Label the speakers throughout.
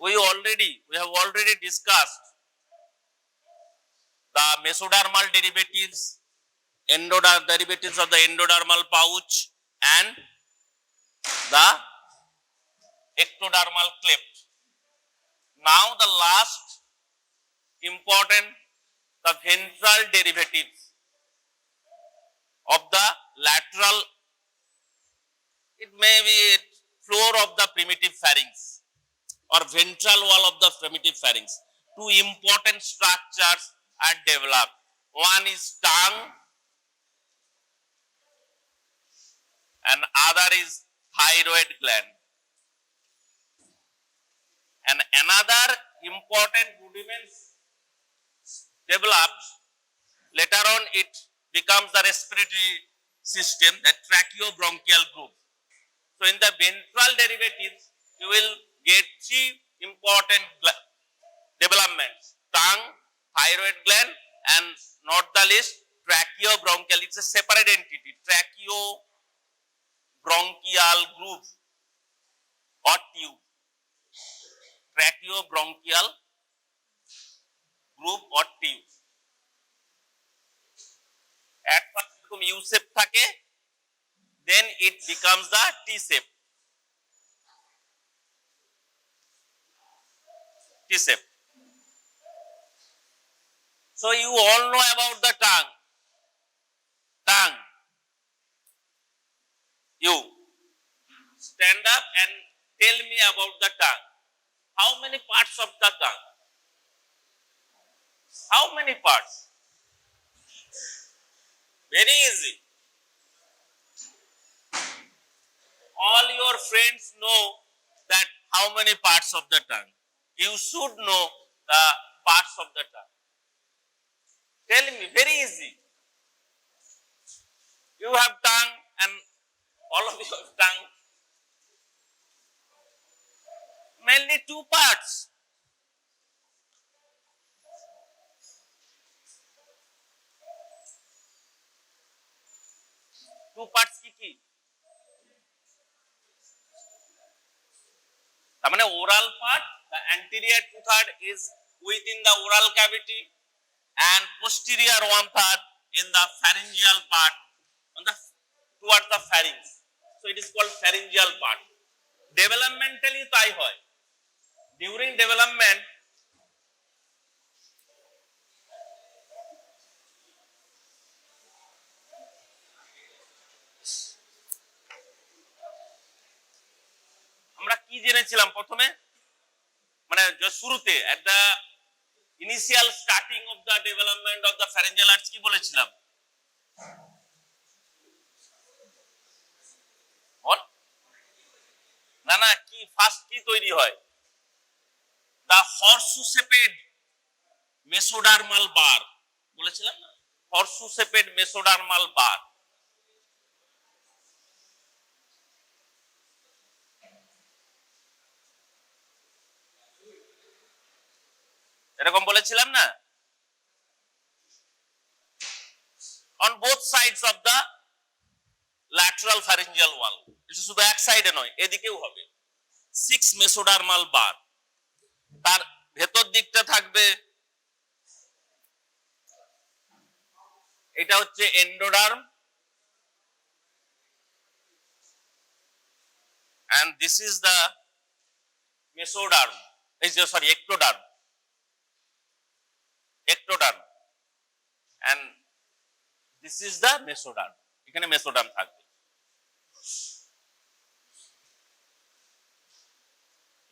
Speaker 1: we have already discussed the mesodermal derivatives, derivatives of the endodermal pouch and the ectodermal cleft. Now the last important, the ventral derivatives of the lateral, it may be floor of the primitive pharynx or ventral wall of the primitive pharynx. Two important structures are developed. One is tongue and other is thyroid gland. And another important rudiments developed, later on it becomes the respiratory system, the tracheobronchial groove. So in the ventral derivatives, you will get three important developments: tongue, thyroid gland, and not the least, tracheobronchial. It's a separate entity, tracheobronchial groove or tube. Tracheobronchial groove or tube. At first U shape থাকে, then it becomes the T shape. T shape. So you all know about the tongue. Tongue. You stand up and tell me about the tongue. How many parts of the tongue? How many parts? Very easy. All your friends know that how many parts of the tongue. You should know the parts of the tongue. Tell me, very easy. You have tongue and all of you have tongue. Mainly two parts. Two parts কি? তার মানে oral part, the anterior 2/3 is within the oral cavity and posterior 1/3 in the pharyngeal part on the towards the pharynx. So it is called pharyngeal part. Developmentally তাই হয়. During development আমরা কি জেনেছিলাম প্রথমে, মানে শুরুতে at the initial starting of the development of the pharyngeal arch কি বলেছিলাম? না কি ফার্স্ট কি তৈরি হয়? the horseshoe shaped mesodermal bar বলেছিলাম না, horseshoe shaped mesodermal bar. এরকম বলেছিলাম না? on both sides of the lateral pharyngeal wall. এটা শুধু এক সাইডে নয়, এদিকেও হবে 6 mesodermal bar. তার ভেতর দিকটা থাকবে, এটা হচ্ছে endoderm and this is the mesoderm, ectoderm and this is the mesoderm. এখানে mesoderm থাকবে.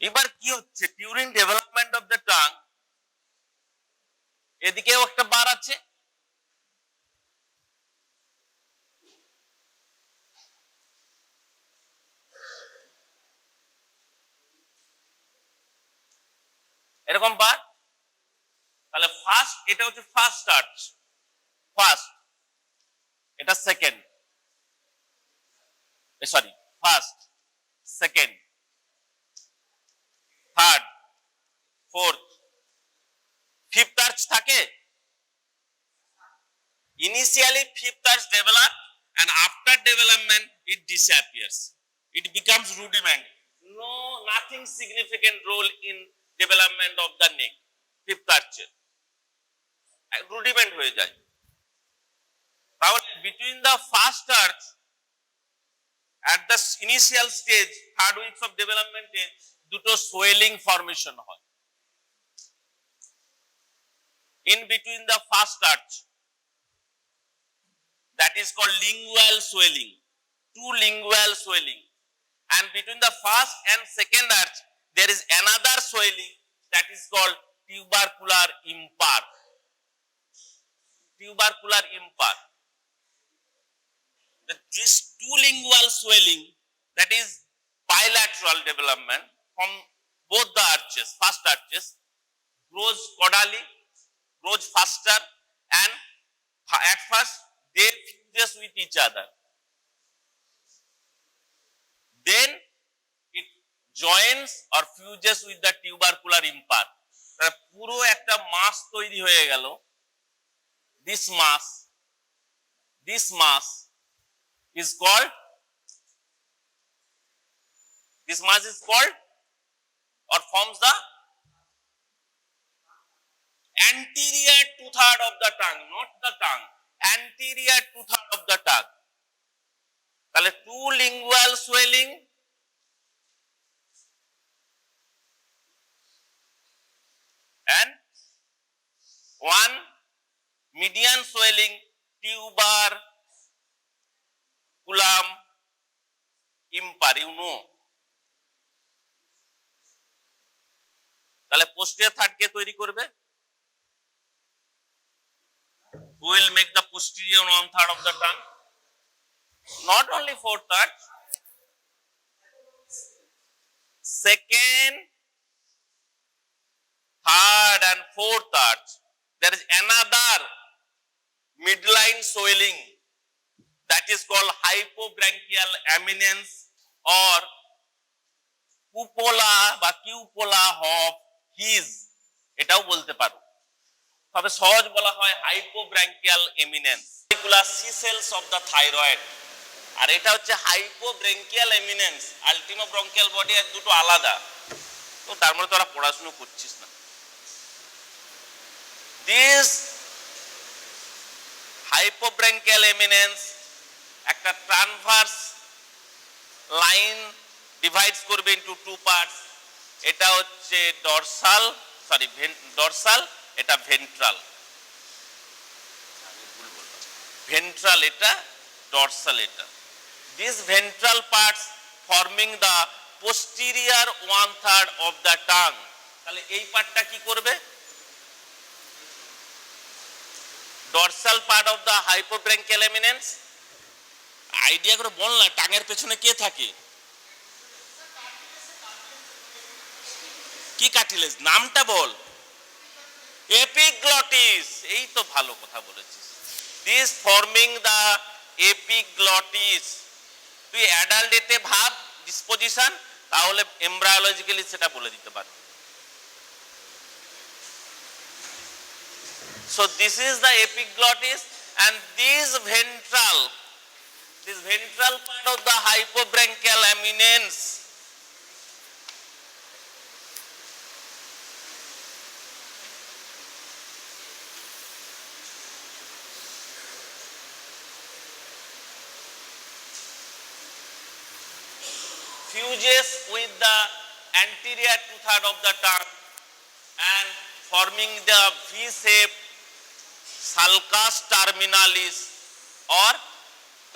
Speaker 1: এবার কি হচ্ছে, during development of the tongue এদিকেও একটা বার আছে, এরকম বার। তাহলে ফার্স্ট, এটা হচ্ছে ফার্স্ট আর্চ, ফার্স্ট, এটা second, sorry first, second, third, fourth, fifth arch থাকে। Initially fifth arch develop and after development it disappears. It becomes rudiment. Nothing significant role in development of the neck, fifth arch rudiment হয়ে যায়। তাহলে between the first arch at the initial stage, third weeks of development এ দুটো swelling formation হয়। In between the first arch, that is called lingual swelling, two lingual swelling, and between the first and second arch there is another swelling that is called tubercular impart. Tubercular impart. This two lingual swelling, that is bilateral development from both the arches, first arches, grows caudally, grows faster, and at first they fuses with each other. Then it joins or fuses with the tubercular impart. পুরো একটা মাস তৈরি হয়ে গেল। This mass is called or forms the anterior two-third of the tongue, not the tongue, anterior two-third of the tongue. তাহলে two lingual swelling and one median swelling, tuberculum impar, you know. তাহলে posterior third কে তৈরি করবে? Who will make the posterior one third of the tongue? Not only fourth arch, second, third and fourth arch, there is another midline swelling that is called hypobranchial eminence or cupola বা cupola of his, এটাও বলতে পারো। তবে সহজ বলা হয় hypobranchial eminence, particular C cells of the thyroid, আর এটা হচ্ছে hypobranchial eminence, ultimobranchial body এর দুটো আলাদা। তো তার মানে তোরা পড়াশোনা করছিস না। This hypobranchial eminence একটা ট্রানভার্স লাইন ডিভাইডস করবে ইনটু টু পার্টস। এটা হচ্ছে ডরসাল, এটা ভেন্ট্রাল, ভেন্ট্রাল এটা, ডরসাল এটা। These ventral parts forming the posterior one third of the tongue. তাহলে এই পার্টটা কি করবে? dorsal part of the hypobranchial eminence. Idea করে বল না, টাঙের পেছনে কে থাকে? কি কার্টিলেজ? নামটা বল। এপিগ্লটিস। এই তো ভালো কথা বলেছিস। This forming the epiglottis. তুই অ্যাডাল্ট এতে ভাব ডিসপোজিশন, তাহলে এমব্রায়োলজিক্যালি সেটা বলে দিতে পারবি। So this is the epiglottis, and this ventral part of the hypobranchial eminence fuses with the anterior two-third of the tongue and forming the V-shape sulcus terminalis or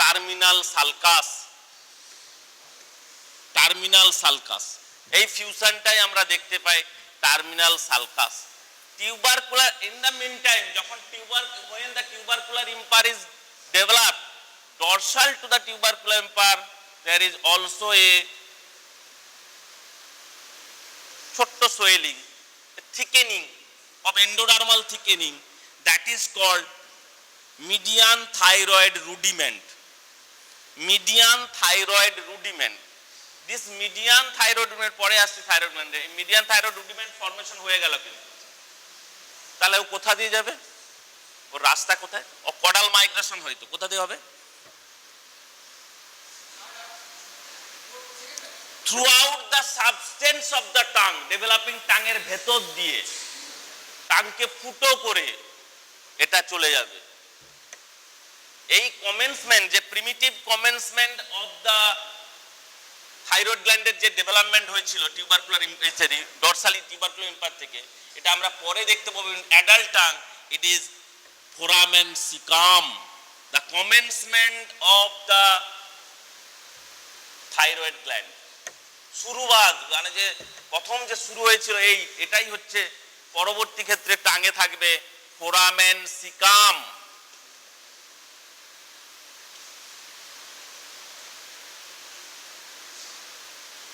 Speaker 1: terminal sulcus. Terminal sulcus, এই ফিউশনটাই আমরা দেখতে পাই terminal sulcus. Tubercular, in the mean time যখন when the tubercular impar is developed, dorsal to the tubercular impar there is also a ছোট্ট swelling, a thickening of endodermal thickening, that is called median thyroid rudiment. Median thyroid rudiment. This median thyroid rudiment পরে আসছে thyroid rudiment, median thyroid rudiment formation হয়ে গেল কিন্তু, তাহলে ও কোথা দিয়ে যাবে? ওর রাস্তা কোথায়? ও কডাল মাইগ্রেশন হয়তো কোথা দিয়ে হবে? throughout the substance of the tongue, developing tongue এর ভেতর দিয়ে টাংকে ফুটো করে এটা চলে যাবে। এই কমেন্সমেন্ট, যে primitive commencement of the thyroid গ্ল্যান্ডের যে ডেভেলপমেন্ট হয়েছিল টিউবারকুলার ইম্পারি, ডরসালি টিউবারকুলার ইম্পারি থেকে, এটা আমরা পরে দেখতে পাবো in adult tongue it is foramen caecum, the commencement of the thyroid gland. শুরুবাদ মানে যে প্রথম যে শুরু হয়েছিল এটাই হচ্ছে পরবর্তী ক্ষেত্রে টাঙে থাকবে ফোরামেন সিকাম।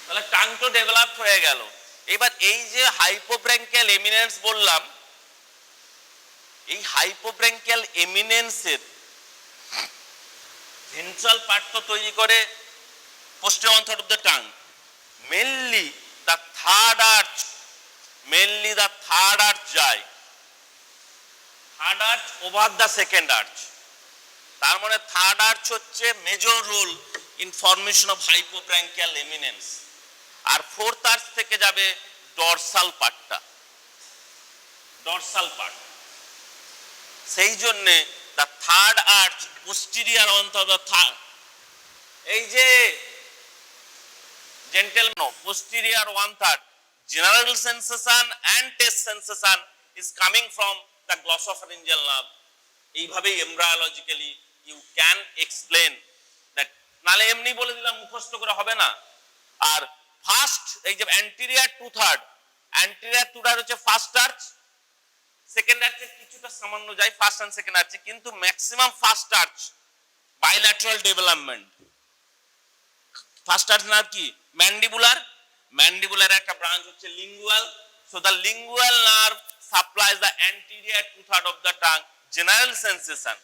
Speaker 1: তাহলে টাং তো ডেভেলপ হয়ে গেল। এবার এই যে হাইপোব্রঙ্কিয়াল এমিনেন্স বললাম, এই হাইপোব্রঙ্কিয়াল এমিনেন্সের ভেন্ট্রাল পার্ট তো তৈরি করে posterior one third of the tongue, mainly the third arch যায়, third arch over the second arch. তার মানে থার্ড আর্চ হচ্ছে major role in formation of hypobranchial eminence, আর ফোর্থ আর্চ থেকে যাবে ডরসাল পার্টটা, ডরসাল পার্ট। সেই জন্যে the third arch posterior on the third, এই যে gentleman, posterior one third general sensation and taste sensation is coming from the glossopharyngeal nerve. এইভাবেই embryologically you can explain that, নালে এমনি বলে দিলাম মুখস্থ করে হবে না। আর ফার্স্ট এই যে anterior two third হচ্ছে ফার্স্ট আর্চ, সেকেন্ড আর্চে কিছুটা সামান্য যায় ফার্স্ট এন্ড সেকেন্ড আর্চে, কিন্তু maximum first arch bilateral development. First arch nerve কি ম্যান্ডিবুলার, ম্যান্ডিবুলার একটা ব্রাঞ্চ হচ্ছে lingual, so the lingual nerve supplies the anterior two third of the tongue general sensation.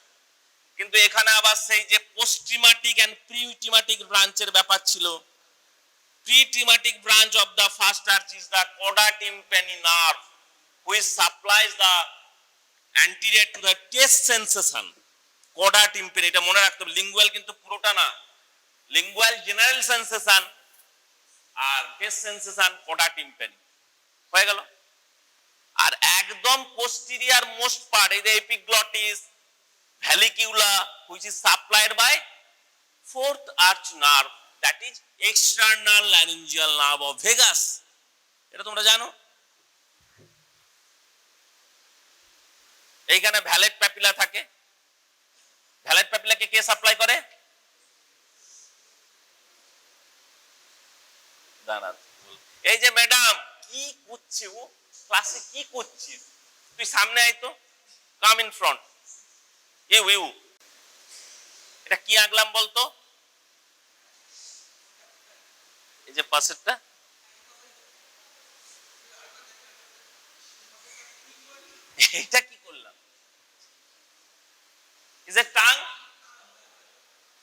Speaker 1: কিন্তু এখানে আবার সেই যে পোস্টিমাটিক এন্ড প্রিটিমাটিক ব্রাঞ্চের ব্যাপার ছিল। Pretrematic branch of the first arch is the কডা tympani nerve which supplies the anterior to the taste sensation. কডা টিম্প্যানি, এটা মনে রাখতে হবে, লিঙ্গুয়াল কিন্তু পুরোটা না, লিঙ্গুয়াল জেনারেল সেন্সেশন আর টেস্ট সেন্সেশন কডা টিম্প্যানি হয়ে গেল। আর একদম পোস্টেরিয়র মোস্ট পার্ট এই যে epiglottis vallecula which is supplied by fourth arch nerve, that is external laryngeal nerve of vagus. এটা তোমরা জানো। এইখানে ভ্যালেট প্যাপিলা থাকে, ভ্যালেট প্যাপিলাকে কে সাপ্লাই করে? এই যে ম্যাডাম কি করছে, ও ক্লাসে কি করছিস, তুই সামনে আয় তো, কাম ইন ফ্রন্ট। ইউ এটা কি আঁকলাম বলতো? এই যে পাশেরটা, এটা কি করলাম? ইজ এ টাং,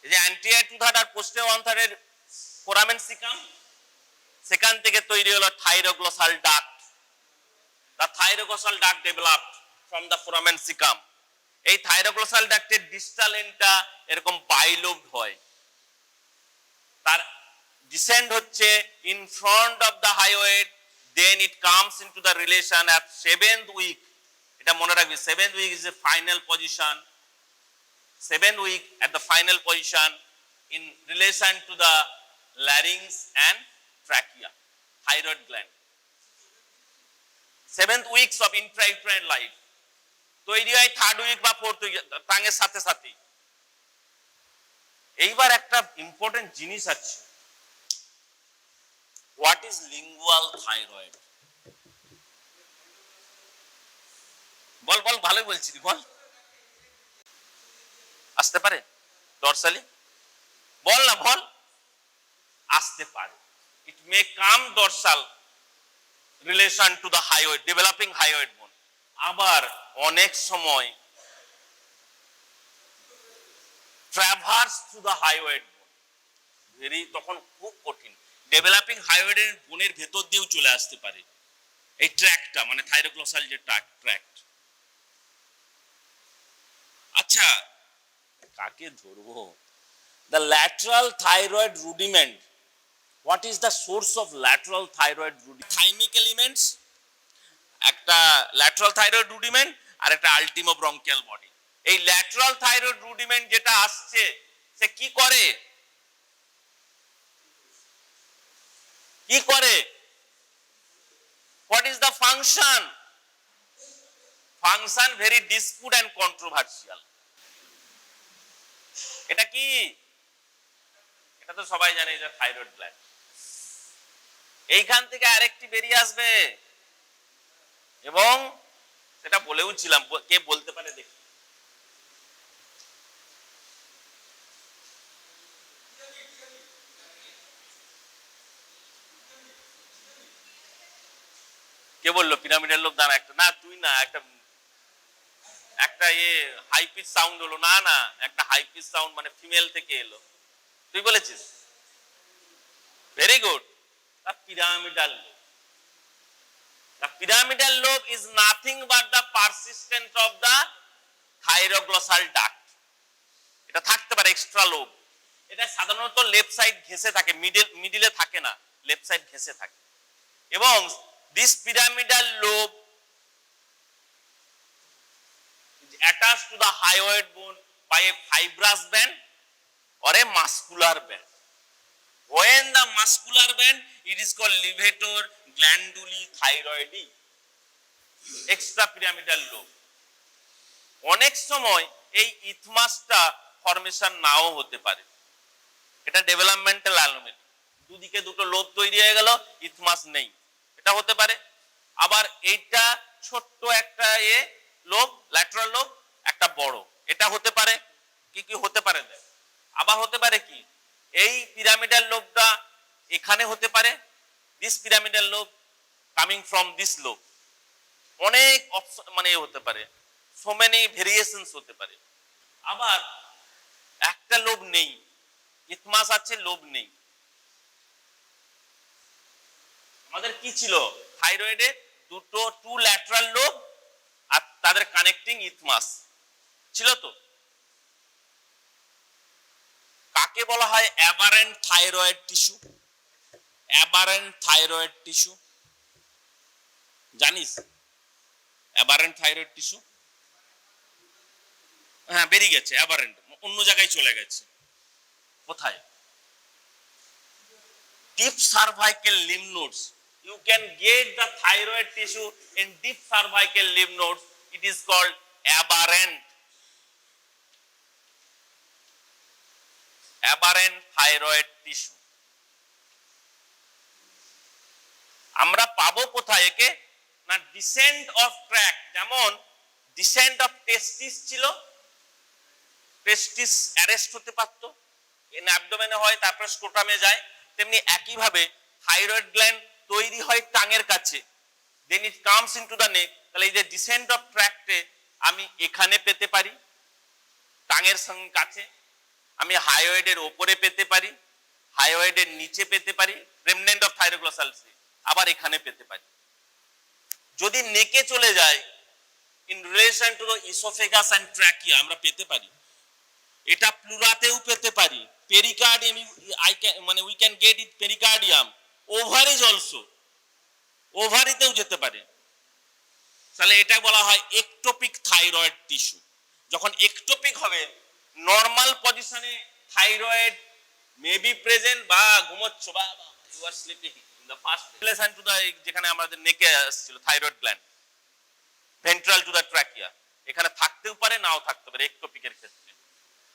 Speaker 1: এই যে অ্যান্টিরিয়র টু থার্ড আর পোস্টেরিয়র ওয়ান থার্ড এর ফোরামেন সিকাম, সেখান থেকে তৈরি হলো thyroglossal duct. The thyroglossal duct developed from the foramen caecum. এই থাইরোগ্লসাল ডাক্টের ডিস্টাল এন্ডটা এরকম বাইলোবড হয়, তার ডিসেন্ড হচ্ছে in front of the hyoid, then it comes into the relation at 7th week. এটা মনে রাখবি, 7th week is a final position, 7th week at the final position in relation to the larynx and trachea, thyroid gland. 7th weeks of intrauterine life তৈরি হয় 3rd week বা 4th week টাঙের সাথে সাথে। এইবার একটা ইম্পর্টেন্ট জিনিস আছে, what is lingual thyroid? বল বল, ভালোই বলছি, বল। আসতে পারে ডরসালি? বল না, বল। আসতে পারে। It may come dorsal relation to the hyoid, developing hyoid bone. আবার অনেক সময় traverse through the hyoid bone, very তখন খুব কঠিন, ডেভেলপিং হাইওয়েডের বোনের ভেতর দিয়েও চলে আসতে পারে এই ট্র্যাক্টটা, মানে থাইরোগ্লসাল যে ট্র্যাক্ট। আচ্ছা, কাকে ধরবো? The lateral thyroid rudiment what is the source of lateral thyroid rudiment? Thymic elements, একটা ল্যাটারাল থাইরয়েড রুডিমেন্ট আর একটা আল্টিমো ব্রঙ্কিয়াল বডি। এই ল্যাটারাল থাইরয়েড রুডিমেন্ট যেটা আসছে সে কি করে? কি করে? What is the function? Function very dispute and controversial. এটা কি? এটা তো সবাই জানে, যে থাইরয়েড গ্ল্যান্ড। এইখান থেকে আরেকটি বেরিয়ে আসবে এবং সেটা বলেও ছিলাম, কে বলতে পারে দেখি? কে বললো পিরামিডাল লোব? দাঁড়া একটা, না তুই না, একটা একটা হাই পিচ সাউন্ড হলো। না না, একটা হাই পিচ সাউন্ড মানে ফিমেল থেকে এলো। তুই বলেছিস? Very good. The pyramidal lobe. The pyramidal lobe is nothing but the persistence of the thyroglossal duct. এটা থাকতে পারে এক্সট্রা লোব। এটা সাধারণত লেফট সাইড ঘেঁষে থাকে, মিডিলে থাকে না, লেফট সাইড ঘেঁষে থাকে। এবং this pyramidal lobe is attached to the hyoid bone by a fibrous band or a muscular band. When the muscular band, it is called levator glanduli thyroidi, extra pyramidal lobe. অনেক সময় এই ইথমাসটা formation নাও হতে পারে। এটা developmental anomaly, দুদিকে দুটো lobe তৈরি হয়ে গেল, ইথমাস নেই, এটা হতে পারে। আবার এইটা ছোট্ট একটা লোব, ল্যাটারাল লোব, একটা বড়, এটা হতে পারে। কি কি হতে পারে? আবার হতে পারে কি, এই পিরামিডাল লোবটা এখানে হতে পারে, this pyramidal lobe coming from this lobe. অনেক অপশন মানে হতে পারে, সো মেনি ভেরিয়েশনস হতে পারে। আবার একটা লোব নেই, ইথমাস আছে, লোব নেই। আমাদের কি ছিল? থাইরয়েডে টু ল্যাটারাল লোব আর তাদের কানেক্টিং ইথমাস ছিল তো। কাকে বলা হয় অ্যাবারেন্ট থাইরয়েড টিস্যু? অ্যাবারেন্ট থাইরয়েড টিস্যু জানিস? অ্যাবারেন্ট থাইরয়েড টিস্যু, হ্যাঁ বেরিয়ে গেছে, অ্যাবারেন্ট অন্য জায়গায় চলে গেছে। কোথায়? deep cervical lymph nodes. You can get the thyroid tissue in deep cervical lymph nodes. It is called aberrant. Aberrant thyroid tissue. আমরা পাবো কোথায় একে? না ডিসেন্ট অফ ট্র্যাক। যেমন ডিসেন্ট অফ টেস্টিস ছিল, টেস্টিস অ্যারেস্ট হতে পারতো, অ্যাবডোমেনে হয় তারপর স্ক্রোটামে যায়, তেমনি একইভাবে থাইরয়েড গ্ল্যান্ড তৈরি হয় টাঙের কাছে, then it comes into the neck. তাহলে এই যে ডিসেন্ট অফ ট্র্যাক্টে আমি এখানে পেতে পারি, টাঙের সঙ্গে কাছে, আমি হায়োয়েডের ওপরে পেতে পারি, হায়োয়েডের নিচে পেতে পারি, রেমনেন্ট অফ থাইরোগ্লসাল সি, আবার এখানে পেতে পারি। যদি নেকে চলে যায়, in relation to the oesophagus and trachea আমরা পেতে পারি। এটা প্লুরাতেও পেতে পারি, পেরিকার্ডিয়াম মানে we can get it pericardium, ovaries also, ওভারিতেও যেতে পারে। তাহলে এটা বলা হয় একটোপিক থাইরয়েড টিস্যু। যখন একটোপিক হবে, নর্মাল পজিশনে থাইরয়েড মে বি প্রেজেন্ট, বা ঘুমোচ্ছ বা you are sleeping in the first relation to the, যেখানে আমাদের নেকে আসছিল thyroid gland, ventral to the trachea, এখানে থাকতেও পারে নাও থাকতে পারে একটোপিকের ক্ষেত্রে।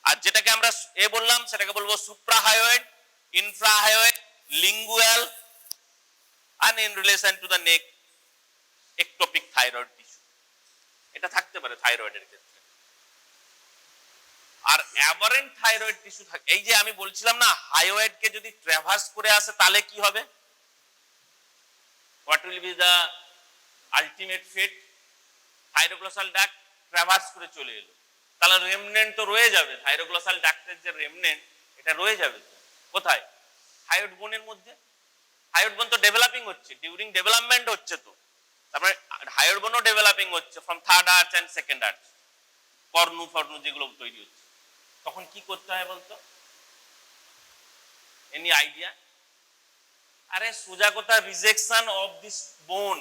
Speaker 1: আর যেটাকে আমরা বললাম সেটাকে বলবো সুপ্রাহায়োয়েড, ইনফ্রাহায়োয়েড, lingual, and in relation to the neck ectopic thyroid tissue, এটা থাকতে পারে থাইরয়েডের ক্ষেত্রে। আর অ্যাবারেন্ট থাইরয়েড টিস্যু থাকে, এই যে আমি বলছিলাম না হায়োয়েড কে যদি ট্র্যাভার্স করে আসে তাহলে কি হবে? what will be the ultimate fate? Thyroglossal duct traverse করে চলে এলো, তাহলে রেমনেন্ট তো রয়ে যাবে, থাইরোগ্লসাল ডাক্টের যে রেমনেন্ট এটা রয়ে যাবে। কোথায়? হায়োড বোনের মধ্যে। হায়োড বোন তো ডেভেলপিং হচ্ছে, ডিউরিং ডেভেলপমেন্ট হচ্ছে, তো তারপরে হায়োড বোনও ডেভেলপিং হচ্ছে from third arch and second arch, cornu যেগুলো তৈরি হচ্ছে। তখন কি করতে হয় বলতো? Any idea? আরে সোজা কথা, রিজেকশন অফ দিস বোন,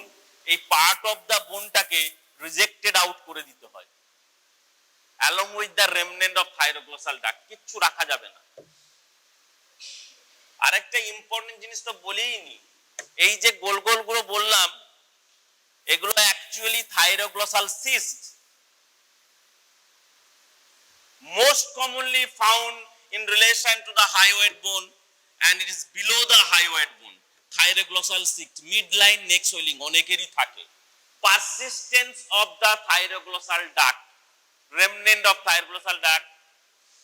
Speaker 1: এই পার্ট অফ দা বোনটাকে রিজেক্টেড আউট করে দিতে হয় along with the remnant of thyroglossal duct, কিচ্ছু রাখা যাবে না। আরেকটা ইম্পর্টেন্ট জিনিস তো বলেইনি, এই যে গোল গোল গুলো বললাম এগুলো actually thyroglossal cyst, most commonly found in relation to the hyoid bone and it is below the hyoid bone. Thyroglossal cyst, midline neck swelling অনেকেরই থাকে। Persistence of the thyroglossal duct, remnant of thyroglossal duct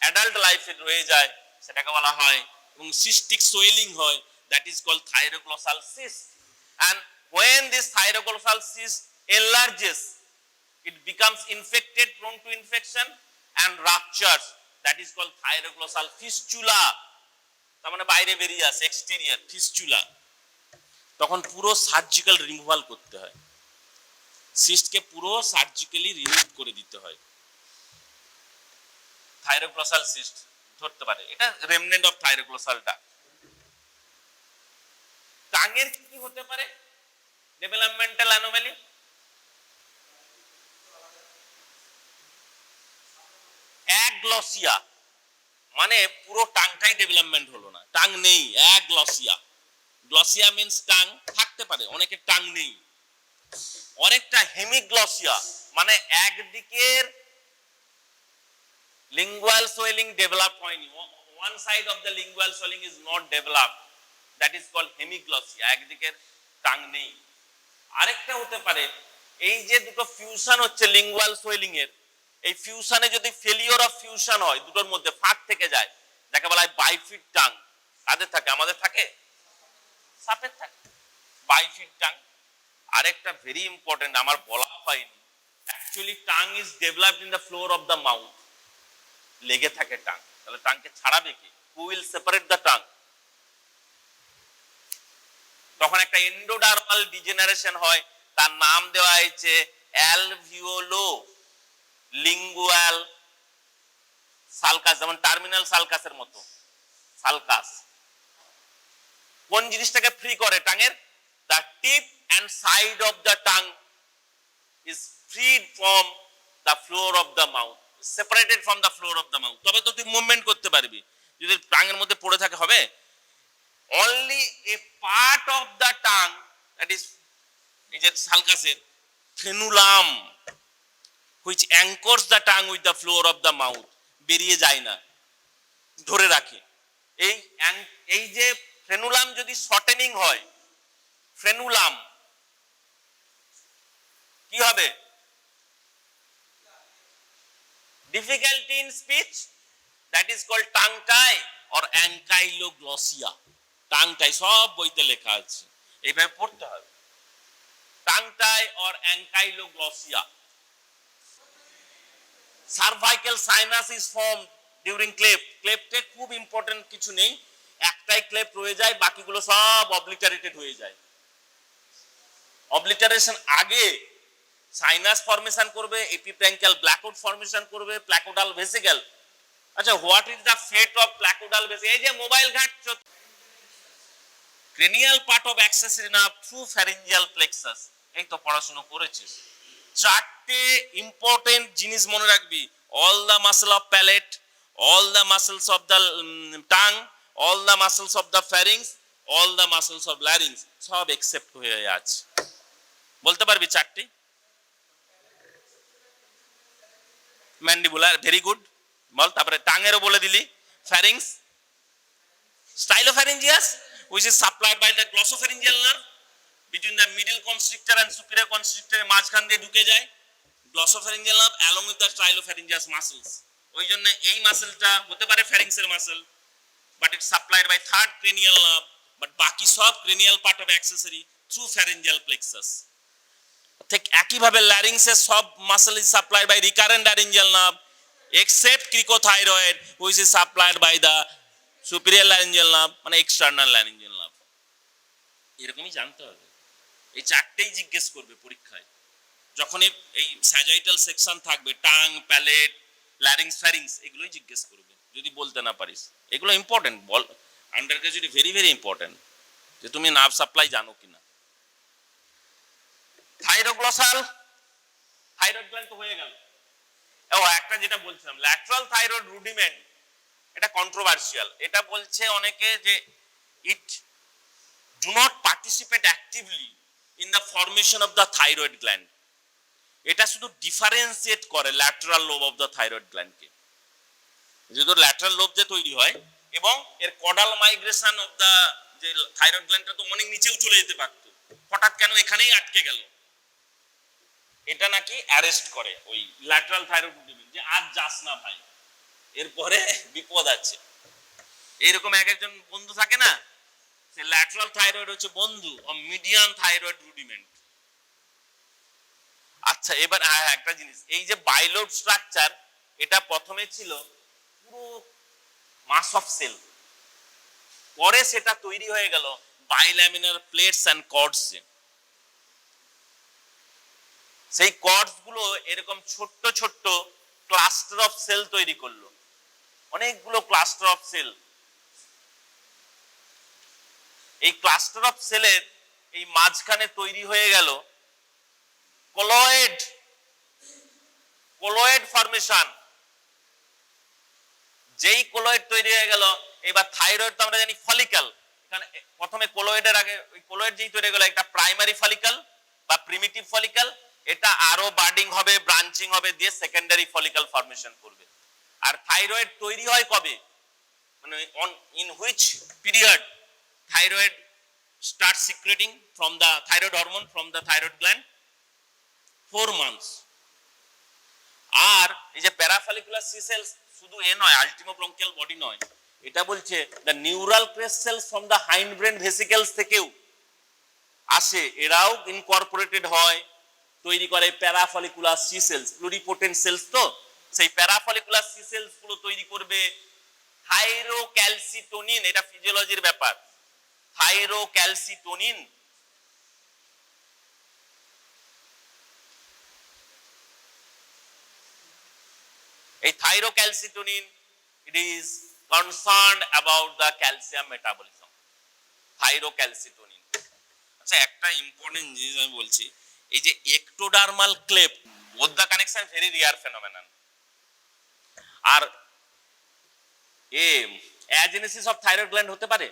Speaker 1: adult life এ রয়ে যায়, সেটাকে বলা হয়, এবং cystic swelling হয়, that is called thyroglossal cyst. And when this thyroglossal cyst enlarges, it becomes infected, prone to infection and ruptures, that is called thyroglossal fistula. তার মানে বাইরে বেরিয়ে আসে, এক্সটেরিয়র ফিস্চুলা। তখন পুরো সার্জিক্যাল রিমুভাল করতে হয়, সিস্টকে পুরো সার্জিক্যালি রিমুভ করে দিতে হয়। থাইরোগ্লোসাল সিস্ট ধরতে পারে, এটা রেমনেন্ট অফ থাইরোগ্লোসাল ডাক্ট। টাঙের কি হতে পারে ডেভেলপমেন্টাল অ্যানোমালি? অ্যাগ্লসিয়া, মানে পুরো টাংটাই ডেভেলপমেন্ট হলো না, টাং নেই, অ্যাগ্লসিয়া। গ্লসিয়া মিন্স টাং থাকতে পারে, অনেকের টাং নেই। অনেকটা হেমিগ্লসিয়া, মানে একদিকের লিঙ্গুয়াল সোয়েলিং ডেভেলপ হয়নি, one side of the lingual swelling is not developed, that is called hemiglossia, একদিকের টাং নেই। আরেকটা হতে পারে, এই যে দুটো ফিউশন হচ্ছে লিঙ্গুয়াল সোয়েলিং এর, এই ফিউশনে যদি ফেলিওর অফ ফিউশন হয়, দুটোর মধ্যে ফাঁক থেকে যায়, যাকে বলা হয় বাইফিড টাং। কাদের থাকে? আমাদের থাকে, সাপের থাকে বাইফিড টাং। আরেকটা ভেরি ইম্পর্টেন্ট আমার বলা হয়নি, actually tongue is developed in the floor of the mouth, লেগে থাকে টাং। তাহলে টাংকে ছাড়াবে কি? Who will separate the tongue? তখন একটা এন্ডোডার্মাল ডিজেনারেশন হয়, তার নাম দেওয়া হয়েছে অ্যালভিওলো লিঙ্গুয়াল সালকাস, যেমন টার্মিনাল সালকাসের মতো সালকাস। কোন জিনিসটাকে ফ্রি করে টাঙের? The tip and side of the tongue is freed from the floor of the mouth, separated from the floor of the mouth. তবে তো তুই মুভমেন্ট করতে পারবি, যদি টাঙের মধ্যে পড়ে থাকে হবে। only a part of the tongue, that is এই যে সালকাসের frenulum, which anchors the tongue with the floor of the mouth, বেরিয়ে যায় না, ধরে রাখে। এই যে ফ্রেনুলাম যদি শর্টেনিং হয়, ফ্রেনুলাম কি হবে? difficulty in speech, that is called tongue tie or ankylosglossia. Tongue tie সব বইতে লেখা আছে, এইভাবে পড়তে হবে, tongue tie or ankyloglossia. Cervical sinus is formed during cleft. ক্লেফটে খুব ইম্পর্টেন্ট কিছু নেই, একটাই ক্লেফট রয়ে যায়, বাকিগুলো সব অবলিটারেটেড হয়ে যায়। অবলিটারেশন আগে সাইনাস ফর্মেশন করবে, এপিপ্যাঙ্কিয়াল ব্ল্যাকআউট ফর্মেশন করবে, প্ল্যাকোডাল ভেসিকল। আচ্ছা, what is the fate of placodal vesicle? এই যে মোবাইল ঘাটছো, cranial part of accessory nerve through pharyngeal plexus, এই তো পড়াশোনা করেছিস। চারটে ইম্পর্টেন্ট জিনিস মনে রাখবি, all the muscle of palate, all the muscles of the tongue, all the muscles of the pharynx, all the muscles of larynx, সব except হয়ে আছে। বলতে পারবি চারটি? ম্যান্ডিবুলার, ভেরি গুড, বল। তারপরে টাঙেরও বলে দিলি, ফ্যারিংস, স্টাইলোফ্যারিঞ্জিয়াস, which is supplied by the glossopharyngeal nerve between the middle constrictor and superior constrictor এর মাঝখান দিয়ে ঢুকে যায় glossopharyngeal nerve along with the stylopharyngeus muscles। ওই জন্য এই মাসেলটা হতে পারে ফ্যারিংস এর muscle, but it's supplied by third cranial nerve, but বাকি সব cranial part of accessory through pharyngeal plexus। ঠিক একইভাবে larynx এর সব muscle is supplied by recurrent laryngeal nerve except cricothyroid, which is supplied by the superior laryngeal nerve, মানে external laryngeal nerve। এরকমই জানতে হবে, এই চারটেই জিজ্ঞেস করবে পরীক্ষায়। যখনই এই স্যাজাইটাল সেকশন থাকবে, টাং, প্যালেট, ল্যারিংস, ফ্যারিংস, এগুলোই জিজ্ঞেস করবে যদি বলতে না পারিস। এগুলো ইম্পর্টেন্ট, বল, undergraduate very very important. যে তুমি নার্ভ সাপ্লাই জানো কিনা। থাইরোগ্লসাল থাইরয়েড গ্ল্যান্ড তো হয়ে গেল। ও একটা যেটা বলছিলাম ল্যাটারাল থাইরয়েড রুডিমেন্ট, এটা কন্ট্রোভার্সিয়াল। এটা বলছে অনেকে যে it do not participate actively in the formation of the thyroid gland. এটা শুধু ডিফারেন্সিয়েট করে lateral lobe of the thyroid গ্ল্যান্ডকে, যেহেতু ল্যাটারাল লোব যে তৈরি হয় এবং এর কডাল মাইগ্রেশন অফ দ্য যে থাইরয়েড গ্ল্যান্ডটা তো অনেক নিচেও চলে যেতে পারতো, হঠাৎ কেন এখানেই আটকে গেল, এটা নাকি অ্যারেস্ট করে ওই ল্যাটারাল থাইরয়েড রুডিমেন্ট, যে আজ যাস না ভাই, এরপরে বিপদ আছে। এইরকম এক একজন বন্ধু থাকে না, সে ল্যাটারাল থাইরয়েড হচ্ছে বন্ধু ও মিডিয়ান থাইরয়েড রুডিমেন্ট। আচ্ছা এবার একটা জিনিস, এই যে বাইলোড স্ট্রাকচার, এটা প্রথমে ছিল পুরো মাস অফ সেল, পরে সেটা তৈরি হয়ে গেল বাইল্যামিনার প্লেটস এন্ড কর্ডস। সেই কর্ডস গুলো এরকম ছোট্ট ছোট্ট ক্লাস্টার অফ সেল তৈরি করলো, অনেকগুলো ক্লাস্টার অফ সেল। এই ক্লাস্টার অফ সেলের এই মাঝখানে তৈরি হয়ে গেল কলয়েড ফরমেশন। যেই কলয়েড তৈরি হয়ে গেল, এবার থাইরয়েড তো আমরা জানি ফলিক্যাল, এখানে প্রথমে কলয়েডের আগে ওই কলয়েড যেই তৈরি হয়ে গেল, একটা প্রাইমারি ফলিক্যাল বা প্রিমিটিভ ফলিক্যাল, এটা আরো বার্ডিং হবে, ব্রাঞ্চিং হবে, দিয়ে সেকেন্ডারি ফলিক্যাল ফরমেশন করবে। আর থাইরয়েড তৈরি হয় কবে, মানে in which period thyroid start secreting from the thyroid hormone from the thyroid gland? 4 months। আর এই যে প্যারাফলিকুলার সি সেলস শুধু এ নয়, আল্টিমো ব্রঙ্কিয়াল বডি নয়, এটা বলছে the neural crest cells from the hind brain vesicles থেকেও আসে, এরাও ইনকর্পোরেটেড হয়, তৈরি করে parafollicular C cells, pluripotent cells. তো সেই প্যারাফলিকুলার সি সেলস গুলো তৈরি করবে থাইরোক্যালসিটোনিন, এটা ফিজিওলজির ব্যাপার। থাইরোক্যালসিটোনিন এই থাইরোক্যালসিটোনিন, it is concerned about the calcium metabolism, থাইরোক্যালসিটোনিন। আচ্ছা একটা ইম্পর্টেন্ট জিনিস আমি বলছি, এই যে ectodermal cleft, both the connection very rare phenomenon. আর অ্যাজেনেসিস অফ থাইরয়েড গ্ল্যান্ড হতে পারে,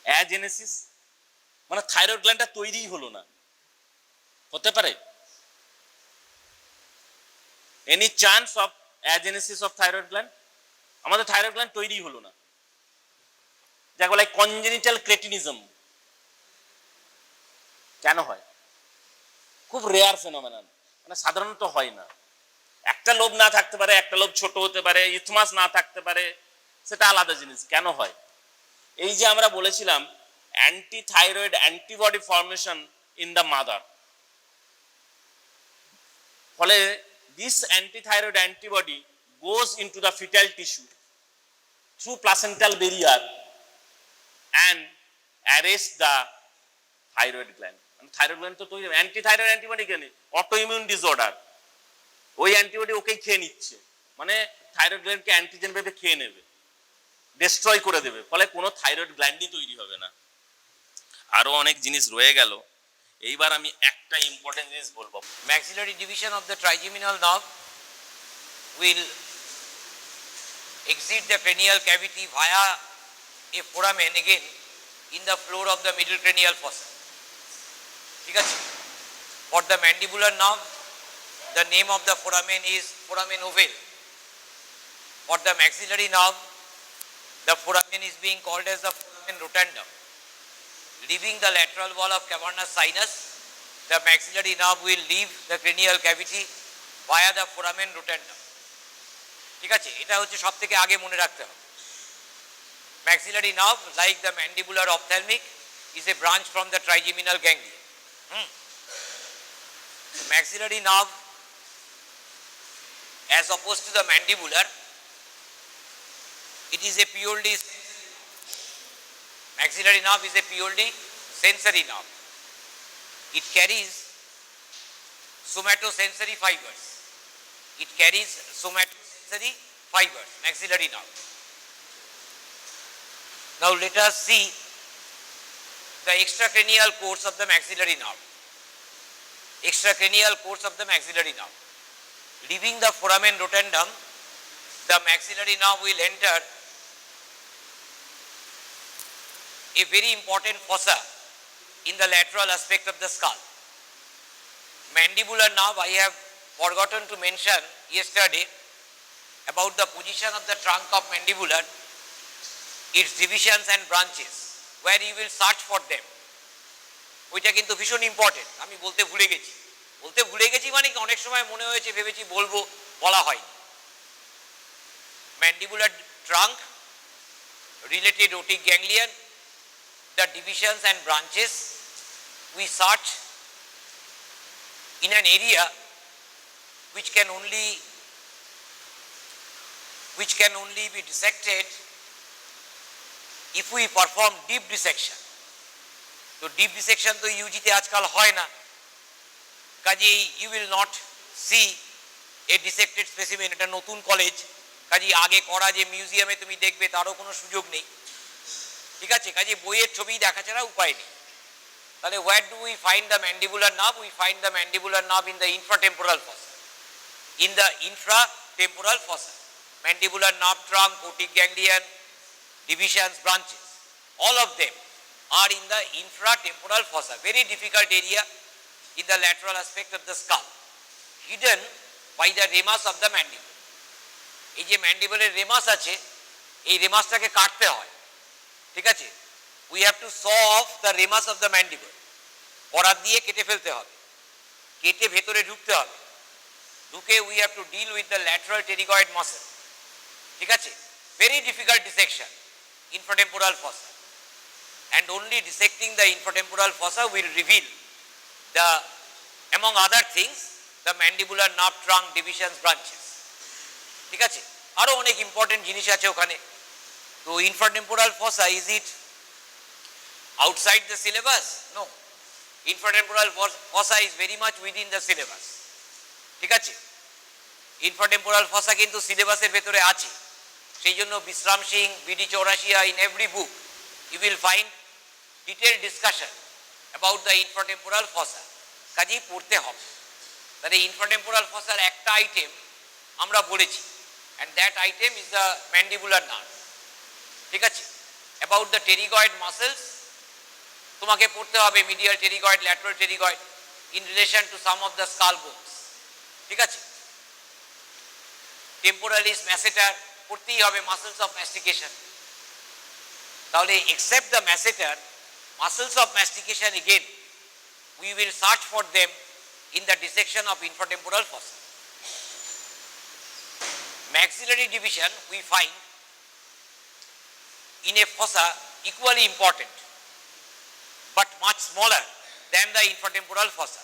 Speaker 1: অ্যাজেনেসিস মানে থাইরয়েড গ্ল্যান্ডটা তৈরিই হলো না, হতে পারে? Any chance of agenesis of thyroid gland? আমাদের থাইরয়েড গ্ল্যান্ড তৈরি হলো না, যাকে বলে কনজেনিটাল ক্রেটিনিজম। কেন হয়? খুব রেয়ার ফেনোমেনন, মানে সাধারণত হয় না। একটা লোব না থাকতে পারে, একটা লোব ছোট হতে পারে, ইথমাস না থাকতে পারে, সেটা আলাদা জিনিস। কেন হয়? এই যে আমরা বলেছিলাম anti thyroid antibody formation in the mother, ফলে this antithyroid antibody goes into the fetal tissue through placental barrier and arrests the thyroid gland. Thyroid gland তো তৈরি, অ্যান্টিথাইরয়েড অ্যান্টিবডি কেন? অটোইমিউন ডিসঅর্ডার, ওই অ্যান্টিবডি ওকেই খেয়ে নিচ্ছে, মানে থাইরয়েড গ্ল্যান্ডকে অ্যান্টিজেন ভেবে খেয়ে নেবে, ডিস্ট্রয় করে দেবে, ফলে কোনো থাইরয়েড গ্ল্যান্ডই তৈরি হবে না। আরো অনেক জিনিস রয়ে গেল, এইবার আমি একটা ইম্পর্টেন্ট জিনিস বলবো।
Speaker 2: Maxillary division of the trigeminal nerve will exit the cranial cavity via a foramen again in the floor of the middle cranial fossa. ঠিক আছে? For the mandibular nerve, the name of the foramen is foramen ovale. For the maxillary nerve, the foramen is being called as the foramen rotundum. Leaving the lateral wall of cavernous sinus, the maxillary nerve will leave the cranial cavity via the foramen rotundum. ঠিক আছে? এটা হচ্ছে সব থেকে আগে মনে রাখতে হবে। Maxillary nerve, like the mandibular ophthalmic, is a branch from the trigeminal ganglia. The maxillary nerve, as opposed to the mandibular, it is a purely maxillary nerve is a purely sensory nerve. It carries somatosensory fibers. It carries somatosensory fibers, maxillary nerve. Now let us see the extracranial course of the maxillary nerve. Extracranial course of the maxillary nerve. Leaving the foramen rotundum, the maxillary nerve will enter a very important fossa in the lateral aspect of the skull. Mandibular nerve, I have forgotten to mention yesterday about the position of the trunk of mandibular, its divisions and branches, where you will search for them. ওইটা কিন্তু ভীষণ important, আমি বলতে ভুলে গেছি মানে কি অনেক সময় মনে হয়েছে ভেবেছি বলবো, বলা হয়নি। Mandibular trunk, related otic ganglion, the divisions and branches, we search in an area which can only be dissected if we perform deep dissection. তো deep dissection তো ইউজিতে আজকাল হয় না, কাজেই you will not see a dissected specimen. এটা নতুন college, কাজেই আগে করা যে মিউজিয়ামে তুমি দেখবে তারও কোনো সুযোগ নেই, ঠিক আছে? কাজে বইয়ের ছবি দেখা ছাড়া উপায় নেই। তাহলে where do we find the mandibular nerve? We find the mandibular nerve in the infratemporal fossa. In the infratemporal fossa, mandibular nerve trunk, otic ganglion, divisions, branches, all of them are in the infratemporal fossa, very difficult area in the lateral aspect of the skull, hidden by the ramus of the mandible. এই যে ম্যান্ডিবলের Remus আছে, এই রেমাসটাকে কাটতে হয়, ঠিক আছে? we have to saw off the ramus of the mandible, করাত দিয়ে কেটে ফেলতে হবে, কেটে ভেতরে ঢুকতে হবে, ঢুকে we have to deal with the lateral pterygoid muscle, ঠিক আছে? very difficult dissection, infratemporal fossa, and only dissecting the infratemporal fossa will reveal the, among other things, the mandibular nerve trunk, divisions, branches, ঠিক আছে? আরো অনেক important জিনিস আছে ওখানে। তো infratemporal fossa, is it outside the syllabus? No, infratemporal fossa is very much within the syllabus, ঠিক আছে? infratemporal fossa কিন্তু সিলেবাসের ভেতরে আছে, সেই জন্য বিশ্রাম Singh, BD Chaurasia, in every book you will find detailed discussion about the infratemporal fossa, কাজেই পড়তে হবে। তাহলে infratemporal fossa একটা আইটেম আমরা বলেছি, and that item is the mandibular nerve, ঠিক আছে? about the pterygoid muscles তোমাকে পড়তে হবে medial pterygoid, lateral pterygoid in relation to some of the skull bones, ঠিক আছে? temporalis masseter পড়তেই হবে, muscles of mastication। তাহলে except the masseter, muscles of mastication again we will search for them in the dissection of infratemporal fossa. Maxillary division we find in a fossa equally important but much smaller than the infratemporal fossa.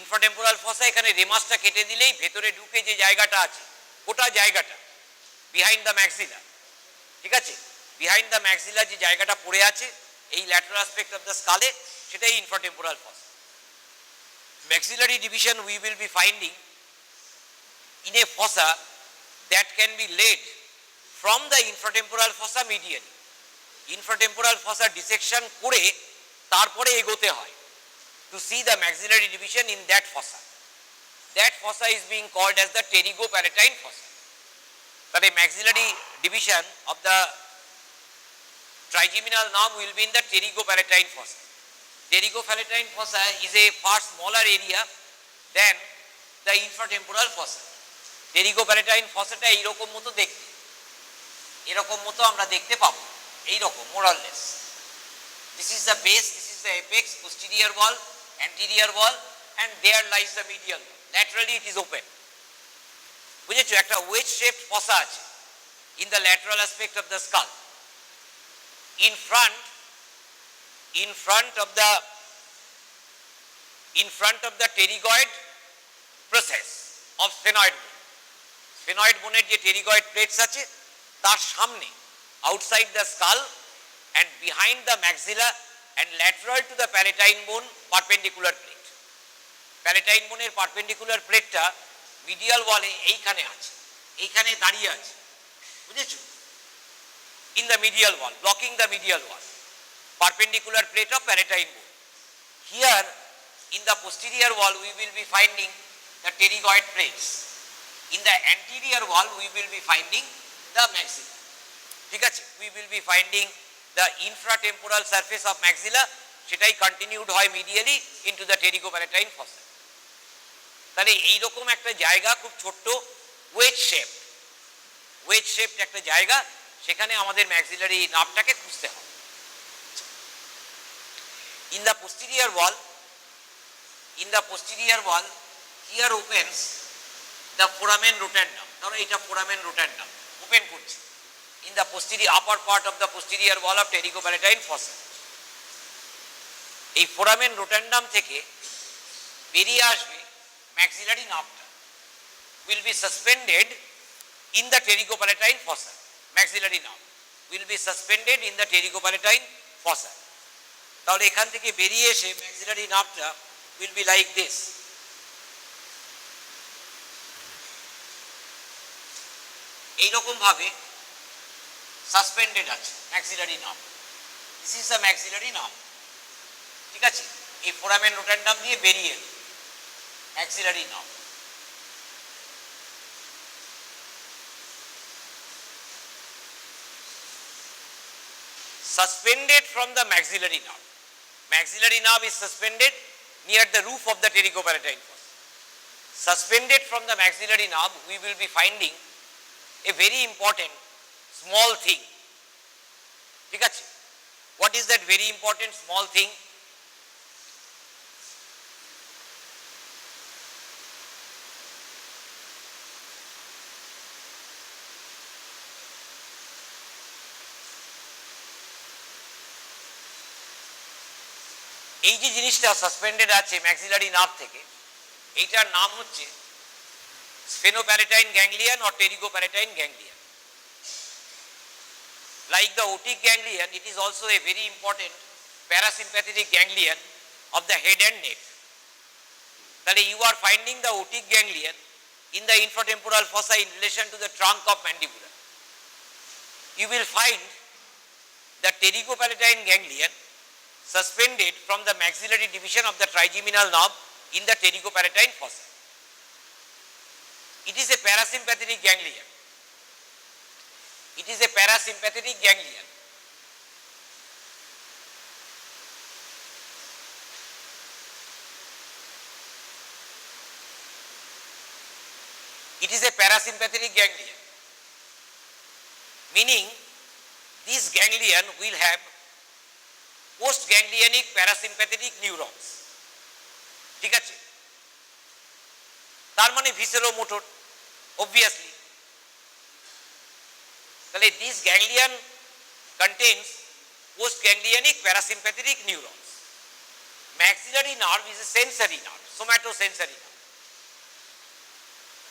Speaker 2: Infratemporal fossa এখানে রেমাসটা কেটে দিলেই ভেতরে ঢুকে যে জায়গাটা আছে, গোটা জায়গাটা behind the maxilla, ঠিক আছে? behind the maxilla যে জায়গাটা পড়ে আছে এই lateral aspect of the skull এ, সেটাই infratemporal fossa. Maxillary division we will be finding in a fossa that can be laid from the infratemporal fossa medially. infratemporal fossa dissection করে তারপরে এগোতে হয় to see the maxillary division in that fossa. That fossa is being called as the pterygopalatine fossa. তাহলে maxillary division of the trigeminal nerve will be in the pterygopalatine fossa. Pterygopalatine fossa is a far smaller area than the infratemporal fossa. pterygopalatine fossa এইরকম মতো দেখতে, এরকম মতো আমরা দেখতে পাবো, এইরকম more or less. This is the base, this is the apex, posterior wall, anterior wall, and there lies the medial wall. Laterally it is open. বুঝেছো? একটা wedge shaped fossa আছে in the lateral aspect of the skull. In front of the pterygoid process of sphenoid bone. Sphenoid bone যে pterygoid plates আছে তার সামনে, outside the skull and behind the maxilla and lateral to the palatine bone, perpendicular plate. Palatine bone এর perpendicular প্লেটটা medial ওয়ালে এইখানে আছে, এইখানে দাঁড়িয়ে আছে, বুঝেছো? in the medial wall, blocking the medial wall, perpendicular plate of palatine bone. Here in the posterior wall we will be finding the pterygoid plates. In the anterior wall we will be finding the maxilla. ঠিক আছে, we will be finding the infratemporal surface of maxilla, সেটাই continued হয় medially into the pterygopalatine fossa. তাহলে এইরকম একটা জায়গা খুব ছোট্ট ওয়েজ শেপড একটা জায়গা, সেখানে আমাদের ম্যাক্সিলারি নার্ভটাকে খুঁজতে হবে। In the posterior wall here opens the foramen rotundum. ধরো এটা foramen rotundum ওপেন করছে in the posterior upper part of the posterior wall of pterygopalatine fossa. এই foramen rotundum থেকে বেরিয়ে আসবে maxillary nerve will be suspended in the pterygopalatine fossa. Maxillary nerve will be suspended in the pterygopalatine fossa. তাহলে এখান থেকে বেরিয়ে এসে maxillary nerve will be like this. এইরকম ভাবে সাসপেন্ডেড আছে maxillary nerve. This is the maxillary nerve. ঠিক আছে, এই foramen rotundum দিয়ে বেরিয়ে এলো maxillary nerve. Suspended from the maxillary nerve. Maxillary nerve is suspended near the roof of the pterygopalatine fossa. Suspended from the maxillary nerve we will be finding a very important small thing. ঠিক আছে, what is that very important small thing? এই যে জিনিসটা suspended আছে maxillary nerve থেকে, এইটার নাম হচ্ছে স্ফেনোপ্যালেটাইন ganglion or pterygopalatine ganglion. Like the otic ganglion, it is also a very important parasympathetic ganglion of the head and neck. তাহলে you are finding the otic ganglion in the infratemporal fossa in relation to the trunk of mandibula. You will find the pterygopalatine ganglion suspended from the maxillary division of the trigeminal nerve in the pterygopalatine fossa. It is a parasympathetic ganglion. It is a parasympathetic ganglion. It is a parasympathetic ganglion, meaning this ganglion will have postganglionic parasympathetic neurons. ঠিক আছে, তার মানে ভিসেরোমোটর obviously. তাহলে this ganglion contains postganglionic parasympathetic neurons. Maxillary nerve is a sensory nerve, somatosensory nerve.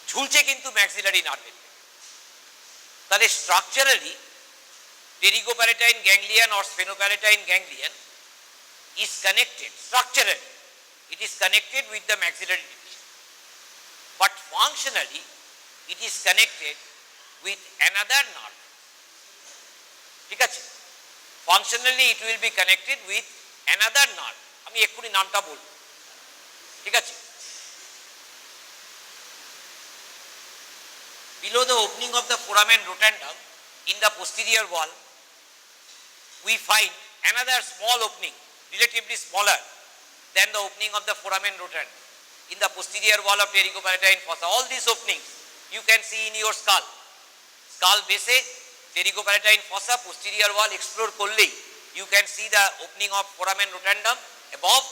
Speaker 2: ঝুলছে কিন্তু maxillary nerve. তাহলে structurally pterygopalatine ganglion or sphenopalatine ganglion is connected structurally. It is connected with the maxillary division, but functionally it is connected with another nerve. ঠিক আছে, functionally it will be connected with another nerve. আমি এক্ষুনি নামটা বলবো। ঠিক আছে, below the opening of the foramen rotundum in the posterior wall we find another small opening, relatively smaller than the opening of the foramen rotundum in the posterior wall of pterygopalatine fossa. All these openings you can see in your skull base, pterygopalatine fossa, posterior wall explore করলেই you can see the opening of foramen rotundum above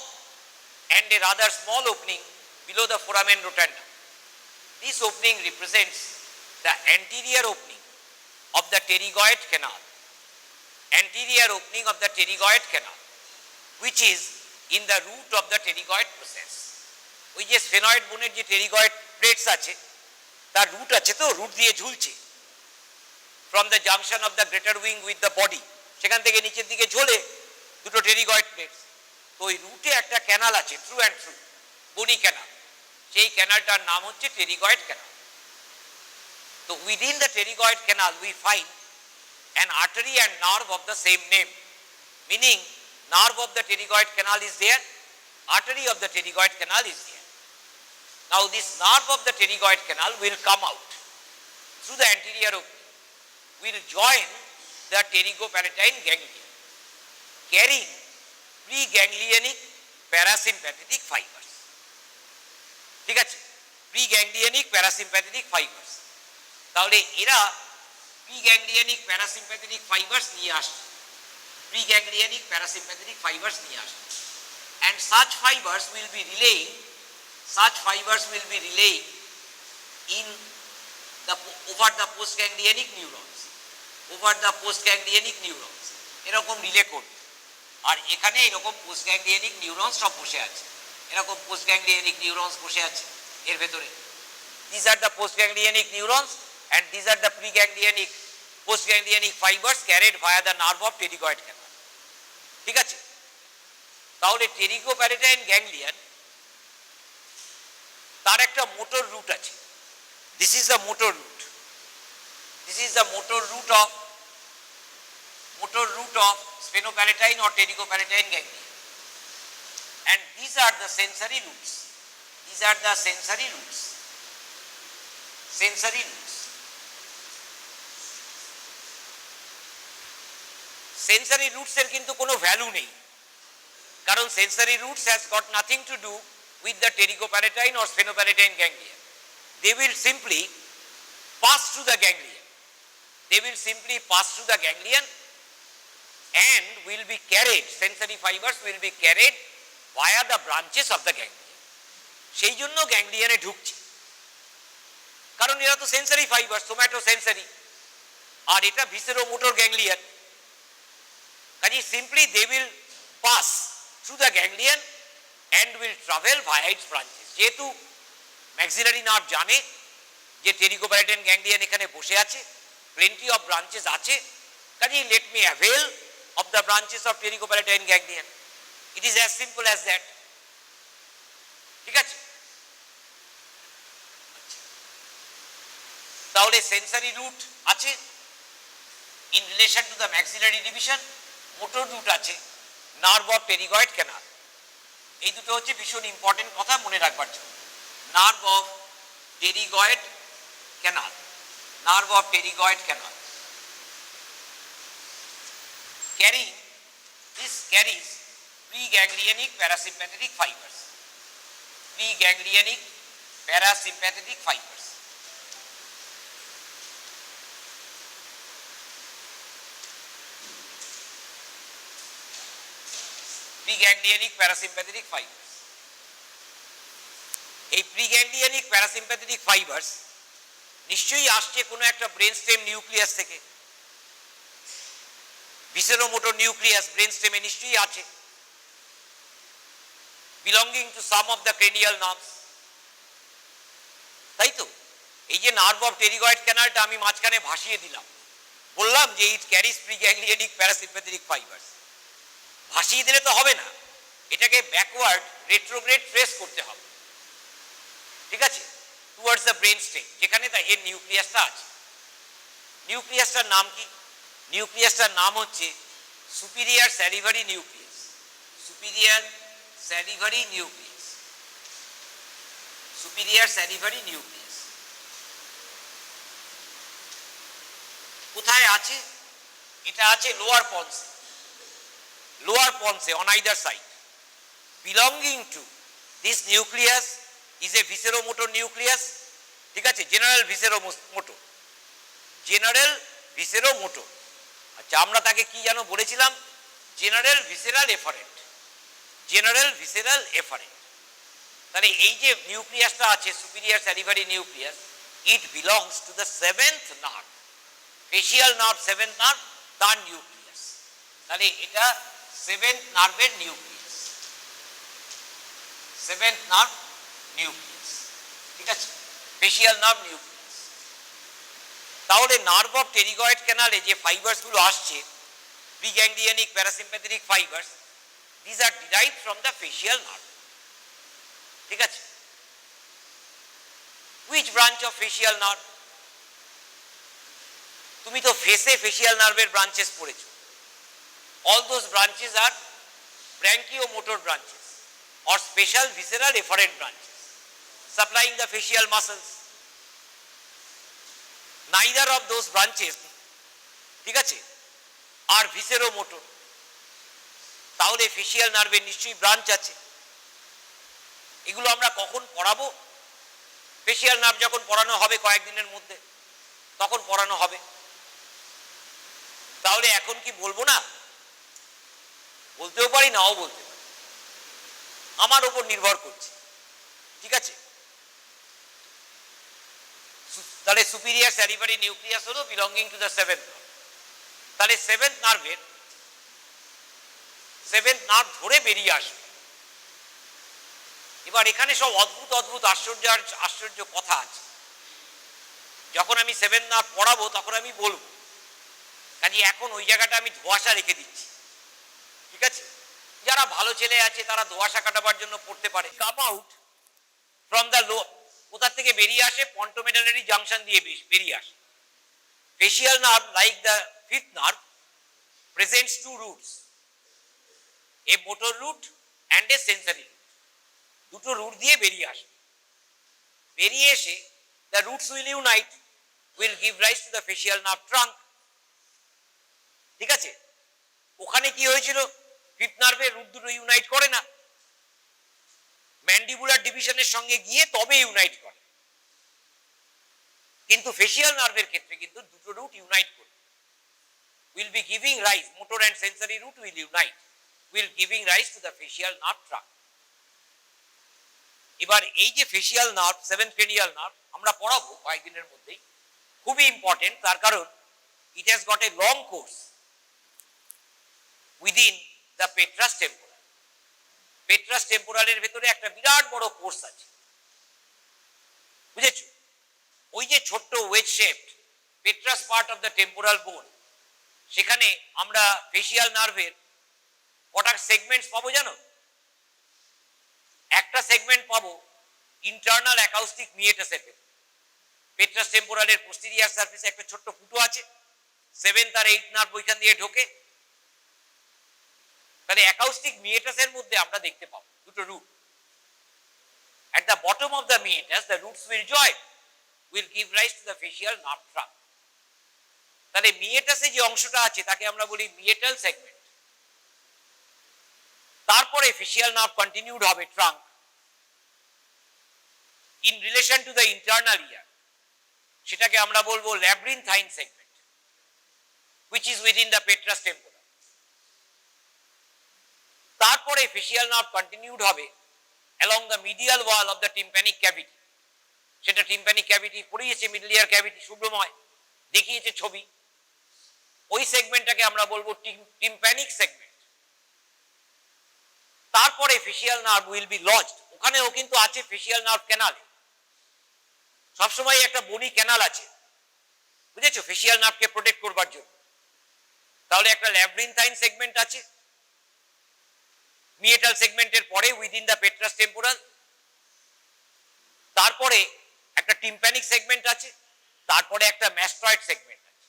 Speaker 2: and a rather small opening below the foramen rotundum. This opening represents the anterior opening of the pterygoid canal. Anterior opening of the pterygoid canal, which is in the root of the pterygoid process. ওই যে sphenoid বোনের যে pterygoid plates আছে, তার root আছে, তো root দিয়ে ঝুলছে from the junction of the greater wing with the body, সেখান থেকে নিচের দিকে ঝোলে দুটো pterygoid plates. তো ওই রুটে একটা ক্যানাল আছে, থ্রু অ্যান্ড থ্রু, বনি ক্যানাল, সেই ক্যানালটার নাম হচ্ছে pterygoid canal. So within the pterygoid canal we find an artery and nerve of the same name, meaning nerve of the pterygoid canal is there, artery of the pterygoid canal is there. Now this nerve of the pterygoid canal will come out through the anterior opening, will join the pterygopalatine ganglion, carrying preganglionic parasympathetic fibers. ঠিক আছে, প্রিগ্যাংলিয়নিক parasympathetic fibres. তাহলে এরা প্রিগ্যাংলিয়নিক parasympathetic fibres নিয়ে আসছে, preganglionic parasympathetic fibres নিয়ে আসছে, and such fibers will be relaying in the over the postganglionic neurons, এরকম relay করবে। আর এখানে এরকম পোস্টগ্যাংলিয়নিক নিউরনস সব বসে আছে, এরকম পোস্টগ্যাংলিয়নিক নিউরনস বসে আছে এর ভেতরে। These are the postganglionic neurons and these are the preganglionic postganglionic fibers carried via the nerve of pterygoid canal. ঠিক আছে, তাহলে pterygopalatine ganglion তার একটা মোটর রুট আছে। This is the motor root. This is the motor root of sphenopalatine or pterygopalatine ganglion. And these are the sensory roots. Sensory roots এর কিন্তু কোনো value নেই, কারণ sensory roots has got nothing to do with the pterygopalatine or sphenopalatine ganglion. They will simply pass through the ganglion, and will be carried, sensory fibers will be carried via the branches of the ganglion. সেই জন্য গ্যাংলিয়নে ঢুকছে, কারণ এরা তো sensory fibre, somatosensory, আর এটা visceromotor ganglion. কাজে simply they will pass through the ganglion and will travel via its branches. যেহেতু ম্যাক্সিলারি নার্ভ জানে যে pterygopalatine গ্যাংলিয়ন এখানে বসে আছে, প্লেন্টি অফ ব্রাঞ্চেস আছে, কাজে let me avail of the branches of pterygopalatine ganglion. It is as simple as that. ঠিক আছে, তাহলে সেন্সারি রুট আছে in relation to the maxillary division, motor root আছে, নার্ভ অফ pterygoid canal। এই দুটো হচ্ছে ভীষণ ইম্পর্টেন্ট কথা মনে রাখবার জন্য। Nerve of pterygoid canal, carries preganglionic parasympathetic fibers. Preganglionic parasympathetic fibers. Preganglionic parasympathetic fibers. এই প্রিগ্যাংলিয়নিক প্যারাসিম্প্যাথেটিক ফাইবার্স নিশ্চয়ই আসছে কোনো একটা ব্রেন স্টেম নিউক্লিয়াস থেকে। ভিসেরোমোটর নিউক্লিয়াস ব্রেন স্টেমে নিশ্চয়ই আছে, belonging to some of the cranial nerves. তাই তো এই যে নার্ভ অফ pterygoid ক্যানালটা আমি মাঝখানে ভাসিয়ে দিলাম, বললাম যে ইট ক্যারিজ প্রিগ্যাংলিয়নিক প্যারাসিম্প্যাথেটিক ফাইবার্স। ভাসিয়ে দিলে তো হবে না, এটাকে ব্যাকওয়ার্ড রেট্রোগ্রেড ট্রেস করতে হবে। ঠিক আছে, টুয়ার্ডস দ্য ব্রেন স্টেম, যেখানে তার এর নিউক্লিয়াসটা আছে। নিউক্লিয়াসটার নাম কি? নিউক্লিয়াসটার নাম হচ্ছে superior salivary nucleus. Superior salivary nucleus কোথায় আছে? এটা আছে lower পন্সে on either side. Belonging to this nucleus is a visceromotor nucleus. ঠিক আছে, জেনারেল ভিসেরোমোটর। আচ্ছা, আমরা তাকে কি যেন বলেছিলাম? General visceral efferent. তাহলে এই যে নিউক্লিয়াসটা আছে superior salivary nucleus, it belongs to the seventh nerve, facial nerve, seventh nerve, তার নিউক্লিয়াস। তাহলে এটা সেভেন্থ নার্ভের নিউক্লিয়াস, ঠিক আছে, ফেসিয়াল নার্ভ নিউক্লিয়াস। তাহলে নার্ভ অফ pterygoid ক্যানালে যে ফাইবার্স গুলো আসছে, preganglionic parasympathetic fibers, this are derived from the facial nerve. ঠিক আছে, which branch of facial nerve? তুমি তো ফেসে ফেসিয়াল নার্ভের ব্রাঞ্চেস পড়েছো। অল দোজ ব্রাঞ্চেস আর branchiomotor branches or special visceral efferent branches supplying the facial muscles. Neither of those branches, ঠিক আছে, আর visceromotor. তাহলে ফেসিয়াল নার্ভের নিশ্চয়ই ব্রাঞ্চ আছে। এগুলো আমরা কখন পড়াবো? ফেসিয়াল নার্ভ যখন পড়ানো হবে কয়েকদিনের মধ্যে, তখন পড়ানো হবে। তাহলে এখন কি বলবো না? বলতেও পারি, নাও বলতে পারি, আমার উপর নির্ভর করছে। ঠিক আছে, তাহলে সুপিরিয়ার স্যালিভারি নিউক্লিয়াস হলো belonging to the seventh nerve. তাহলে সেভেন্থ নার্ভ ধরে বেরিয়ে আসবে। এবার এখানে সব অদ্ভুত অদ্ভুত আশ্চর্য কথা আছে। যখন আমি সেভেন্থ নার্ভ পড়াবো তখন আমি বলবো, কাজে এখন ওই জায়গাটা আমি ধোঁয়াশা রেখে দিচ্ছি। ঠিক আছে, যারা ভালো ছেলে আছে তারা ধোঁয়াশা কাটাবার জন্য পড়তে পারে। Come out from the low, কোথা থেকে বেরিয়ে আসে? পন্টোমেডালারি জাংশন দিয়ে বেরিয়ে আসে। Facial nerve, like the fifth nerve, presents two roots, a motor root and a sensory root. দুটো রুট দিয়ে বেরিয়ে আসে। বেরিয়ে এসে the roots will unite, will give rise to the facial nerve trunk. ঠিক আছে, ওখানে কি হয়েছিল? ফিফথ নার্ভের রুট দুটো ইউনাইট করে না, ম্যান্ডিবুলার ডিভিশনের সঙ্গে গিয়ে তবে ইউনাইট করে। কিন্তু ফেসিয়াল নার্ভের ক্ষেত্রে কিন্তু দুটো রুট ইউনাইট করে, will be giving rise, motor and sensory root will unite, will giving rise to the facial nerve trunk. এবার এই যে facial nerve, seventh cranial nerve আমরা পড়াবো কয়েকদিনের মধ্যেই, খুবই ইম্পর্টেন্ট। তার কারণ it has got a long course within the petrous temporal. Petrous টেম্পোরালের ভেতরে একটা বিরাট বড় কোর্স আছে, বুঝেছো? ওই যে ছোট্ট wedge shaped petrous part of the temporal bone, সেখানে আমরা ফেসিয়াল নার্ভের কটা সেগমেন্টস পাবো জানো? একটা সেগমেন্ট পাবো ইন্টারনাল অ্যাকাউস্টিক মিয়েটাসের ভেতর। পেট্রাস টেম্পোরালের পোস্টেরিয়ার সারফেসে একটা ছোট্ট ফুটো আছে, সেভেন্থ আর এইট নার্ভ ওইখান দিয়ে ঢোকে। তাহলে অ্যাকাউস্টিক মিয়েটাসের মধ্যে আমরা দেখতে পাবো দুটো root. At the bottom of the meatus, the roots will join, will give rise to the facial nerve trunk. তাহলে মিয়েটাসে যে অংশটা আছে তাকে আমরা বলি মিয়েটাল সেগমেন্ট। তারপরে ফেসিয়াল নার্ভ কন্টিনিউড হবে trunk in relation to the internal ear, সেটাকে আমরা বলবো labyrinthine segment, which is within the petrous temporal. তারপরে ফেসিয়াল নার্ভ কন্টিনিউড হবে along the medial wall of the tympanic cavity. সেটা tympanic cavity পড়িয়েছে, middle ear cavity, Shubhramoy দেখিয়েছে ছবি। ওই সেগমেন্টটাকে আমরা বলবো টিম্প্যানিক সেগমেন্ট। তারপরে facial nerve will be lodged, ওখানেও কিন্তু আছে ফেসিয়াল নার্ভ ক্যানাল, সবসময় একটা বনি ক্যানাল আছে, বুঝেছো, ফেসিয়াল নার্ভকে প্রোটেক্ট করবার জন্য। তাহলে একটা ল্যাব্রিনথাইন সেগমেন্ট আছে মিয়েটাল সেগমেন্টের পরে উইদিন দ্য পেট্রাস টেম্পোরাল, তারপরে একটা টিম্প্যানিক সেগমেন্ট আছে, তারপরে একটা ম্যাস্ট্রয়েড সেগমেন্ট আছে।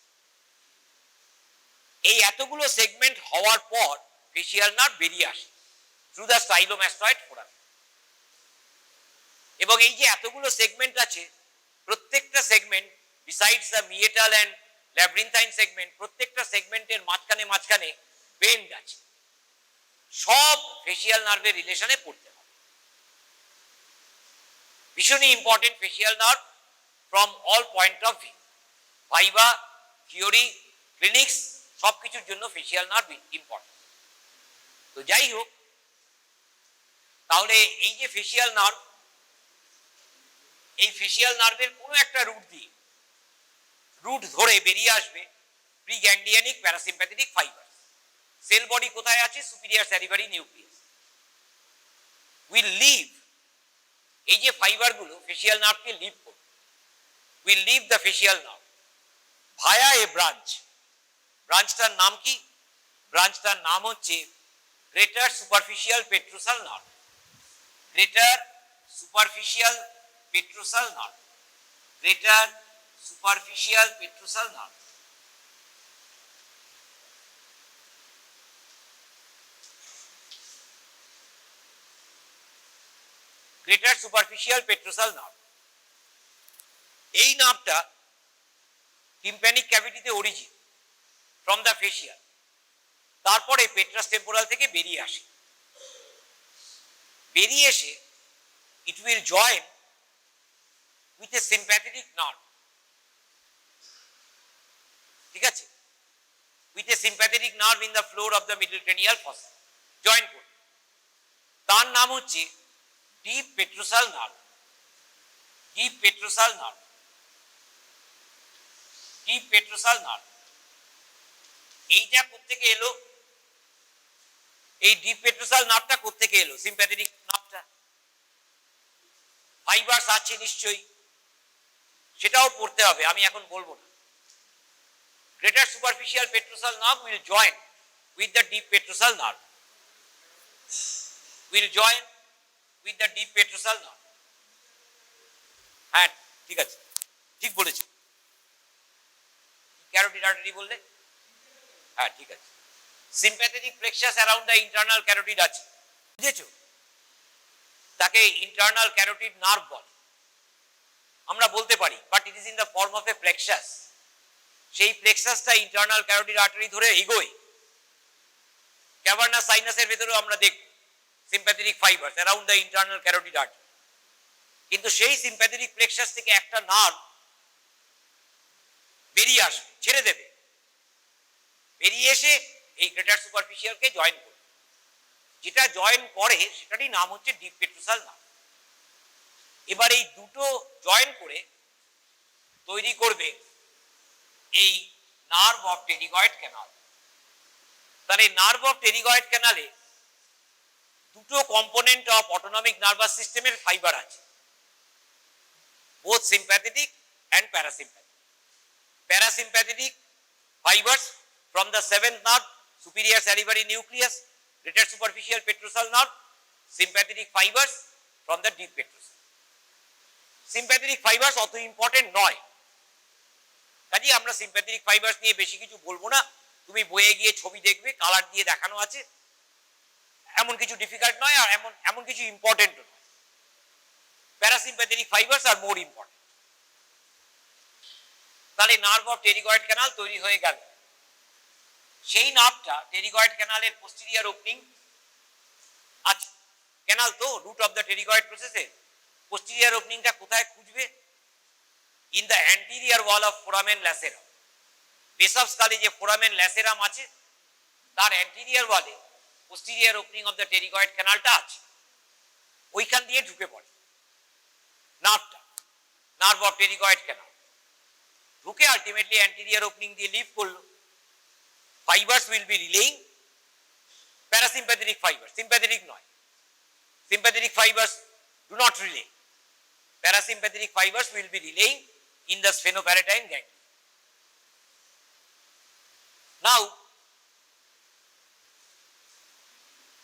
Speaker 2: এই এতগুলো সেগমেন্ট হওয়ার পর ফেসিয়াল নার্ভ বেরিয়ে আসে থ্রু দ্য স্টাইলোম্যাস্ট্রয়েড ফোরামেন। এবং এই যে এতগুলো সেগমেন্ট আছে, প্রত্যেকটা segment besides the meatal and labyrinthine segment, প্রত্যেকটা সেগমেন্টের মাঝখানে মাঝখানে বেন্ড আছে। সব ফেসিয়াল নার্ভের রিলেশনে পড়তে হবে। ভীষণই important facial nerve from all point of view, viva, theory, clinics, সবকিছুর জন্য ফেসিয়াল নার্ভ ইম্পর্টেন্ট। তো যাই হোক, তাহলে এই যে ফেসিয়াল নার্ভ, এই ফেসিয়াল নার্ভের কোনো একটা রুট ধরে বেরিয়ে আসবে preganglionic parasympathetic fiber. Cell body কোথায় আছে? Superior salivary nucleus. Will leave, এই যে ফাইবারগুলো ফেসিয়াল নার্ভকে লিভ করবে, will leave the facial nerve via a branch. ব্রাঞ্চটার নাম কি? ব্রাঞ্চটার নাম হচ্ছে greater superficial petrosal nerve. Greater superficial petrosal nerve, greater superficial petrosal nerve. Greater superficial petrosal nerve. এই নার্ভটা টিম্প্যানিক ক্যাভিটিতে অরিজিন ফ্রম দ্য ফেসিয়াল, তারপরে পেট্রাস টেম্পোরাল থেকে বেরিয়ে আসে। বেরিয়ে এসে it will join with a sympathetic nerve, ঠিক আছে, with a sympathetic nerve in the floor of the middle cranial fossa, join করবে। তার নাম হচ্ছে deep petrosal nerve. Deep petrosal nerve, deep petrosal nerve. এইটা কোত্থেকে এলো? এই ডিপ পেট্রোসাল নার্ভটা কোত্থেকে এলো? সিম্প্যাথেটিক নার্ভটা ফাইবারস আছে নিশ্চয়ই, সেটাও পড়তে হবে, আমি এখন বলবো না। Greater superficial petrosal nerve will join with the deep petrosal nerve, will join with the deep petrosal nerve। হ্যাঁ ঠিক আছে, ঠিক বলেছি। ক্যারোটিড আর্টারি বললে? হ্যাঁ ঠিক আছে। Sympathetic plexus around the internal carotid আছে, বুঝেছো? তাকে ইন্টারনাল ক্যারোটিড নার্ভ বলে, আমরা বলতে পারি, but it is in the form of A plexus. সেই প্লেক্সাসটা ইন্টারনাল ক্যারোটিড আর্টারি ধরে এগোয়। ক্যাভার্নাস সাইনাসের ভেতরেও আমরা দেখব sympathetic fibres around the internal carotid artery. কিন্তু সেই সিম্প্যাথেটিক প্লেক্সাস থেকে একটা নার্ভ বেরিয়ে আসবে, ছেড়ে দেবে, বেরিয়ে এসে এই গ্রেটার সুপারফিশিয়ালকে জয়েন করবে। যেটা জয়েন করে সেটারই নাম হচ্ছে ডিপ পেট্রোসাল নার্ভ। এবার এই দুটো জয়েন করে তৈরি করবে এই নার্ভ অফ টেরিগয়েড ক্যানাল। তাহলে নার্ভ অফ টেরিগয়েড ক্যানালে দুটো কম্পোনেন্ট অফ অটোনমিক নার্ভাস সিস্টেমের ফাইবার আছে, both sympathetic and parasympathetic. Parasympathetic fibers from the seventh nerve, superior salivary nucleus, greater superficial petrosal nerve, sympathetic fibers from the deep petrosal. Sympathetic fibers অত important নয়, কাজে আমরা sympathetic fibers নিয়ে বেশি কিছু বলবো না। তুমি বইয়ে গিয়ে ছবি দেখবে, কালার দিয়ে দেখানো আছে, এমন কিছু ডিফিকাল্ট নয়, আর এমন কিছু ইম্পর্টেন্ট নয়। Parasympathetic fibers are more important. তাহলে নার্ভ অফ টেরিগয়েড ক্যানাল তৈরি হয়ে গেল। সেই নার্ভটা টেরিগয়েড ক্যানালের পোস্টেরিয়র ওপেনিং আছে। ক্যানাল তো রুট অফ দ্য টেরিগয়েড প্রসেসে পোস্টেরিয়র ওপেনিংটা কোথায় খুঁজবে? In the anterior wall of foramen lacerum. Base of স্কালে যে ফোরামেন ল্যাসেরাম আছে তার অ্যান্টিরিয়র ওয়ালে posterior opening of the pterygoid ক্যানালটা আছে, ওইখান দিয়ে ঢুকে পড়ে নার্ভটা, নার্ভ অফ টেরিগয়েড ক্যানাল। ঢুকে আলটিমেটলি অ্যান্টিরিয়র ওপেনিং দিয়ে লিভ করলো। Fibers will be relaying parasympathetic fibers, sympathetic নয়। Sympathetic fibers do not relay. Parasympathetic fibers will be relaying in the sphenopalatine ganglia. Now,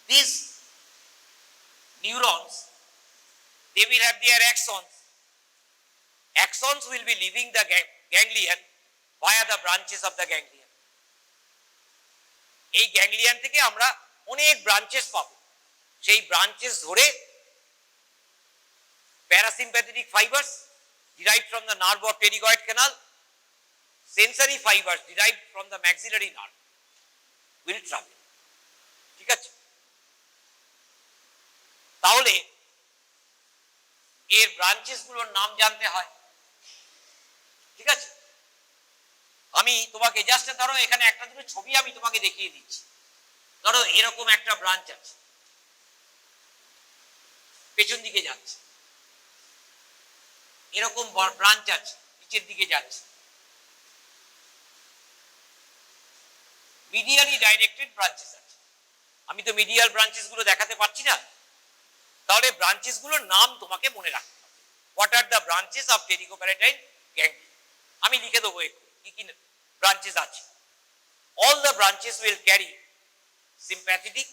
Speaker 2: these neurons, they will have their axons. Axons will be leaving the ganglion via the branches of the ganglion. এই ganglion থেকে আমরা অনেক branches পাবো। সেই branches ধরে parasympathetic fibres derived from the nerve of pterygoid canal, sensory fibers derived from the maxillary nerve will travel. ঠিক আছে? তাহলে এর ব্রাঞ্চেস গুলোর নাম জানতে হয়। ঠিক আছে? আমি তোমাকে জাস্ট ধরো এখানে একটা দুটো ছবি আমি তোমাকে দেখিয়ে দিচ্ছি। ধরো এরকম একটা ব্রাঞ্চ আছে, পেছন দিকে যাচ্ছে, এরকম ব্রাঞ্চ আছে নিচের দিকে যাচ্ছে, মিডিয়ালি ডাইরেক্টেড ব্রাঞ্চেস আছে। আমি তো মিডিয়াল ব্রাঞ্চেস গুলো দেখাতে পারছি না, তাহলে ব্রাঞ্চেস গুলোর নাম তোমাকে মনে রাখতে হবে। What are the branches of pterygopalatine ganglion, আমি লিখে দেবো কি কি branches আছে। All the branches will carry sympathetic,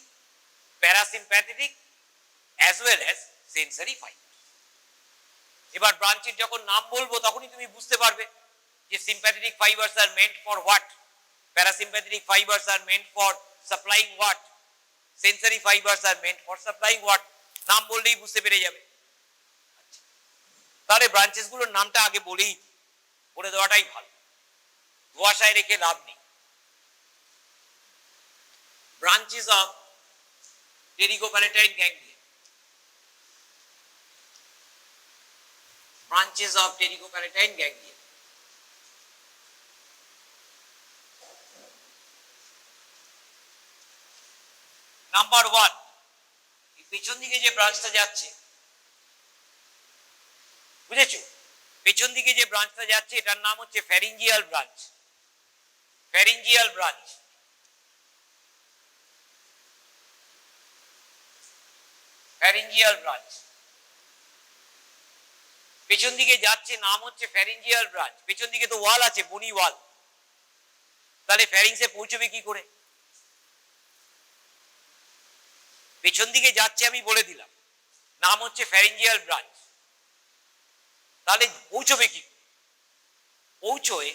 Speaker 2: parasympathetic as well as sensory fibers. এবার ব্রাঞ্চের যখন নাম বলবো তখনই তুমি বুঝতে পারবে যে sympathetic fibers are meant for what, parasympathetic fibers are meant for supplying what, sensory fibers are meant for supplying what, নাম বললেই বুঝতে পেরে যাবে। তাহলে ব্রাঞ্চেসগুলোর নামটা আগে বলেই বলে দেওয়াটাই ভালো, ধোয়াশায় রেখে লাভ নেই। Branches of pterygopalatine ganglion, branches of pterygopalatine ganglion. Number 1, পেছন দিকে যে ব্রাঞ্চটা যাচ্ছে, বুঝেছো, পেছন দিকে যে ব্রাঞ্চটা যাচ্ছে এটার নাম হচ্ছে pharyngeal branch. Pharyngeal branch, pharyngeal branch পেছন দিকে যাচ্ছে, নাম হচ্ছে ফ্যারিঞ্জিয়াল ব্রাঞ্চ। পেছন দিকে তো ওয়াল আছে, বনি ওয়াল, তাহলে ফ্যারিংসে পৌঁছবে কি করে? পেছন দিকে যাচ্ছে আমি বলে দিলাম, নাম হচ্ছে ফ্যারিঞ্জিয়াল ব্রাঞ্চ, তাহলে পৌঁছবে কি? পৌঁছয়ে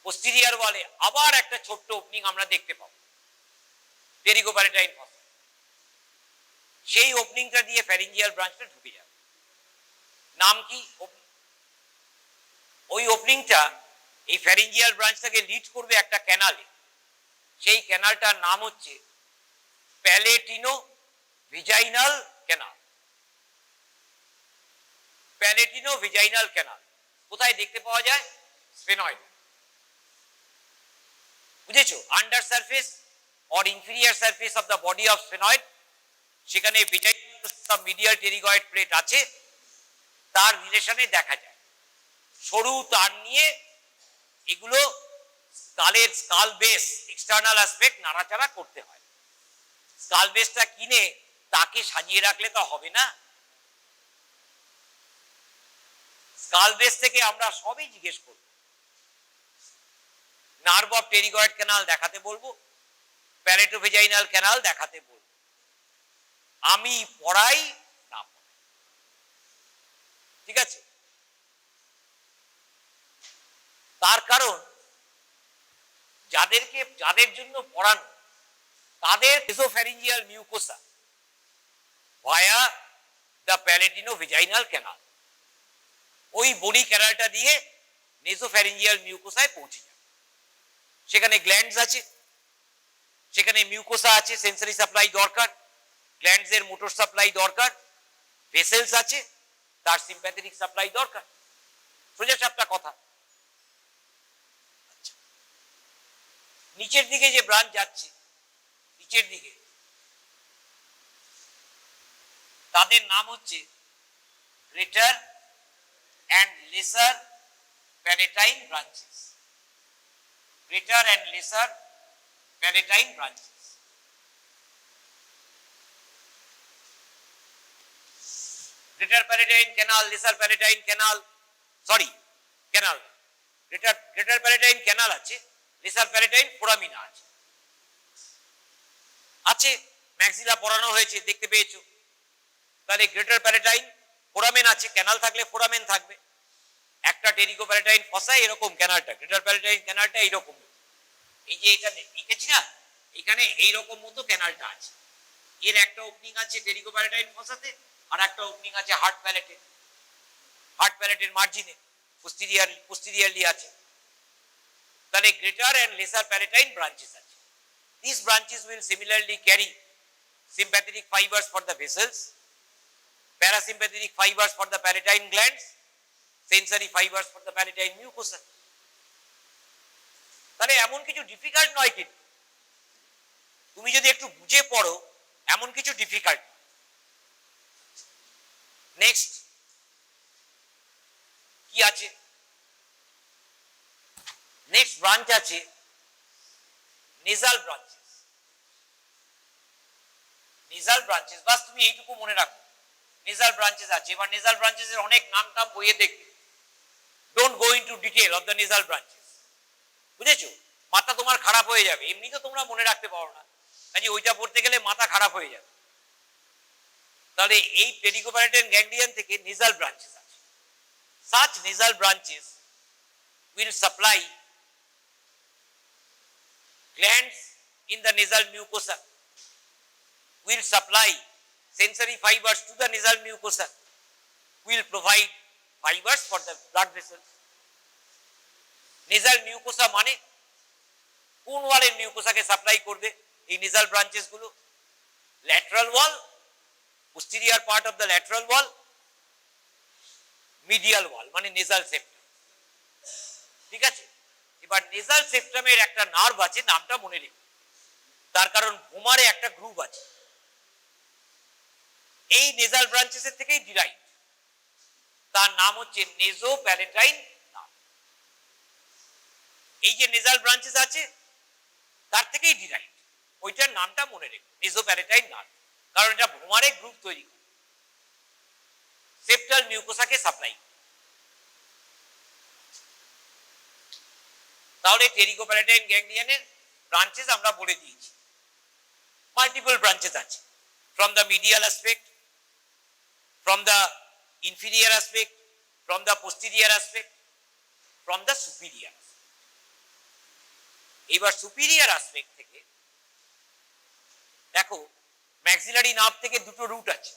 Speaker 2: পোস্টেরিয়র ওয়ালে আবার একটা ছোট্ট ওপেনিং আমরা দেখতে পাবো, টেরিগোপ্যালেটাইন ফসা, সেই ওপেনিংটা দিয়ে ফ্যারিঞ্জিয়াল ব্রাঞ্চটা ঢুকে যাবে। নাম কি? ওই ওপেনিংটা এই ফ্যারিঞ্জিয়াল ব্রাঞ্চটাকে লিড করবে একটা ক্যানালে, সেই ক্যানালটার নাম হচ্ছে প্যালেটিনো ভিজাইনাল ক্যানাল। প্যালেটিনো ভিজাইনাল ক্যানাল কোথায় দেখতে পাওয়া যায়? স্ফেনয়েড, বুঝেছো, under surface or inferior surface of the body of sphenoid, সেখানে ভিজাইনাল মিডিয়াল টেরিগয়েড প্লেট আছে, তার রিলেশনে দেখা যায়। সরু তার নিয়ে এগুলো স্কালের স্কাল বেস এক্সটার্নাল অ্যাসপেক্ট নাড়াচাড়া করতে হয়। স্কাল বেসটা কিনে তাকে সাজিয়ে রাখলে তো হবে না, স্কাল বেস থেকে আমরা সবই জিজ্ঞেস করব। নার্ভ অফ টেরিগয়েড ক্যানাল দেখাতে বলবো, প্যালেটোভেজাইনাল ক্যানাল দেখাতে বলবো, আমি পড়াই না পড়াই, ঠিক আছে? তার কারণ যাদের জন্য পড়ানো তাদের এসোফ্যারিঞ্জিয়াল মিউকোসা ভায়া দ্য প্যালেটিনোভেজাইনাল ক্যানাল, ওই বডি ক্যানালটা দিয়ে নেসোফ্যারিঞ্জিয়াল মিউকোসায় পৌঁছে যাবে। সেখানে গ্ল্যান্ডস আছে, সেখানে মিউকোসা আছে, সেন্সরি সাপ্লাই দরকার, গ্ল্যান্ডস এর মোটর সাপ্লাই দরকার, ভেসেলস আছে, তার সিম্প্যাথেটিক সাপ্লাই দরকার, সোজা সাপটা কথা। নিচের দিকে যে ব্রাঞ্চ যাচ্ছে, নিচের দিকে তাদের নাম হচ্ছে greater and lesser palatine branches. Greater and lesser palatine branches. Greater palatine canal, lesser palatine canal, sorry canal, greater palatine canal আছে, লেসার প্যালেটাইন ফোরামিনা আছে, আছে ম্যাক্সিলা পড়ানো হয়েছে, দেখতে পেয়েছো। তাহলে গ্রেটার প্যালেটাইন ফোরামেন আছে, ক্যানাল থাকলে ফোরামেন থাকবে। একটা টেরিগোপ্যালেটাইন ফসায় এরকম ক্যানালটা, গ্রেটার প্যালেটাইন ক্যানালটা এইরকম, এই যে এখানে লিখেছি না, এখানে এইরকম মতো ক্যানালটা আছে, এর একটা ওপেনিং আছে টেরিগোপ্যালেটাইন ফসাতে, আর একটা ওপেনিং আছে হার্ট প্যালেটে, হার্ট প্যালেটের মার্জিনে পোস্টেরিয়রলি আছে। তাহলে greater and lesser palatine branches আছে। These branches will similarly carry sympathetic fibers for the vessels, parasympathetic fibers for the palatine glands, sensory fibers for the palatine mucosa. তাহলে এমন কিছু ডিফিকাল্ট নয়, কিন্তু তুমি যদি একটু বুঝে পড়ো এমন কিছু ডিফিকাল্ট। নেক্সট কি আছে? নেক্সট ব্রাঞ্চ আছে নেজাল ব্রাঞ্চেস। নেজাল ব্রাঞ্চেস, বাস তুমি এইটুকু মনে রাখো, নেজাল ব্রাঞ্চেস আছে। এবার নেজাল ব্রাঞ্চেস এর অনেক নাম টাম বইয়ে দেখবে, don't go into detail of the nasal branches, বুঝেছো? মাথা তোমার খারাপ হয়ে যাবে, এমনি তো তোমরা মনে রাখতে পারো না, কাজে ওইটা পড়তে গেলে মাথা খারাপ হয়ে যাবে। তাহলে এই টেরিগোপ্যালেটাইন গ্যাংলিয়ন থেকে নেজাল ব্রাঞ্চেস আছে। Such nasal branches will supply glands in the nasal mucosa, will supply sensory fibers to the nasal mucosa, will provide fibers for the blood vessels. Nasal mucosa মানে কোন ওয়ালের মিউকোসাকে সাপ্লাই করবে এই nasal branches গুলো? Lateral wall, posterior part of the lateral wall, medial wall মানে nasal septum. ঠিক আছে, এবার নেজাল সেপ্টামের একটা নার্ভ আছে, নামটা মনে রেখো, তার কারণ ভোমারে একটা গ্রুভ আছে, এই নেজাল ব্রাঞ্চেসের থেকেই ডিরাইভ, তার নাম হচ্ছে নেজো প্যালেটাইন নার্ভ। এই যে নেজাল ব্রাঞ্চেস আছে তার থেকেই ডিরাইভ, ওইটার নামটা মনে রেখো, নেজো প্যালেটাইন নার্ভ, কারণ এটা ভোমারে গ্রুভ তৈরি করে সেপ্টাল মিউকোসাকে সাপ্লাই। তাহলে টেরিকোপ্যালেটাইন গ্যাংলিয়নের ব্রাঞ্চেস আমরা বলে দিয়েছি, মাল্টিপল ব্রাঞ্চেস আছে, from the medial aspect, from the inferior aspect, from the posterior aspect, from the superior. এবার সুপিরিয়ার অ্যাসপেক্ট থেকে দেখো, ম্যাক্সিলারি নার্ভ থেকে দুটো রুট আছে।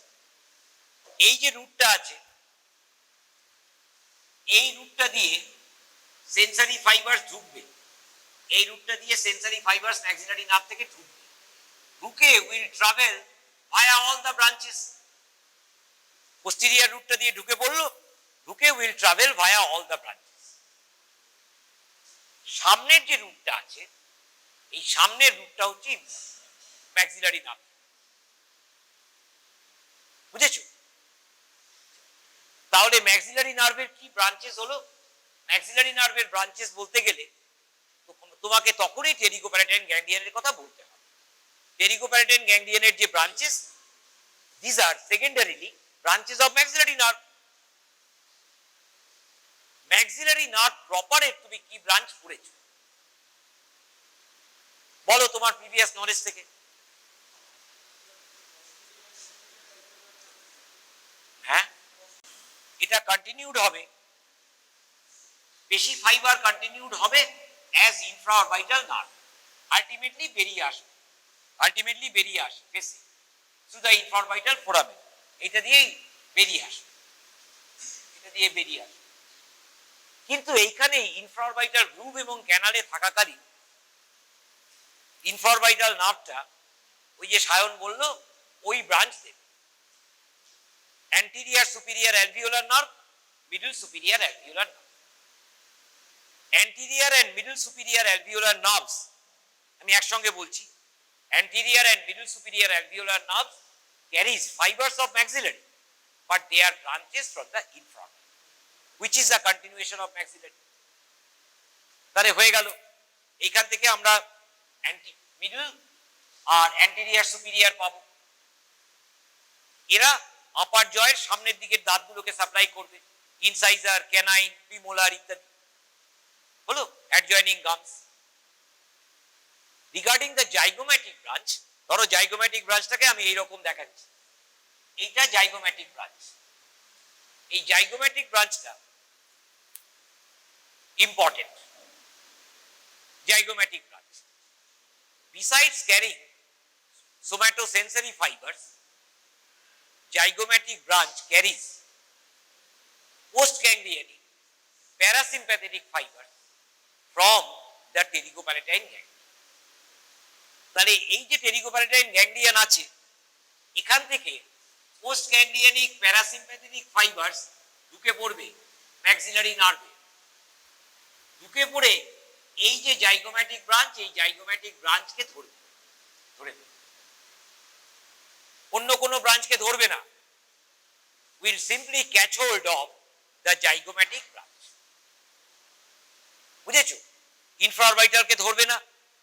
Speaker 2: এই যে রুটটা আছে, এই রুটটা দিয়ে সেন্সরি ফাইবারস ঢুকবে, এই রুটটা দিয়ে সেন্সরি ফাইবারস ম্যাক্সিলারি নার্ভ থেকে ঢুকবে, ঢুকে will travel via all the branches. Posterior রুটটা দিয়ে ঢুকে পড়লো, ঢুকে will travel via all the branches. সামনের যে রুটটা আছে, এই সামনের রুটটা হচ্ছে ম্যাক্সিলারি নার্ভ, বুঝেছো? তাহলে ম্যাক্সিলারি নার্ভের কি ব্রাঞ্চেস হলো? ম্যাক্সিলারি নার্ভের ব্রাঞ্চেস বলতে গেলে তোমাকে তখনই টেরিকোপ্যালেটাইন গ্যাংলিয়নের কথা বলতে হবে। টেরিকোপ্যালেটাইন গ্যাংলিয়নের যে branches, this are secondarily branches of maxillary nerve. Maxillary nerve প্রপারের তুমি কি ব্রাঞ্চ পড়েছো বলো তোমার প্রিভিয়াস নলেজ থেকে? হ্যাঁ, এটা কন্টিনিউড হবে, বেশি ফাইবার কন্টিনিউড হবে অ্যাজ ইনফ্রাঅরবিটাল নার্ভ, আলটিমেটলি বেরিয়ে আসবে, বেশি থ্রু দ্য ইনফ্রাঅরবিটাল ফোরামেন, এটা দিয়েই বেরিয়ে আসবে, কিন্তু এইখানে ইনফ্রাঅরবিটাল গ্রুভ এবং ক্যানালে থাকাকালীন ইনফ্রাঅরবিটাল নার্ভটা, ওই যে সায়ন বলল, ওই ব্রাঞ্চ দেবে, anterior superior alveolar nerve, middle superior alveolar nerve. Anterior and middle superior alveolar nerves, আমি একসঙ্গে বলছি, anterior and middle superior alveolar nerves carries fibers of maxillary, but they are branches from the infra, which is a continuation of maxillary. তাহলে হয়ে গেল, এইখান থেকে আমরা middle আর anterior superior পাবো, এরা আপার জয়ের সামনের দিকের দাঁতগুলোকে সাপ্লাই করবে, ইনসাইজার, ক্যানাইন, প্রিমোলার ইত্যাদি হলো, adjoining gums. Regarding the zygomatic branch, ধরো জাইগোম্যাটিক ব্রাঞ্চটাকে আমি এইরকম দেখাচ্ছি, এইটা জাইগোম্যাটিক ব্রাঞ্চ। এই জাইগোম্যাটিক ব্রাঞ্চটা important. Zygomatic branch, besides carrying somatosensory fibers, zygomatic branch carries postganglionic parasympathetic fibers from the pterygopalatine ganglion. তাহলে এই যে টেরিকোপ্যালেটাইন গ্যাংলিয়ন আছে, এখান থেকে পোস্টগ্যাংলিয়নিক প্যারাসিম্প্যাথেটিক ফাইবারস ঢুকে পড়বে ম্যাক্সিলারি নার্ভে, ঢুকে পড়ে এই যে জাইগোম্যাটিক ব্রাঞ্চ, এই জাইগোম্যাটিক ব্রাঞ্চকে ধরে দেবে, অন্য কোনো ব্রাঞ্চকে ধরবে না, will simply catch hold of the zygomatic branch. বুঝেছো? ইনফ্রাঅরবিটালকে ধরবে না,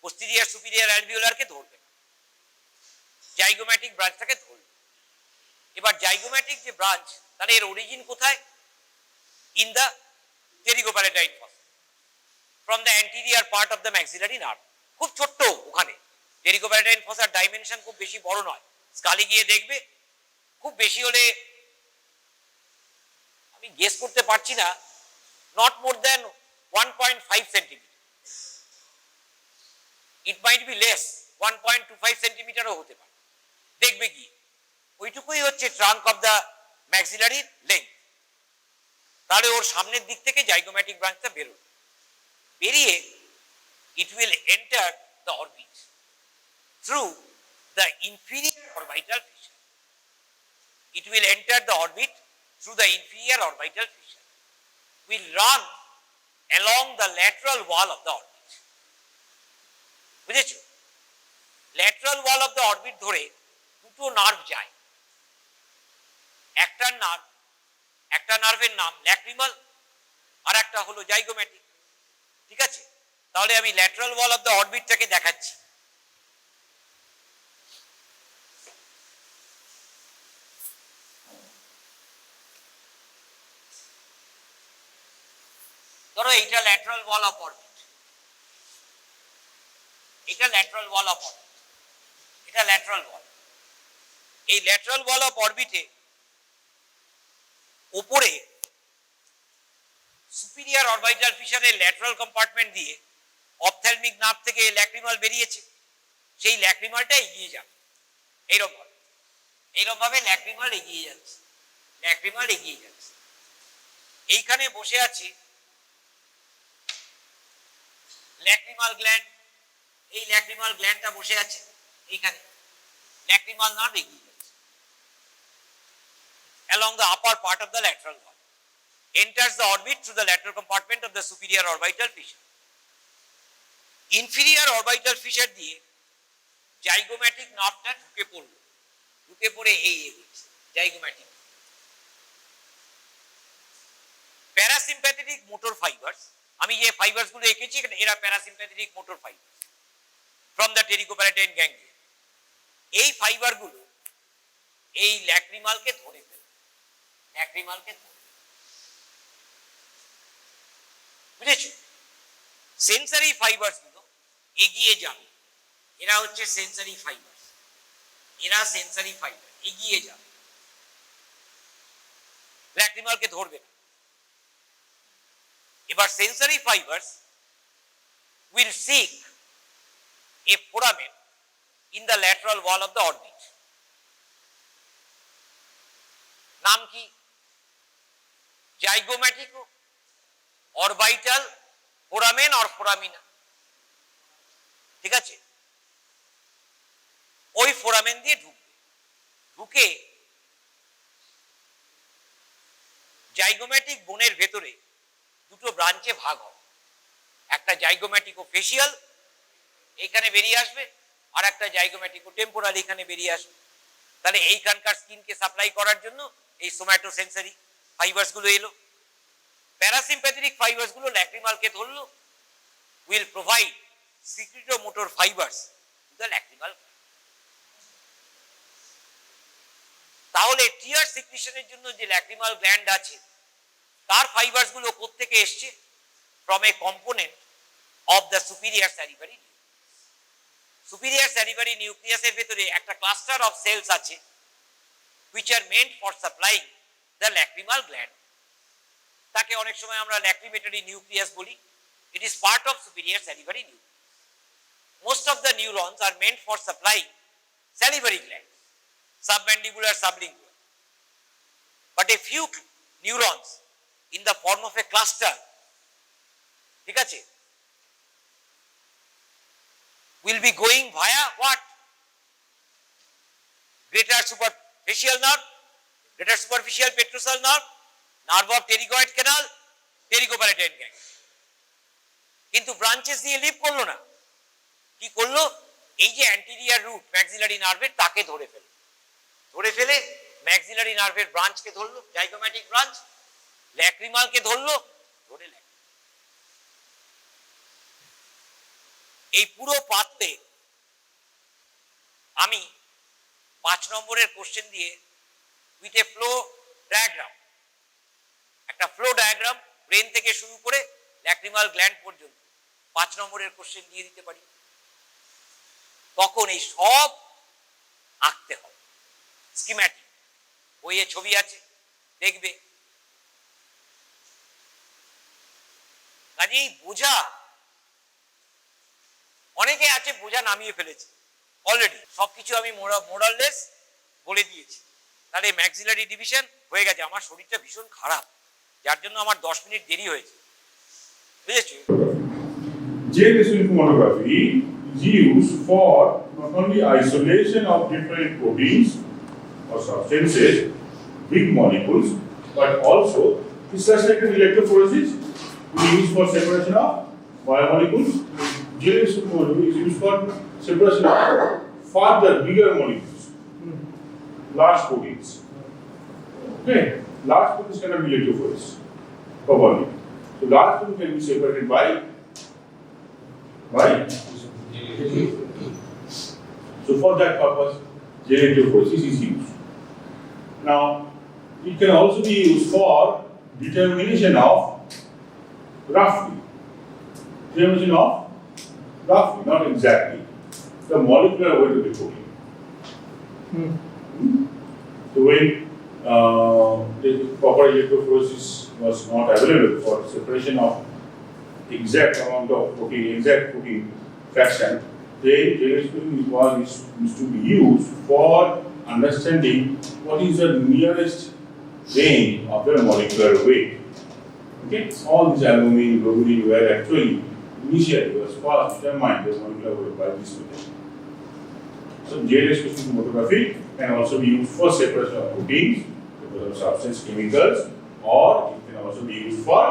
Speaker 2: পোস্টেরিয়র সুপিরিয়র অ্যালভিওলারকে ধরবে না, জাইগোম্যাটিক ব্রাঞ্চটাকে ধরবে। এবার জাইগোম্যাটিক যে ব্রাঞ্চ, তাহলে এর অরিজিন কোথায়? In the pterygopalatine fossa, from the anterior part of the maxillary nerve. খুব ছোট্ট ওখানে, টেরিকোপ্যালেটাইন ফসার ডাইমেনশন খুব বেশি বড় নয়, স্কালে গিয়ে দেখবে, খুব বেশি হলে আমি গেস করতে পারছি না, not more than 1.5 centimetre, it might be less, 1.25 সেন্টিমিটারও হতে পারে। দেখবে কি ওইটুকুই হচ্ছে trunk of the maxillary length. তাহলে ওর সামনের দিক থেকে জাইগোম্যাটিক ব্রাঞ্চটা বেরোবে, বেরিয়ে it will enter the orbit through the inferior orbital fissure. It will enter the orbit through the inferior orbital fissure. Will run along the lateral wall of the orbit. বুঝেছো? Lateral wall of the orbit ধরে দুটো nerve যায়। একটা নার্ভের নাম lacrimal, আর একটা হলো zygomatic. ঠিক আছে, তাহলে আমি ল্যাটারাল ওয়াল অফ দ্য অরবিটটাকে দেখাচ্ছি। ধরো এইটা ল্যাটারাল ওয়াল অফ অরবিট, এটা ল্যাটারাল ওয়াল অফ অরবিট, এটা ল্যাটারাল ওয়াল। এই ল্যাটারাল ওয়াল অফ অরবিটে উপরে সুপিরিয়র অরবিটাল ফিশারের ল্যাটারাল কম্পার্টমেন্ট দিয়ে অপথ্যালমিক নার্ভ থেকে ল্যাক্রিমাল বেরিয়েছে, সেই ল্যাক্রিমালটা এগিয়ে যাবে এইরকম ভাবে ল্যাক্রিমাল এগিয়ে যাচ্ছে, ল্যাক্রিমাল এগিয়ে যাচ্ছে। এইখানে বসে আছে ল্যাক্রিমাল গ্ল্যান্ড, এই ল্যাক্রিমাল গ্ল্যান্ডটা বসে আছে এইখানে, ল্যাক্রিমাল নার্ভ এগিয়ে যাচ্ছে along the upper part of the lateral wall, enters the orbit through the lateral compartment of the superior orbital fissure. Inferior orbital fissure দিয়ে জাইগোম্যাটিক নার্ভটা ঢুকে পড়লো, ঢুকে পড়ে এই এগোচ্ছে জাইগোম্যাটিক। প্যারাসিম্প্যাথেটিক মোটর ফাইবার্স, আমি যে ফাইবার্স গুলো এঁকেছি এরা parasympathetic motor fiber from the pterygopalatine ganglion. এই ফাইবার গুলো এই ল্যাক্রিমালকে ধরে ফেলে, ল্যাক্রিমালকে ধরে, বুঝেছো? সেন্সারি ফাইবার্স গুলো এগিয়ে যাবে, এরা হচ্ছে সেন্সারি ফাইবার্স, এরা সেন্সারি ফাইবার এগিয়ে যাবে, ল্যাক্রিমালকে ধরবে না। এবার sensory fibres will seek a foramen in the lateral wall of the orbit. নাম কি? Zygomatic orbital foramen or foramina. ঠিক আছে, ওই ফোরামেন দিয়ে ঢুকবে, ঢুকে জাইগোম্যাটিক বোনের ভেতরে দুটো ব্রাঞ্চে ভাগ হবে, একটা জাইগোম্যাটিকো ফেসিয়াল এইখানে বেরিয়ে আসবে, আর একটা জাইগোম্যাটিকো টেম্পোরাল এখানে বেরিয়ে আসবে। তাহলে এইখানকার স্কিনকে সাপ্লাই করার জন্য এই সোম্যাটো সেন্সারি ফাইবার্স গুলো এলো। প্যারাসিম্প্যাথেটিক ফাইবার্স গুলো ল্যাক্রিমালকে ধরলো, will provide secretomotor fibers to the lacrimal. তাহলে টিয়ার সিক্রিশনের জন্য যে ল্যাক্রিমাল গ্ল্যান্ড আছে তার ফাইবার্স গুলো কোত্থেকে এসছে? From a component of the superior salivary nucleus. Superior salivary নিউক্লিয়াসের ভেতরে একটা ক্লাস্টার অফ সেলস আছে which are meant for supplying the lacrimal gland. তাকে অনেক সময় আমরা ল্যাক্রিমেটরি নিউক্লিয়াস বলি। It is part of superior salivary nucleus. Most of the neurons are meant for supplying salivary glands, submandibular, sublingual. But a few neurons in the form of a cluster, ঠিক আছে, will be going via what? Greater superficial nerve, greater superficial petrosal nerve, nerve of pterygoid canal, pterygopalatine gang. কিন্তু branches দিয়ে leave করলো না, কি করলো? এই যে অ্যান্টেরিয়র রুট ম্যাক্সিলারি নার্ভের তাকে ধরে ফেলে, ধরে ফেলে ম্যাক্সিলারি নার্ভের ব্রাঞ্চকে ধরলো, জাইগোম্যাটিক ব্রাঞ্চ, ল্যাক্রিমালকে ধরলো, ধরে এই পুরো পাত্রে আমি 5 নম্বরের কোশ্চেন দিয়ে উইথ এ ফ্লো ডায়াগ্রাম, একটা ফ্লো ডায়াগ্রাম ব্রেন থেকে শুরু করে ল্যাক্রিমাল গ্ল্যান্ড পর্যন্ত 5 নম্বরের কোশ্চেন দিয়ে দিতে পারি। তখন এই সব আঁকতে হবে স্কিম্যাটিক, বইয়ে ছবি আছে দেখবে। কাজেই বোঝা অনেকে আছে বোঝা নামিয়ে ফেলেছে অলরেডি, সবকিছু আমি মোরাললেস বলে দিয়েছি। তাহলে ম্যাক্সিলারি ডিভিশন হয়ে গেছে। আমার শরীরটা ভীষণ খারাপ যার জন্য আমার 10 মিনিট দেরি হয়েছে, বুঝেছো?
Speaker 3: Gene chromatography is used for not only isolation of different proteins or substances, big molecules, but also it's just like an electrophoresis we use for separation of biomolecules. Gene chromatography is used for separation of further bigger molecules, large proteins. Okay, large proteins cannot be electrophoresis properly. So large proteins can be separated by. So for that purpose, generative process is used. Now, it can also be used for determination of roughly, not exactly, the molecular weight of the protein. So when the proper electrophoresis was not available for separation of exact amount of protein, exact protein fraction, the generative was to be used for understanding what is the nearest range of the molecular weight. Okay, all these albumin, globulin were actually initially was first determined the molecular weight by this method. So generative chromatography can also be used for separation of proteins, separation of substance chemicals, or it can also be used for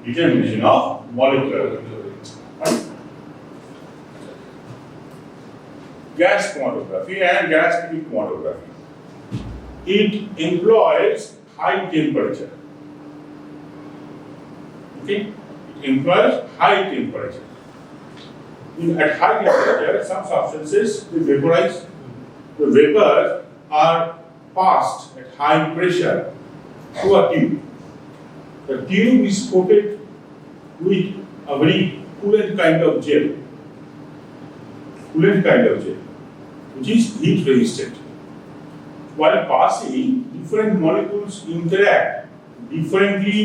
Speaker 3: determination of molecular weight. Right? Gas chromatography and gas liquid chromatography. It employs high temperature. Okay? It employs high temperature. At high temperature, some substances they vaporize. The vapors are passed at high pressure through a tube. The tube is coated with a very coolant kind of gel, which is heat resistant. While passing, different molecules interact differently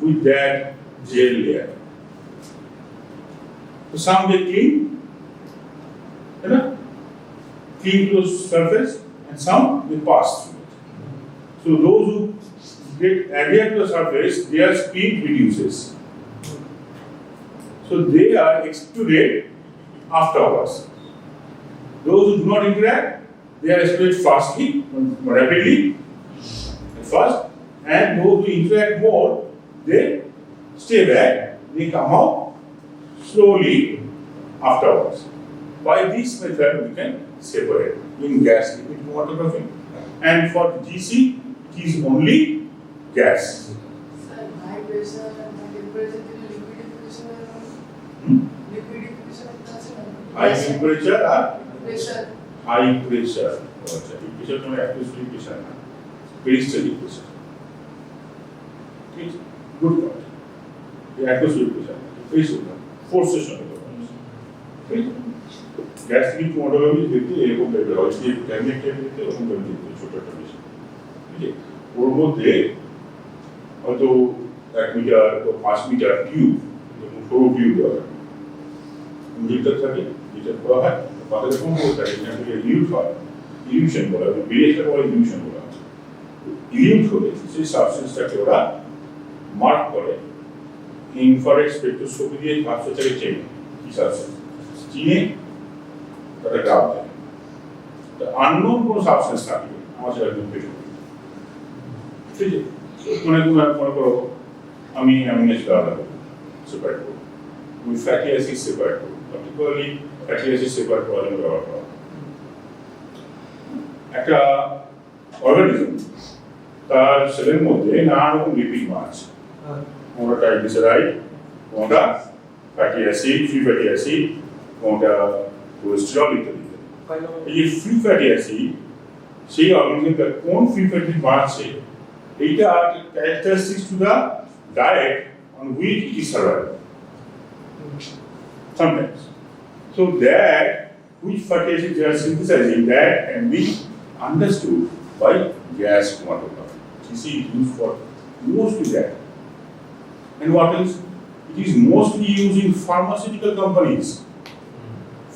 Speaker 3: with that gel layer. So some they cling to the surface, and some they pass through it. So those who get adhered to the surface, their speed reduces. So they are excluded afterwards. Those who do not interact, they are excluded fastly, rapidly, at first, and those who interact more, they stay back, they come out slowly afterwards. By this method, we can separate in gas liquid chromatography, and for GC, it is only gas.
Speaker 4: High pressure and temperature liquidification.
Speaker 3: High temperature and
Speaker 4: Pressure.
Speaker 3: high pressure. Pressure to atmospheric pressure, peristaltic pressure. Okay, good point. The atmospheric pressure, peristaltic forces on the body. Okay, gas liquid chromatography দেখতে এরকম টাইপের হয়, যে cabinet টাইপের এরকম টাইপের ছোট একটা মেশিন। ঠিক আছে, ওর মধ্যে হয়তো 1 মিটার বা 5 মিটার টিউব, যেমন সরু টিউব দেওয়া হয়, ইঞ্জেক্টর থাকে, যেটা করা হয় পাতাটা কম করে থাকে, এখান থেকে ইলিউট হয়, ইলিউশন বলা হয়, বেরিয়েটা বলা ইলিউশন বলা হয়। ইলিউট হলে সেই সাবস্টেন্সটাকে ওরা মার্ক করে ইনফ্রারেড স্পেকট্রোস্কোপি দিয়ে সাবস্টেন্সটাকে চেনে, কি সাবস্টেন্স চিনে তারা গ্রাফ দেয়। আননোন কোনো সাবস্টেন্স থাকলে আমার সেটা বের করি, ঠিক আছে। মনে করো আমি অ্যামিনো অ্যাসিড আলাদা করবো, সেপারেট করবো, আমি ফ্যাটি অ্যাসিড সেপারেট করবো, পার্টিকুলারলি ফ্যাটি অ্যাসিড সেপারেট করার জন্য ব্যবহার করা হয়। একটা অর্গানিজম তার সেলের মধ্যে নানা রকম লিপিড আছে, কোনটা ট্রাইগ্লিসারাইড, কোনটা fatty acid, free fatty acid, কোনটা কোলেস্টেরল ইত্যাদি। এই যে ফ্রি ফ্যাটি অ্যাসিড, সেই অর্গানিজমটা কোন ফ্রি ফ্যাটি বাড়ছে, এইটা characteristics to the diet on which it is survived. Sometimes. So that which fatty acids they are synthesizing, that can be understood by gas chromatography. You see, it is used for mostly that. And what else? It is mostly used in pharmaceutical companies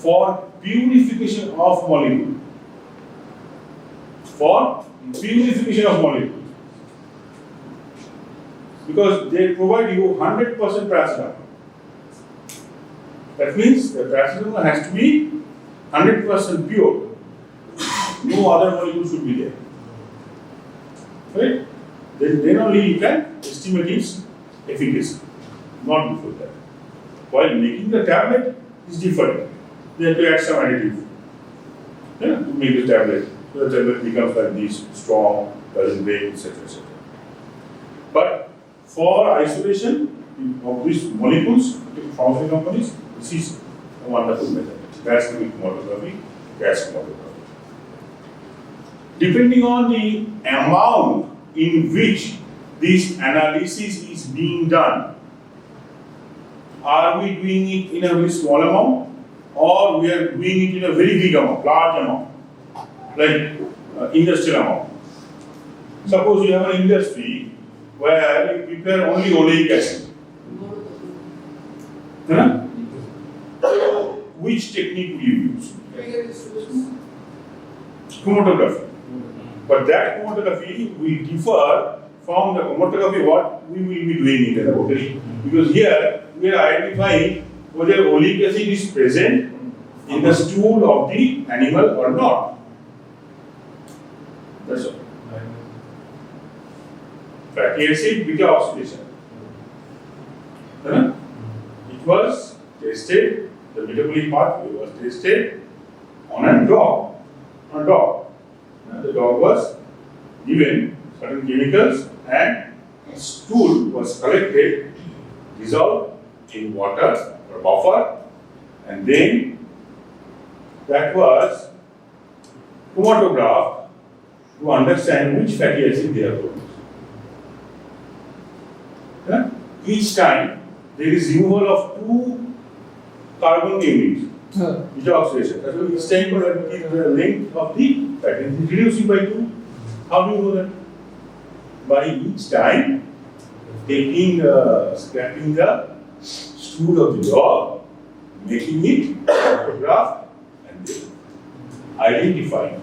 Speaker 3: for purification of molecule. For purification of molecule. because they provide you 100% paracetamol. That means the paracetamol has to be 100% pure. No other molecule should be there. Right? Then only you can estimate its efficacy. Not before that. While making the tablet is different. They have to add some additive to make the tablet. So the tablet becomes like this, strong, doesn't break, etc. etc. But for isolation of these molecules, pharmaceutical companies, this is a wonderful method. Gas chromatography, gas chromatography. Depending on the amount in which this analysis is being done, are we doing it in a very small amount, or we are doing it in a very big amount, large amount, like industrial amount? Suppose you have an industry where you prepare only oleic acid. Which technique will you use? Chromatography. But that chromatography will differ from the chromatography what we will be doing in the laboratory. Because here we are identifying whether oleic acid is present in the stool of the animal or not. That's all. Fatty acid beta oxidation. It was tested, the metabolic pathway was tested on a dog. The dog was given certain chemicals and stool was collected, dissolved in water or buffer, and then that was chromatographed to understand which fatty acid they have produced. Each time there is removal of 2 carbon units, beta oxidation. That's why each time the length of the fatty acid is reducing by 2. How do you know that? By each time taking, scraping the stool of the dog, making it photographed, and then identifying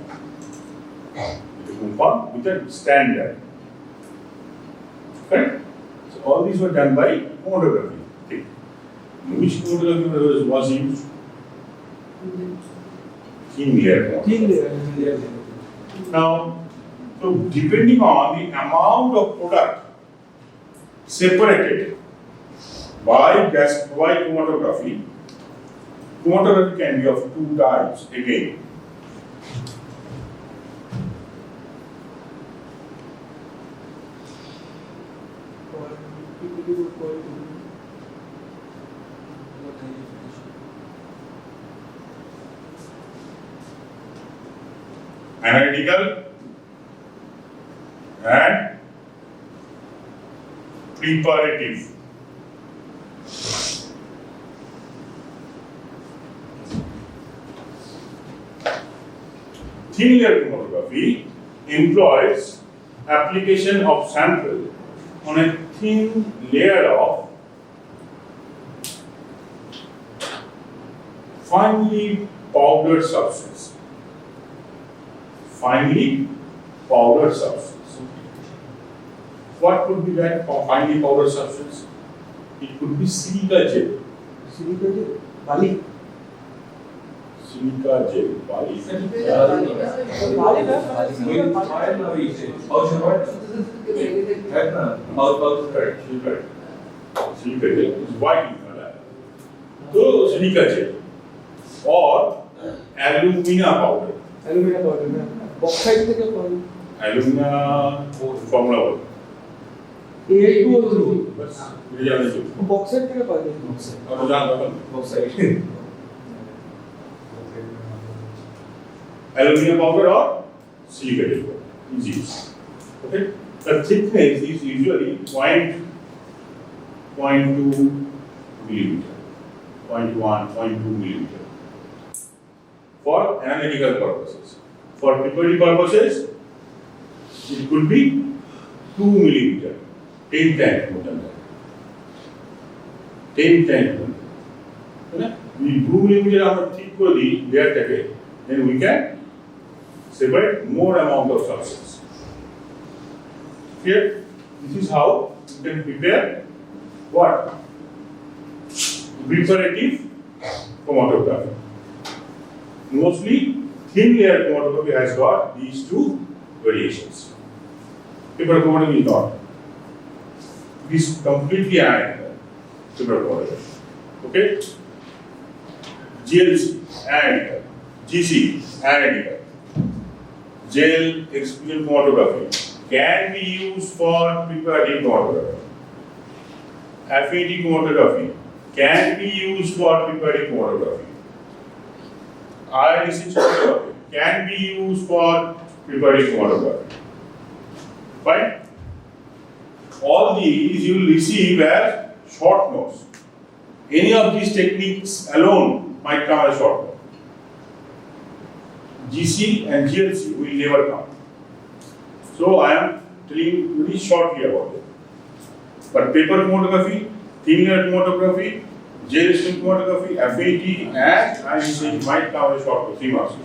Speaker 3: the compound with a standard. Correct? So all these were done by chromatography. Okay. Which chromatography was used? Thin layer. Now, so depending on the amount of product separated by chromatography can be of 2 types again. Analytical and preparative. Thin layer chromatography employs application of sample on a thin layer of finely powdered substance. Finely powdered substance. What could be that finely powdered substance? It could be silica gel.
Speaker 5: Silica gel? Bali?
Speaker 3: Silica gel. Bali. Silica gel is white in color. So silica gel or alumina powder.
Speaker 5: Alumina powder na. Bauxite থেকে পাওয়া
Speaker 3: Alumina formula what?
Speaker 5: A2O3
Speaker 3: बस ये जानने चाहिए.
Speaker 5: bauxite থেকে পাওয়া যায়
Speaker 3: और जान रहा
Speaker 5: bauxite
Speaker 3: alumina powder or silica gel. Easy. Okay. The thickness is usually 0.2 millimeter, 0.1, 0.2 millimeter. For analytical purposes. For preparative purposes, it could be 2 millimeter, 10 times more than that. 10 times more. Okay? We 2 millimeter আমরা ঠিক করে দিই লেয়ারটাকে, then we can separate more amount of substance. Clear? This is how you can prepare what? Preparative chromatography. Mostly thin layer chromatography has got these two variations. Paper chromatography is not. It is completely analytical. Paper chromatography. Okay? GLC, analytical. GC, analytical. Gel exclusion chromatography can be used for preparative chromatography. Affinity chromatography can be used for preparative chromatography. Ionization chromatography can be used for preparative chromatography. Fine? All these you will receive as short notes. Any of these techniques alone might come as short note. GC and GLC will never come. So I am telling you very shortly about it. But paper chromatography, thin layer chromatography, gel exclusion chromatography, affinity, and ionization might come as short note. 3 marks.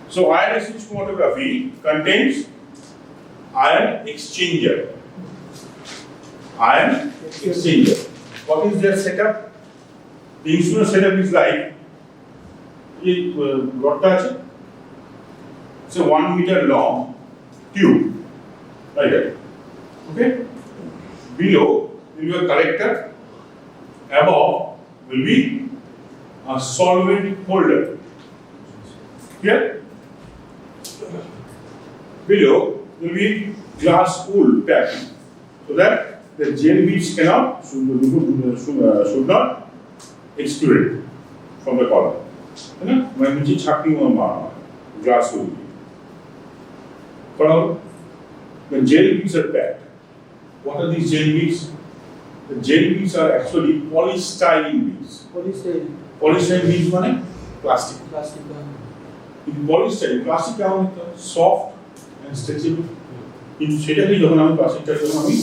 Speaker 3: So ionization chromatography contains ion exchanger. Ion exchanger. What is their setup? The instrument setup is like it's a 1 meter long tube, like that. Okay? Below will be a collector, above will be a solvent holder. Here? Below will be glass spool packing, so that the gel beads should not extrude from the column. मैं नीचे छापी हुआ मारना glass will be. The gel beads are packed. What are these gel beads? The gel beads are actually polystyrene beads. Polystyrene beads means plastic. In polystyrene, plastic is soft and stretchable. In সেটাকে যখন আমি প্লাস্টিকটা যখন আমি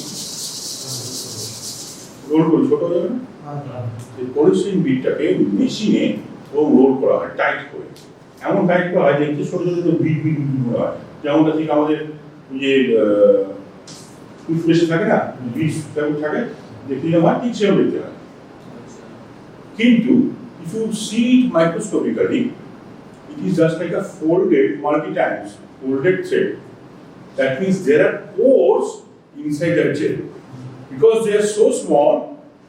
Speaker 3: role করি ছোট হয়ে যাবে না এই পলিস্টাইরিন বিটটাকে মেশিনে রোল করা হয় টাইট করে এমন টাইট করা হয় যে ছোট ছোট বিট মনে হয় যেমনটা ঠিক আমাদের যে টুথপেস্টে থাকে না বিট যেমন থাকে দেখলে হয় ঠিক সেরকম দেখতে হয় কিন্তু if you see it microscopically it is just like a folded multi times folded thread. That means there are pores inside that gel. Because they are so small,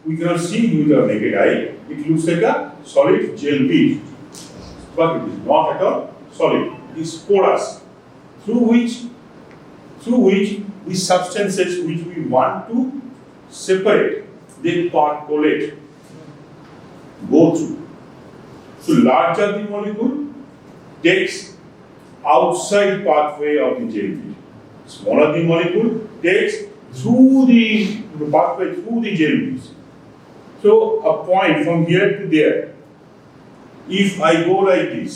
Speaker 3: we cannot see it with our naked eye. It looks like a solid gel bead. But it is not at all solid. It is porous, through which these substances which we want to separate, they percolate, go through. So larger the molecule takes outside pathway of the gel bead. Smaller the molecule takes through the pathway through the gel beads. So a point from here to there, if I go like this,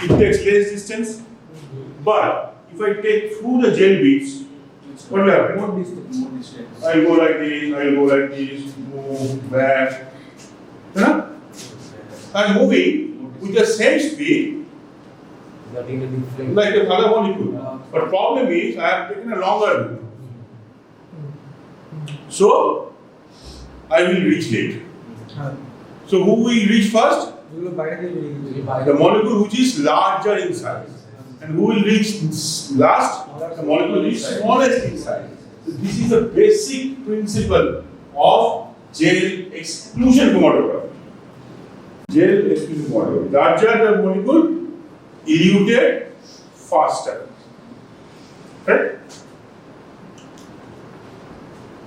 Speaker 3: it takes less distance. But if I take through the gel beads, what will happen?
Speaker 5: More distance.
Speaker 3: I go like this, move back. I'm moving with the same speed like the other molecule. But problem is I have taken a longer route. So I will reach late. So who will reach first? The molecule which is larger in size. And who will reach last? The molecule which is smallest in size. So this is the basic principle of gel exclusion chromatography. Gel exclusion chromatography. Larger the molecule, eluted faster. Right?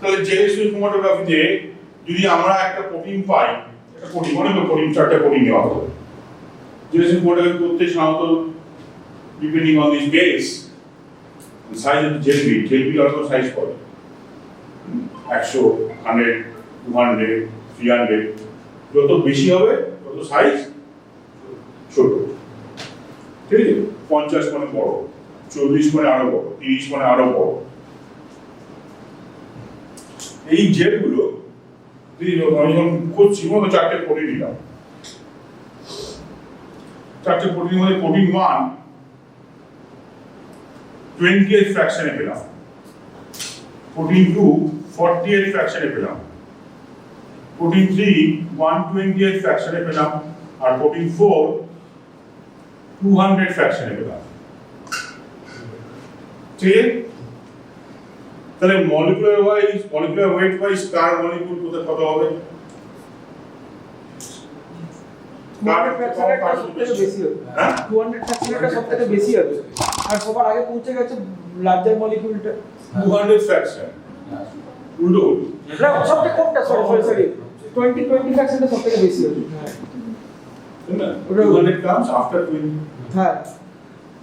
Speaker 3: তাহলে jail exclusion ক্রোমাটোগ্রাফিতে যদি আমরা একটা protein পাই একটা protein মনে করো protein চারটা protein নেওয়া হলো জেল এক্সক্লুশন ক্রোমাটোগ্রাফি করতে সাধারণত depending on this base size of gel bead অল্প সাইজ করে 100 100 200 300 যত বেশি হবে তত সাইজ ছোট ঠিক আছে 50 মানে বড় 40 মানে আরো বড় 30 মানে আরো বড় এই জেলগুলো যদি আমি যখন করছি মতো চারটে প্রোটিন নিলাম চারটে প্রোটিনের মধ্যে প্রোটিন 1 20th ফ্র্যাকশনে পেলাম, প্রোটিন 2 40th ফ্র্যাকশনে পেলাম, প্রোটিন 3 120th ফ্র্যাকশনে পেলাম, আর প্রোটিন 4 200 ফ্র্যাকশনে পেলাম। ঠিক আছে, তাহলে মলিকুলার ওয়েট ওয়াইজ কার মলিকুল কোথায় কত হবে?
Speaker 5: 200 ফ্র্যাকশনটা সবথেকে বেশি হবে।
Speaker 3: হ্যাঁ
Speaker 5: 200 ফ্র্যাকশনটা সবথেকে বেশি হবে। আর সবার আগে পৌঁছে গেছে লার্জার মলিকিউলটা।
Speaker 3: 200 ফ্র্যাকশন উল্টো বলি।
Speaker 5: না সবথেকে কমটা সরি 20 ফ্র্যাকশনটা সবথেকে বেশি হবে। হ্যাঁ
Speaker 3: তাই না? 200 comes after 20।
Speaker 5: হ্যাঁ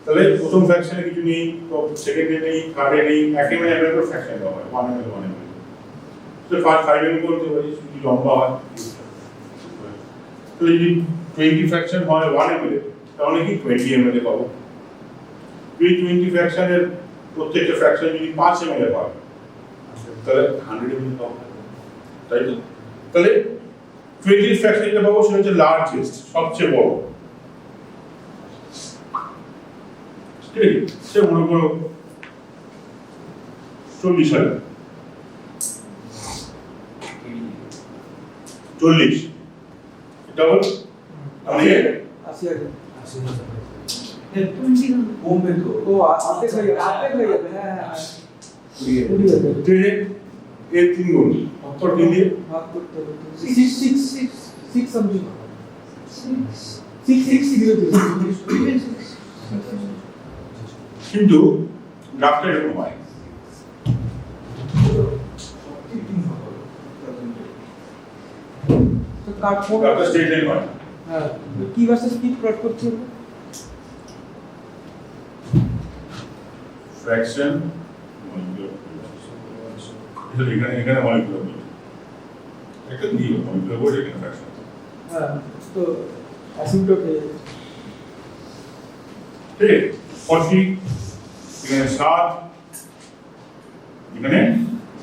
Speaker 3: তাহলে প্রথম ফ্র্যাকশনে কিছু নেই, সেকেন্ডে নেই, থার্ডে নেই, একেবারে একটা ফ্র্যাকশন দেওয়া হয় 1 ml 1 ml। তো 5 ml করতে পারি, যদি লম্বা হয়। তো যদি 20 ফ্র্যাকশন হয় 1 ml, তাহলে কি 20 ml পাবো। যদি 20 ফ্র্যাকশনের প্রত্যেকটা ফ্র্যাকশন যদি 5 ml হয়, তাহলে 100 ml পাবো, তাই তো? তাহলে 20 ফ্র্যাকশন যেটা পাবো সেটা হচ্ছে লার্জেস্ট, সবচেয়ে বড়। ঠিক আছে, সে মনে করো 40,000, 40 এটা হল মানে
Speaker 5: 80,000
Speaker 6: কমবে তো।
Speaker 5: ও আর্ধেক হয়ে যাবে হ্যাঁ হ্যাঁ
Speaker 3: 20,000 এর 3 গুণ অন্তর দিয়ে
Speaker 5: ভাগ করতে হবে 6 সামথিং 6
Speaker 3: কিন্তু গ্রাফটা এরকম হয়।
Speaker 5: তো কাট কোন
Speaker 3: গ্রাফটা স্ট্রেট লাইন হয়।
Speaker 5: হ্যাঁ কি ভার্সেস কি প্লট করছি আমরা?
Speaker 3: ফ্র্যাকশন মলিকুলার, এখানে মলিকুলার একটা দিয়ে মলিকুলার বোর্ড, এখানে ফ্র্যাকশন।
Speaker 5: হ্যাঁ তো অ্যাসিম্পটোট হয়ে যাবে।
Speaker 3: ঠিক আছে, 40 এখানে 7 এখানে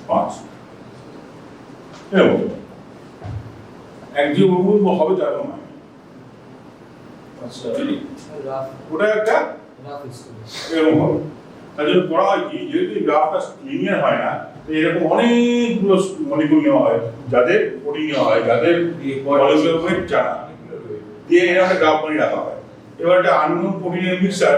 Speaker 3: 5 এরকম একজন বলবো হবে তার নয়।
Speaker 6: আচ্ছা
Speaker 5: রাফ
Speaker 3: ওটা একটা
Speaker 6: রাফ স্কুল।
Speaker 3: এরকম হবে। তার জন্য করা হয় কি, যেহেতু গ্রাফটা লিনিয়ার হয় না, তো এরকম অনেকগুলো মলিকুল নেওয়া হয়, যাদের প্রোটিন নেওয়া হয়, যাদের মলিকুলার ওয়েট জানা, দিয়ে এরকম একটা গ্রাফ বানিয়ে রাখা হয়। এবার একটা আননোন প্রোটিনের মিক্সচার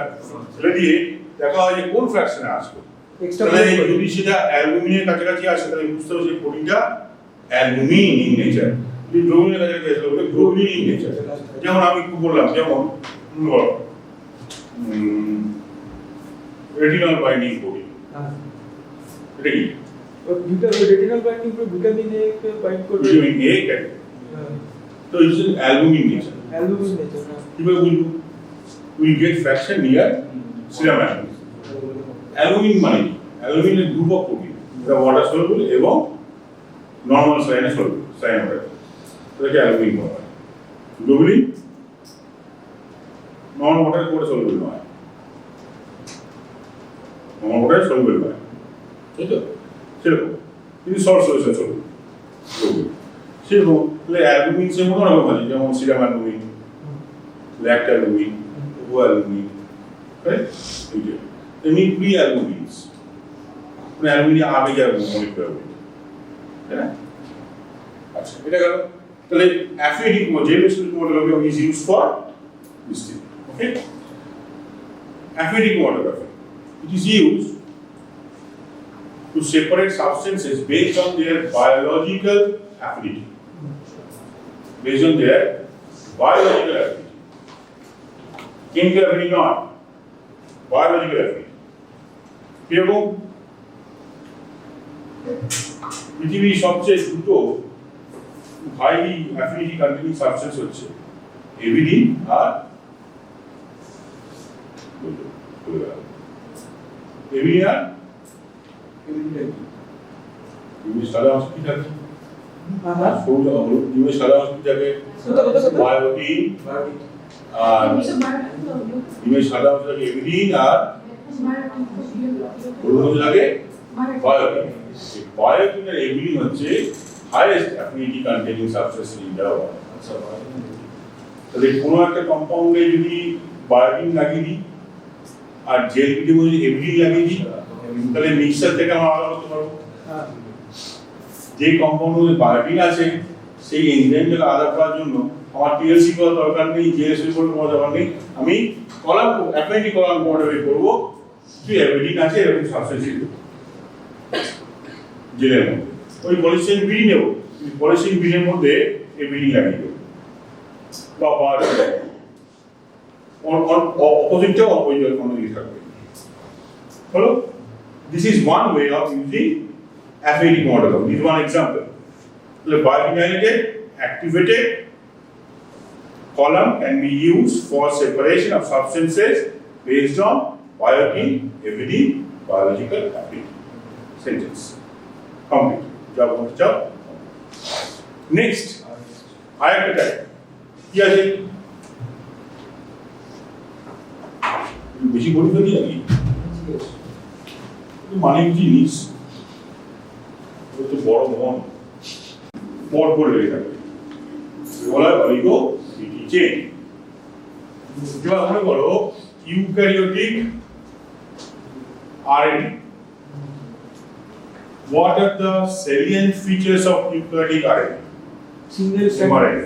Speaker 3: ছেড়ে দিয়ে দেখা হয় যে কোন ফ্র্যাকশনে আসবে।
Speaker 5: এক্সট্রা
Speaker 3: তাহলে যদি সেটা অ্যালুমিনের কাছাকাছি আসে, তাহলে বুঝতে হবে যে প্রোটিনটা অ্যালুমিন ইন নেচার। যদি ব্রোমিনের কাছাকাছি আসে, তাহলে ব্রোমিন ইন নেচার। যেমন আমি কি বললাম, যেমন রেটিনল বাইন্ডিং প্রোটিন,
Speaker 5: হ্যাঁ
Speaker 3: এটা কি
Speaker 5: রেটিনাল বাইন্ডিং করে ভিটামিন এ কে বাইন্ড করবে।
Speaker 3: Vitamin A category.
Speaker 5: হ্যাঁ
Speaker 3: তো it is albumin nature.
Speaker 5: Albumin nature না
Speaker 3: কিভাবে বুঝবো? We get fraction near serum albumin. Albumin মানে কি? অ্যালুমিনের গ্রুপ অফ প্রোটিন, এটা ওয়াটার সলুবল এবং নরমাল সাইনে সলুবল, সাইনোটাইপ, এটাকে অ্যালুমিন বলা হয়। গ্লোবুলিন নন ওয়াটার করে সলুবল নয়, নন ওয়াটার সলুবল নয়, তাই তো? সেরকম কিন্তু সল্ট সলিউশন সলুবল গ্লোবুলিন। সেরকম তাহলে অ্যালুমিন সে মনে রকম আছে, যেমন সিরাম অ্যালুমিন, ল্যাক্ট অ্যালুমিন, ওভো অ্যালুমিন, রাইট? এই যে এমনি প্রি অ্যালুমিনস, মানে অ্যালুমিনিয়াম আগে যাবে মলিকুলার ওয়েট, তাই না? আচ্ছা, এটা গেল। তাহলে affinity genetic model is used for this thing, okay? Affinity chromatography, it is used to separate substances based on their biological affinity, based on their biological affinity. Chemical affinity not, biological affinity. কিরকম? পৃথিবীর সবচেয়ে দুটো highly affinity containing substance হচ্ছে এবিডিন আর এবিডিন আর image সাদা অংশ কি থাকে?
Speaker 5: হ্যাঁ
Speaker 3: সবুজ হলো ইমেজ সাদা অংশ কি থাকে? বায়োটিন আর ইমেজ সাদা অংশ থাকে এবিডিন আর হলুদ লাগে বায়োটিন। বায়োটিন আর এবিডিন হচ্ছে highest affinity containing substance in the world.
Speaker 6: আচ্ছা
Speaker 3: তাহলে কোনো একটা কম্পাউন্ডে যদি বায়োটিন লাগিয়ে দিই, আর জেল বিটি বলি এভরিথিং লাগিয়ে দিই, তাহলে মিক্সচার থেকে আমরা আলাদা করতে পারবো।
Speaker 5: হ্যাঁ
Speaker 3: যে কম্পাউন্ডের বায়োটিন আছে সেই এনজাইমটাকে আলাদা করার জন্য আমার টিএলসি করার দরকার নেই, জেএসএল করার কোনো দরকার নেই, আমি কলাম অ্যাপেন্ডিং কলাম মডেল করব তুই এভরিথিং আছে এরকম সাবস্টেন্স জেলের মধ্যে ওই পলিসিন বিডি নেব, পলিসিন বিডের মধ্যে এভরিথিং লাগিয়ে দেবো বা অপোজিটটাও ওই কোনো দিকে থাকবে। হলো, this is one way of using affinic model. This is one example. The biochemical activated column can be used for separation of substances based on biotin, ABD, biological affinity. Sentence. Complete. Job. Next, higher type. Here is বেশি বলি তো দিয়ে কি মানে জিনিস তো বড় মন পর করে রেখে থাকবে বলা অলিগো সিটি চেইন। এবার মনে করো eukaryotic RNA, what are the salient features of eukaryotic RNA?
Speaker 5: Single
Speaker 3: mRNA.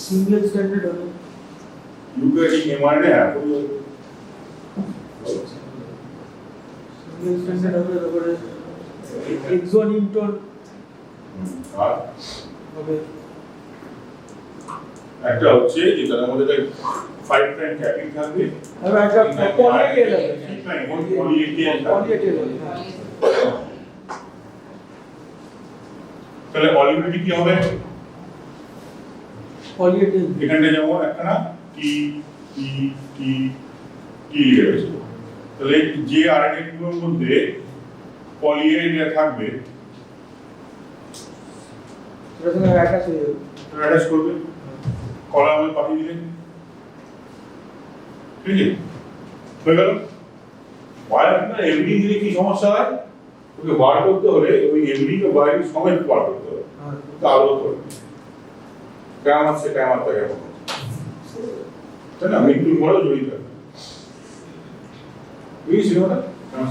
Speaker 5: Standard হবে
Speaker 3: eukaryotic mRNA
Speaker 5: সিঙ্গেল স্ট্যান্ডার্ড হবে, তারপরে এক্সন ইন্টন
Speaker 3: আর
Speaker 5: হবে,
Speaker 3: একটা হচ্ছে যে তার মধ্যে 5 প্রাইম ক্যাপিং থাকবে
Speaker 5: আর একটা পলিএটেল হবে,
Speaker 3: পলিএটেল
Speaker 5: হবে।
Speaker 3: তাহলে অলিগোটি কি হবে?
Speaker 5: পলিএটেল
Speaker 3: এখানে যেমন একখানা টি টি টি টি লিখে রয়েছে, তাহলে যে আরএনএ গুলোর মধ্যে পলিএ থাকবে
Speaker 5: সেটার সঙ্গে অ্যাটাচ হয়ে যাবে,
Speaker 3: অ্যাটাচ করবে, কলামে পাঠিয়ে দিলেন, ঠিক আছে হয়ে গেল। বায়োটিন এভরিথিং দিলে কি সমস্যা হয়? ওকে বার করতে হলে ওই এভরিথিং ও বায়োটিন সমেত বার করতে হবে, আলাদা করবে কেমন আছে কেমন থাকে তাই না, মৃত্যুর পরেও জড়িত থাকবে। এই সিনেমাটা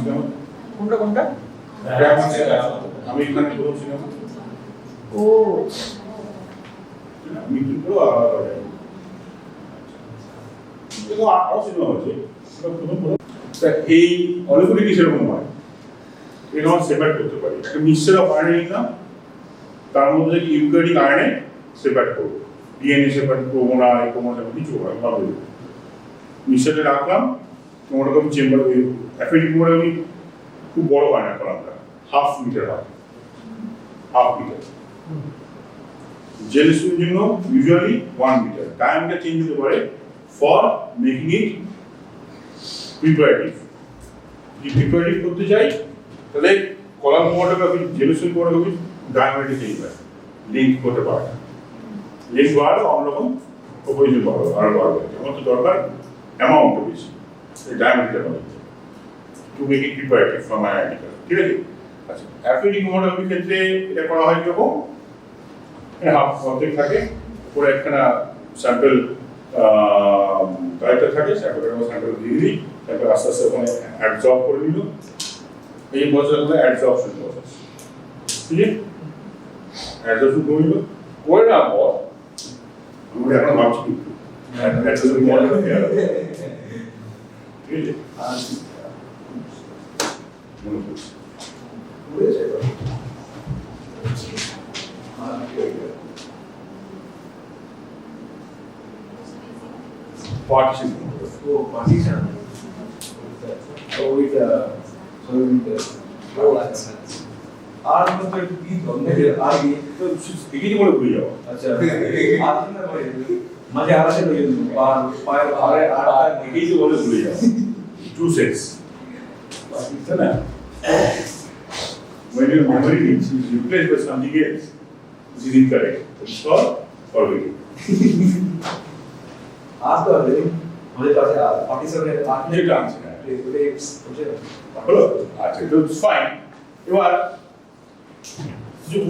Speaker 3: কেমন
Speaker 5: কোনটা কোনটা?
Speaker 3: আমি এখানে প্রথম সিনেমা
Speaker 5: ও
Speaker 3: মৃত্যুর পরেও আলাদা করে আরো সিনেমা হচ্ছে এই অলিগোটি কি সেরকম হয়, এটা আমরা সেপারেট করতে পারি। একটা মিক্সচার অফ আরএনএ নিলাম, তার মধ্যে থেকে ইউক্যারিওটিক আরএনএ সেপারেট করবো, ডিএনএ সেপারেট করবো না, কিছু হয় ভাবে মিক্সচারে রাখলাম, ওরকম চেম্বার ওই অ্যাফিনিটি মোডে আমি খুব বড় হয় না কলামটা, 1/2 মিটার হয়, 1/2 মিটার। জেল স্টুডেন্টের জন্য ইউজুয়ালি 1 মিটার, ডায়ামিটার চেঞ্জ হতে পারে ফর মেকিং ইট প্রিপারেটিভ। যদি প্রিপারেটিভ করতে চাই তাহলে column chromatography, gel student chromatography diameter change হয়, লিঙ্ক করতে পারে না, লিঙ্ক বাড়ালে অন্যরকম প্রয়োজন বাড়বে, আরো বাড়বে, আমার তো দরকার অ্যামাউন্টটা বেশি, ডায়ামিটার বাড়বে to make it preparative for my article, ঠিক আছে। আচ্ছা, অ্যাফিনিটি ক্রোমাটোগ্রাফির ক্ষেত্রে এটা করা হয় কিরকম, হাফ অর্ধেক থাকে, উপরে একখানা স্যাম্পল কালেক্টর থাকে, স্যাম্পল দিয়ে দিই, তারপর আস্তে আস্তে ওখানে অ্যাবজর্ব করে নিল, এই প্রসেস হলো অ্যাবজর্পশন প্রসেস, ঠিক আছে। অ্যাবজর্পশন করে নিল, করে নেওয়ার পর আমরা এখন ভাবছি কিন্তু অ্যাবজর্পশন করে নেওয়ার ঠিক আছে মনে করছি partition.
Speaker 6: Oh, partition. So with oh, that's sense. আর মতলব কি ধরনের আর ये
Speaker 3: তো দেখি বলে ভুলে যাও,
Speaker 6: আচ্ছা আর না করে মাঝে আলাদা হয়ে যেত আর পায়ের আরে আর
Speaker 3: দেখি বলে ভুলে যাও, two sets, তাই না? When your memory is replaced by something else, which is incorrect, it's for forgetting.
Speaker 6: আর তো আছে আমাদের কাছে আর পার্টিশনের আর
Speaker 3: যেটা আছে না
Speaker 6: রেক্স বুঝে
Speaker 3: হলো, আচ্ছা তো ফাইন। এবার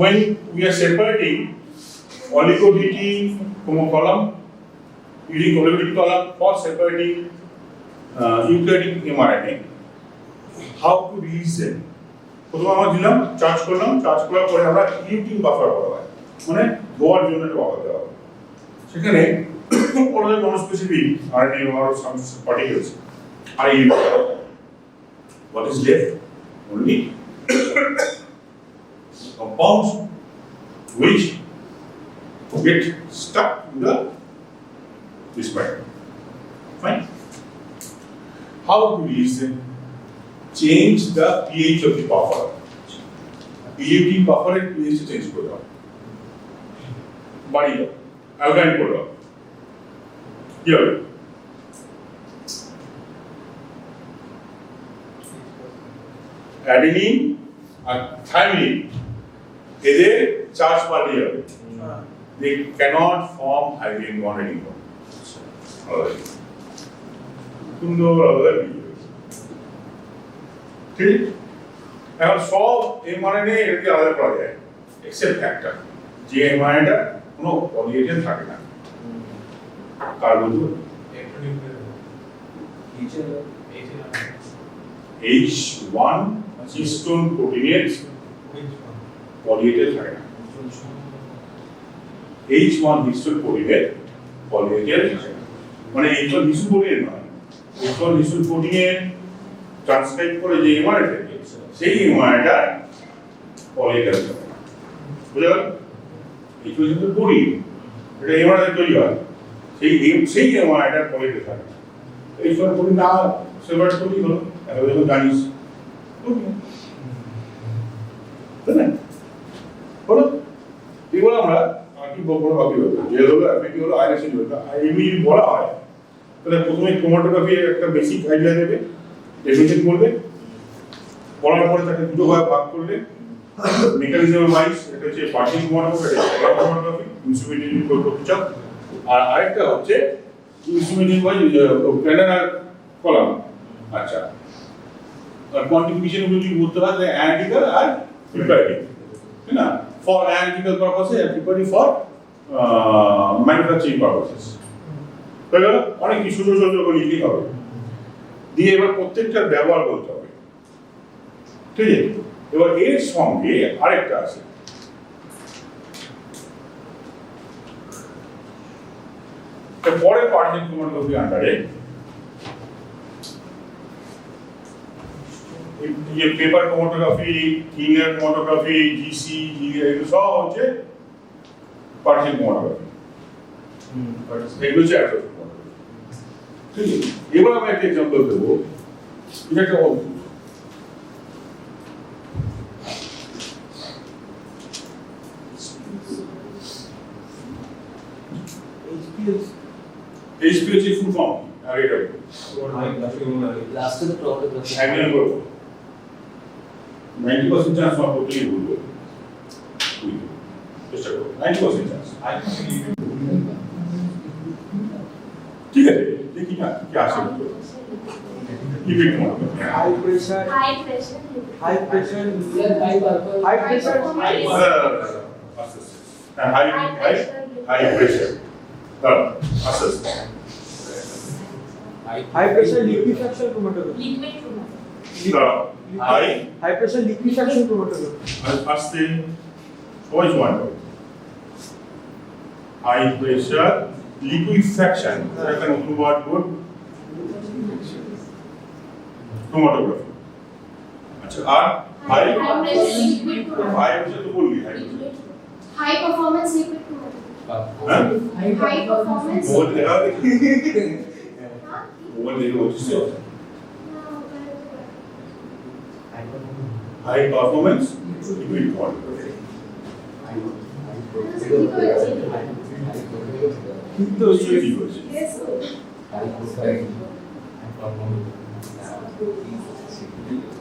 Speaker 3: when we are separating oligoDT from a column, using oligoDT column for separating eukaryotic mRNA, how to release them? প্রথমে আমরা দিলাম চার্জ করার পরে আমরা ইউটিং বাফার করা হয়, মানে ধোয়ার জন্য একটা বাফার দেওয়া হয়। সেখানে already নন-স্পেসিফিক RNA or some particles are used. What is left? Only compounds which get stuck to this pattern. Fine. How to release them? Change the pH of the buffer. PAT buffer and pH change করে দাও, বাড়িয়ে দাও, অ্যালকাইন করে দাও। কি হবে? Adenine আর thymine এদের charge বাড়িয়ে যাবে। They cannot form hydrogen bond anymore. সুন্দর আলাদা ঠিক। এখন সব mRNA এটাকে আলাদা করা যায় এক্সেপ্ট একটা, যে mRNA কোনো পলিএজেন থাকে না। কার বন্ধু? H1 হিস্টোন প্রোটিনের পলিএজেন থাকে না। H1 হিস্টোন প্রোটিনের পলিএজেন থাকে না, মানে H1 হিস্টোন প্রোটিন নয়, H1 হিস্টোন প্রোটিনের ট্রান্সক্রাইব করে যে mRNA থাকে সেই mRNA পলিএজেন থাকে না। বুঝা গেল? H1 হিস্টোন প্রোটিন এটা mRNA তৈরি হয়, সেই mRNA পলিএজেন থাকে না। H1 প্রোটিন না সেপারেট প্রোটিন হলো, এখন যখন জানিস হলো এগুলো আমরা কি বলবো বাকি হলো যে হলো এফএটি হলো আইরেশন হলো। এমনি যদি বলা হয় তাহলে প্রথমে ক্রোমাটোগ্রাফি একটা বেসিক আইডিয়া দেবে, ডেফিনেশন করবে, বলার পরে তাকে দুটো ভাগে ভাগ করলে মেকানিজম ওয়াইজ এটা হচ্ছে পার্টিং ক্রোমাটোগ্রাফি, ইনস্ট্রুমেন্টেশন করতে চাও, আর আরেকটা হচ্ছে ইনস্ট্রুমেন্টেশন ওয়াইজ প্যাটার্ন আর কলাম। আচ্ছা, আর কোয়ান্টিফিকেশন গুলো যদি বলতে হয় তাহলে অ্যানালিটিক্যাল আর প্রিপারেটিভ, তাই না? ফর অ্যানালিটিক্যাল পারপাসে আর প্রিপারেটিভ ফর ম্যানুফ্যাকচারিং পারপাসেস। তাই না? অনেক কিছু ছোট ছোট করে লিখতে হবে, দিয়ে এবার প্রত্যেকটার ব্যবহার বলতে হবে, ঠিক আছে? এবার এর সঙ্গে আরেকটা আছে, পরে পার্টিশন ক্রোমাটোগ্রাফি আন্ডারে ये paper chromatography, linear chromatography, GC, एগুলো সব হচ্ছে পার্টিশন ক্রোমেটোগ্রাফি। এগুলো হচ্ছে অ্যাট্রোফি ক্রোমেটোগ্রাফি। ঠিক আছে, এবার আমি একটা এক্সাম্পল দেবো, এটা একটা অদ্ভুত। HPLC ফুল ফর্ম আগে এটা
Speaker 7: লাস্টে তো ক্রোমাটোগ্রাফি
Speaker 3: একদম করবো 90% চান্স আমার প্রতিই ভুলবো, চেষ্টা করবো 90% চান্স। ঠিক আছে, দেখি না কি আসে। Lipid chromatography,
Speaker 5: high pressure
Speaker 4: High pressure.
Speaker 5: High pressure
Speaker 4: High purple.
Speaker 5: High pressure
Speaker 3: high pressure দাঁড়ান আস্তে আস্তে
Speaker 5: high pressure liquefaction chromatography
Speaker 4: Liquid chromatography.
Speaker 3: দাঁড়ান high
Speaker 5: high pressure liquefaction chromatography
Speaker 3: আস্তে সবাই সমান হবে। হাই প্রেসার লিকুইফ্যাকশন একটা নতুন ওয়ার্ড বোর্ড ক্রোমাটোগ্রাফি। আচ্ছা, আর high
Speaker 4: High pressure liquid chromatography.
Speaker 3: High pressure তো বলবি high
Speaker 4: Liquid. High performance liquid chromatography.
Speaker 3: হ্যাঁ
Speaker 4: High performance.
Speaker 3: মোবাইল দেখা হবে,
Speaker 4: Huh?
Speaker 3: মোবাইল দেখে বলছিস
Speaker 4: No,
Speaker 3: high performance liquid chromatography.
Speaker 5: কিন্তু
Speaker 3: নিশ্চয়ই ঠিক হয়েছে।
Speaker 4: yes.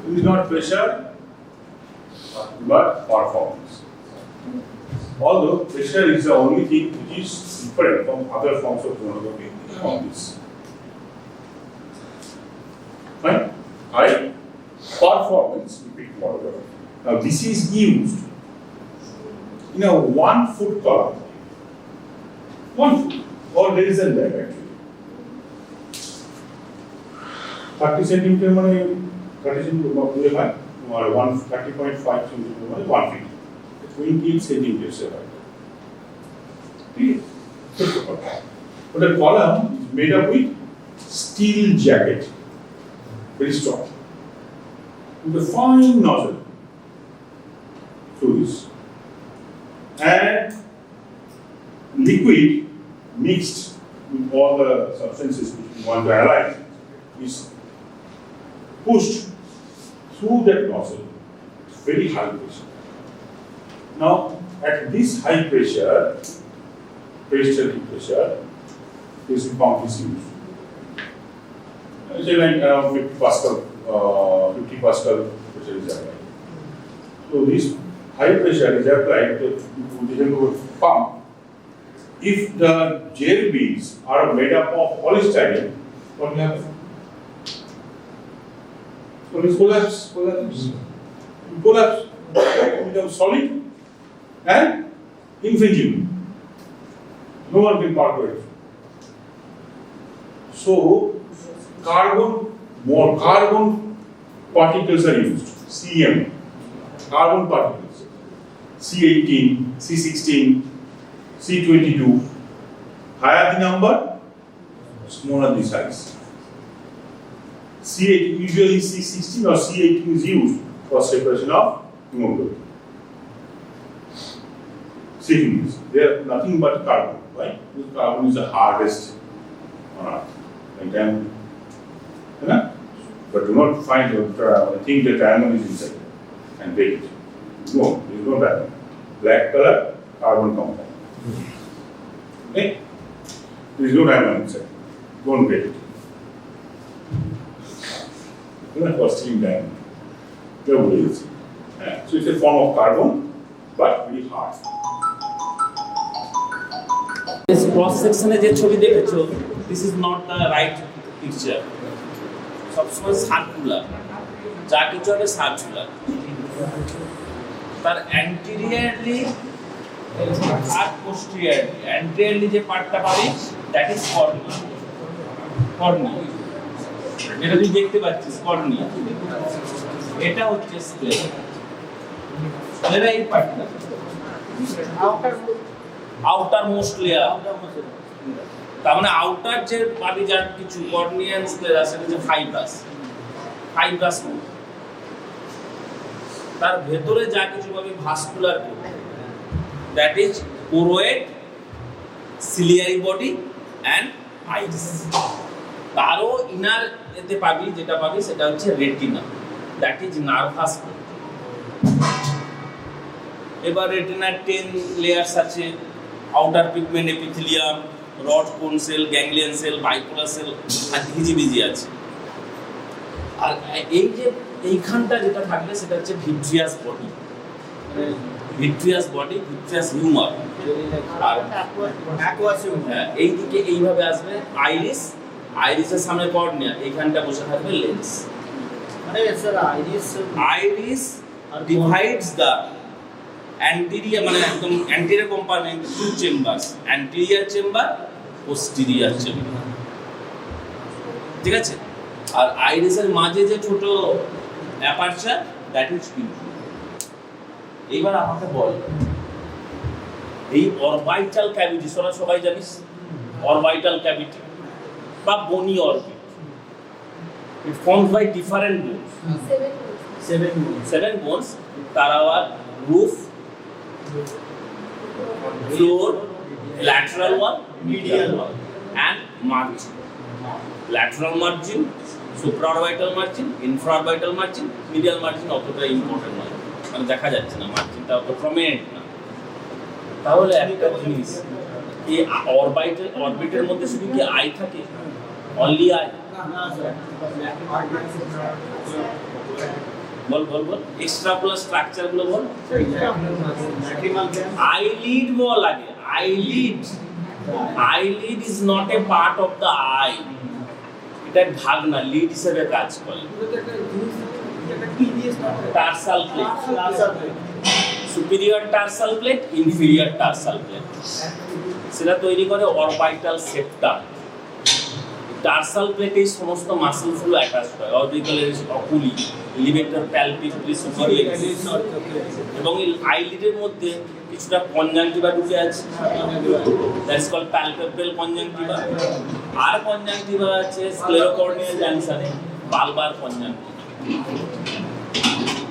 Speaker 3: It is not pressure but performance. Although pressure is the only thing which is different from other forms of chromatography from this. Fine? High performance liquid chromatography. Now this is used in a 1 foot column. 1 foot or less than that actually. 30 centimetre মানে 30 centimetre হয় or 130.5 centimetre মানে 1 feet 28 centimetre সে হয় ঠিক আছে but the column is made up with steel jacket very strong with a fine nozzle through this and liquid mixed with all the substances which we want to analyze is pushed through that nozzle at very high pressure. Now, at this high pressure, peristaltic pressure, this pump is used. It's like around 50 Pascal pressure is applied. So this high pressure is applied to the pump. If the gel beads are made up of polystyrene, what will happen? So it collapse. It becomes solid and infringing. No one can perforate. So carbon particles are used. CM, carbon particles. C18, C16, C22. Higher the number, smaller the size. C18, usually C16 or C18 is used for separation of hemoglobin. Second, they are nothing but carbon. Why? Because carbon is the hardest on Earth. But do not find think that diamond is inside and break it. No, there is no diamond. Black color, carbon compound. Okay? There is no diamond inside. Don't break it. For steam diamond. So it's a form of carbon, but very hard.
Speaker 1: This cross section যে ছবি দেখেছো, this is not the right picture. সবসময় circular, যা কিছু হবে circular. তার anteriorly আর posteriorly, anteriorly যে পার্টটা পাবে দ্যাট ইজ কর্নিয়া। কর্নিয়া যেটা তুই দেখতে পাচ্ছিস কর্নিয়া, এটা হচ্ছে স্ক্লেরা। স্ক্লেরা এই পার্টটা আউটার মোস্ট লেয়ার, তার মানে আউটার যে পাবি যার কিছু কর্নিয়ান স্ক্লেরা সেটা হচ্ছে ফাইব্রাস তার ভেতরে যা কিছু পাবি vascular that is choroid, ciliary body and eyes. তারও ইনার এতে পাবি যেটা পাবি সেটা হচ্ছে রেটিনা, দ্যাট ইজ নার্ভাস। এবার রেটিনার 10 লেয়ার্স আছে, outer pigment epithelium, rod cone cell, ganglion cell, bipolar cell আর হিজিবিজি আছে। আর এই যে এইখানটা যেটা থাকবে সেটা হচ্ছে ভিট্রিয়াস বডি, ভিট্রিয়াস হিউমার। আর হ্যাঁ, এইদিকে এইভাবে আসবে আইরিস, আইরিসের সামনে কর্নিয়া, এইখানটা বসে থাকবে lens. Iris divides the anterior মানে একদম anterior compartment two chambers, anterior chamber, posterior chamber, ঠিক আছে? আর আইরিসের মাঝে যে ছোট অ্যাপারচার দ্যাট ইজ পিউপিল। এইবার আমাকে বল, এই অরবিটাল ক্যাভিটি তোরা সবাই জানিস, অরবিটাল ক্যাভিটি বা bony orbit, it formed by different bones, seven bones. তার আবার roof, floor, lateral one, medial one, and margin. Lateral margin, supraorbital margin, infraorbital margin, medial margin অতটা ইম্পর্টেন্ট নয়, মানে দেখা যাচ্ছে না, মার্জিনটা অত প্রমিনেন্ট না। তাহলে একটা জিনিস, এই অরবিটের মধ্যে শুধু কি আই থাকে? Only eye? বল এক্সট্রাকুলার স্ট্রাকচার গুলো বল। আইলিড বল আগে। Eyelid is not a part of the eye, এটা ভাগ না, লিড হিসেবে কাজ করে। Tarsal plate, superior tarsal plate, inferior tarsal plate, সেটা তৈরি করে অরবিটাল সেপ্টাম। টার্সাল প্লেটে এই সমস্ত মাসেলস গুলো অ্যাটাচ হয়, অর্বিকুলারিস অকুলি, লিভেটর প্যালপিব্রি সুপিরিয়রিস, এবং এই আইলিডের মধ্যে কিছুটা কনজাংটিভা ঢুকে আছে, দ্যাটস কল্ড প্যালপেব্রাল কনজাংটিভা। আর কনজাংটিভা আছে স্ক্লেরোকর্নিয়াল জাংশনে বালবার কনজাংটিভা,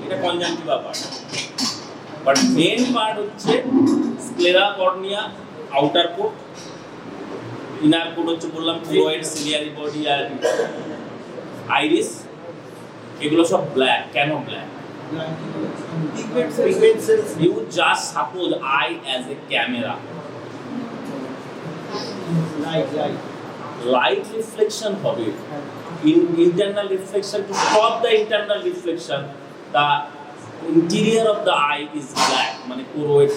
Speaker 1: এটা conjunctiva part. But main part হচ্ছে sclera cornea, outer coat, inner coat হচ্ছে বললাম থ্রোয়েড, সিলিয়ারি বডি আর আইরিস। এগুলো সব ব্ল্যাক। কেন black? You just suppose eye as a camera. Light reflection হবে, internal reflection. To stop the internal reflection, the interior of the eye is black, মানে choroid.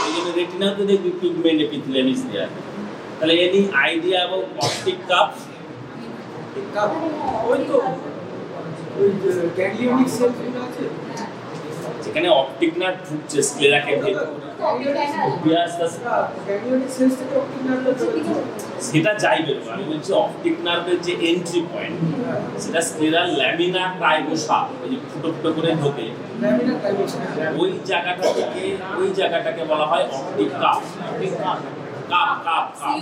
Speaker 1: এই জন্য রেটিনাতে দেখবি পিগমেন্ট এপিথেলিয়াম is there. তাহলে any idea about optic cup?
Speaker 5: ওই তো ওই গ্যাংলিয়নিক sell যেটা আছে,
Speaker 1: যেখানে অপটিক নার্ভ ঢুকছে স্ক্লেরাকে ভেতরে,
Speaker 5: গ্যাংলিয়নিক সেলস থেকে অপটিক নার্ভ
Speaker 1: সেটা যাই বেরোবে। আমি বলছি অপটিক নার্ভের যে এন্ট্রি পয়েন্ট, সেটা স্ক্লেরাল ল্যামিনার ট্রাইবোসা, ওই যে ফুটো ফুটো করে ঢোকে,
Speaker 5: ল্যামিনার টাইপের
Speaker 1: ওই জায়গাটা থেকে ওই জায়গাটাকে বলা হয় optic cup. Cup cup cup.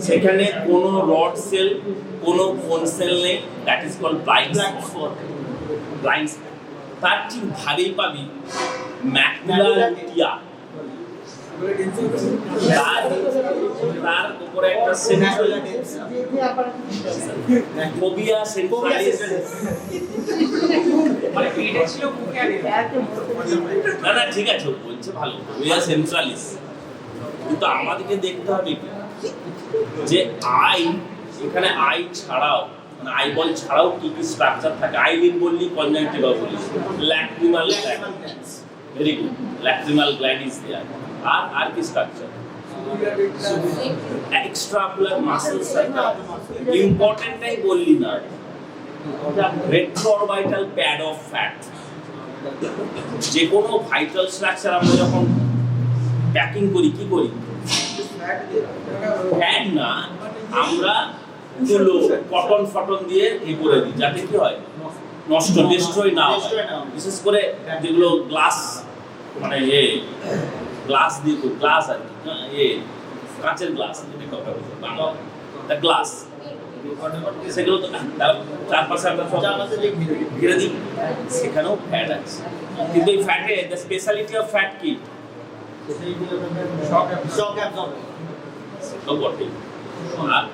Speaker 1: সেখানে কোনো রড সেল, কোনো কোন সেল নেই, that is called blind spot. Blind spot. তার ঠিক ধারেই পাবি ম্যাকুলা লুটিয়া, তার উপরে একটা সেন্ট্রাল ফোবিয়া সেন্ট্রালিস,
Speaker 5: মানে পেটে ছিল মুখে আর
Speaker 1: না না ঠিক আছে বলছে ভালো, ফোবিয়া সেন্ট্রালিস। কিন্তু আমাদেরকে দেখতে হবে কি যে আই, এখানে আই ছাড়াও মানে আইবল ছাড়াও কি কি স্ট্রাকচার থাকে। আইলিড বললি, কনজাংটিভা বলি, lacrimal gland, very good, lacrimal gland is there. আর কি স্ট্রাকচার? এক্সট্রাকুলার মাসেলস। ইম্পর্টেন্টটাই বললি না, রেট্রোঅরবিটাল প্যাড অফ ফ্যাট। যে কোনো ভাইটাল স্ট্রাকচার আমরা যখন প্যাকিং করি কি করি? ফ্যাট না, আমরা তুলো কটন ফটন দিয়ে করে দিই, যাতে কি হয় নষ্ট, ডিস্ট্রয় না হয়। বিশেষ করে যেগুলো গ্লাস, মানে গ্লাস দিয়ে, গ্লাস আর কি, কাঁচের গ্লাস, বাংলা গ্লাস, সেগুলো তো চারপাশে আমরা সব ঘিরে দিই, সেখানেও ফ্যাট আছে। কিন্তু এই ফ্যাটে দ্য স্পেশালিটি অফ ফ্যাট কি?
Speaker 5: Shock absorber.
Speaker 1: সেটাও বটে। আর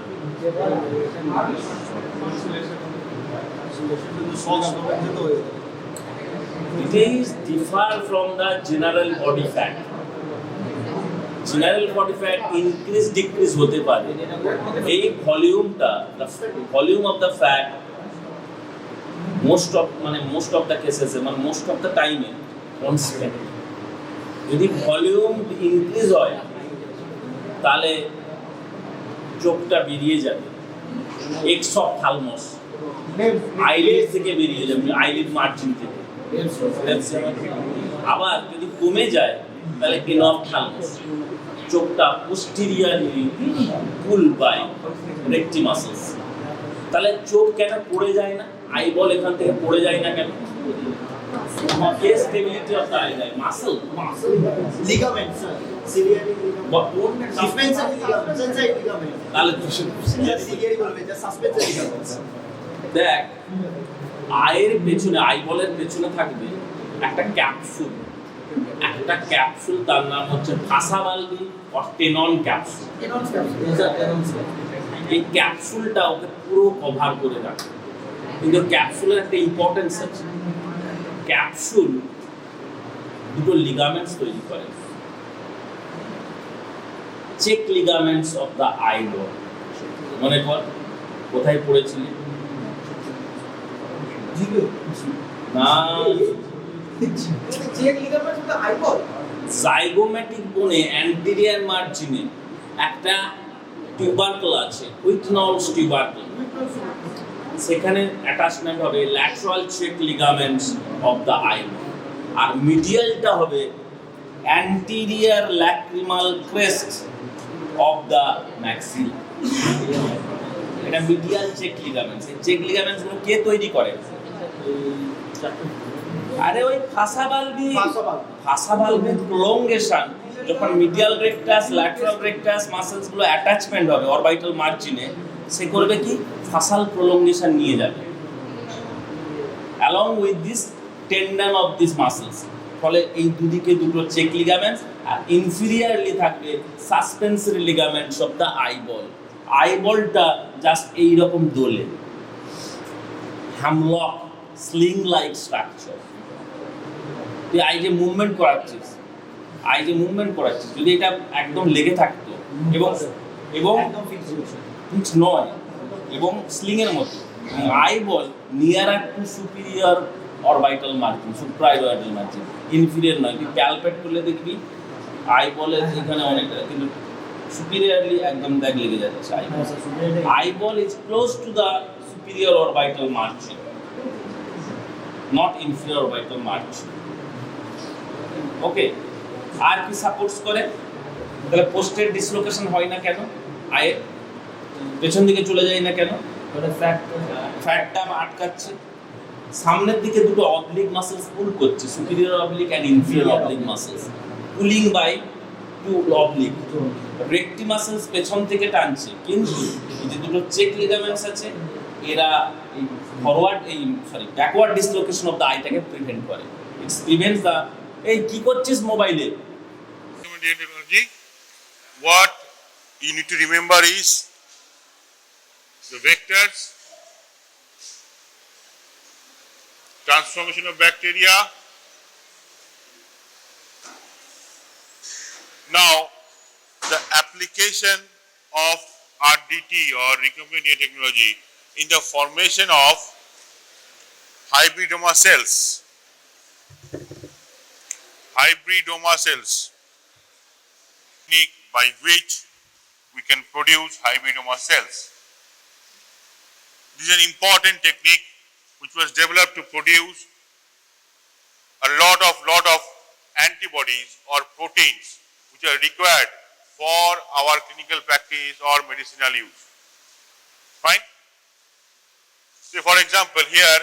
Speaker 1: it is differ from the general body fat. General body fat increase decrease হতে পারে। এই ভলিউমটা, the volume of the fat most of the cases, মানে most of the time constant. যদি volume increase হয় তাহলে চোখটা বেরিয়ে যাবে, এক্সঅপথালমাস, আইলিড থেকে বেরিয়ে যাবে, আইলিড মার্জিন থেকে। আবার যদি কমে যায় তাহলে এনঅপথালমাস, চোখটা পোস্টেরিয়রলি পুল বাই রেক্টি মাসেলস। তাহলে চোখ কেন পড়ে যায় না? আইবল এখান থেকে পড়ে যায় না কেন? Stability of the eye, muscle,
Speaker 5: ligament sir, ciliary ligament, suspension ligament, সেন্সাইড লিগামেন্ট।
Speaker 1: তাহলে
Speaker 5: সিলিয়ারি বলবে যে সাসপেনশন লিগামেন্ট।
Speaker 1: দেখ, আয়ের পেছনে, আইবলের পেছনে থাকবে একটা ক্যাপসুল, তার নাম হচ্ছে ভাসাভালভি অর টেনন ক্যাপসুল। এই ক্যাপসুলটা ওকে পুরো কভার করে রাখে। কিন্তু ক্যাপসুলের একটা ইম্পর্টেন্স আছে, ক্যাপসুল দুটো লিগামেন্টস তৈরি করে, check ligaments of the eyeball. মনে কর কোথায় পড়েছিলি? না,
Speaker 5: check ligaments of the eyeball,
Speaker 1: zygomatic বোনে অ্যান্টেরিয়র মার্জিনে একটা টিউবারকল আছে, উইথনলস টিউবারকল। সেখানে অ্যাটাচমেন্ট হবে lateral check ligaments of the eyeball, আর মিডিয়ালটা হবে anterior lacrimal crest of the maxilla. এটা মিডিয়াল চেক লিগামেন্টস। এই চেক লিগামেন্টস গুলো কে তৈরি করে? আরে ওই ফাসা ভালভের প্রলংগেশন, যখন medial rectus lateral rectus muscles গুলো অ্যাটাচমেন্ট হবে অরবিটাল মার্জিনে, সে করবে কি ফাসাল প্রলংগেশন নিয়ে যাবে along with this tendon of these muscles। ফলে এই দুদিকে দুটো চেক লিগামেন্টস, আর ইনফিরিয়ারলি থাকবে suspensory ligaments of the eyeball. আইবলটা জাস্ট এই রকম দোলে, হ্যামলক স্লিং লাইক স্ট্রাকচার। তুই যে মুভমেন্ট করাচ্ছিস যদি এটা একদম লেগে থাকতো এবং ফিক্স নয় এবং স্লিং এর মতো, eyeball nearer to superior orbital margin, supraorbital margin, inferior নয়। তুই ক্যালকুলেট করলে দেখবি আইবলের এখানে অনেকটা, কিন্তু সুপিরিয়রলি একদম দাগ লেগে যাচ্ছে। Eyeball is close to the superior orbital margin, not inferior orbital margin. Okay, আর কি সাপোর্টস করে? তাহলে পোস্টের ডিসলোকেশন হয় না কেন? আয়ে পেছন দিকে চলে যায় না কেন? ফ্যাটটা আটকাচ্ছে। সামনের দিকে দুটো অবলিক মাসেলস পুল করছে, superior oblique and inferior oblique muscles pulling by two oblique. Recti muscles পেছন থেকে টানছে, কিন্তু এই যে দুটো চেক লিগামেন্টস আছে এরা এই ব্যাকওয়ার্ড ডিসলোকেশন অফ দ্য আইটাকে প্রিভেন্ট করে। ইটস প্রিভেন্টস দ্য এই কি করছিস মোবাইলে।
Speaker 3: What you need to remember is the vectors, transformation of bacteria. Now, the application of RDT or recombinant technology in the formation of hybridoma cells. Hybridoma cells, technique by which we can produce hybridoma cells. This is an important technique which was developed to produce a lot of antibodies or proteins which are required for our clinical practice or medicinal use. Fine? So for example, here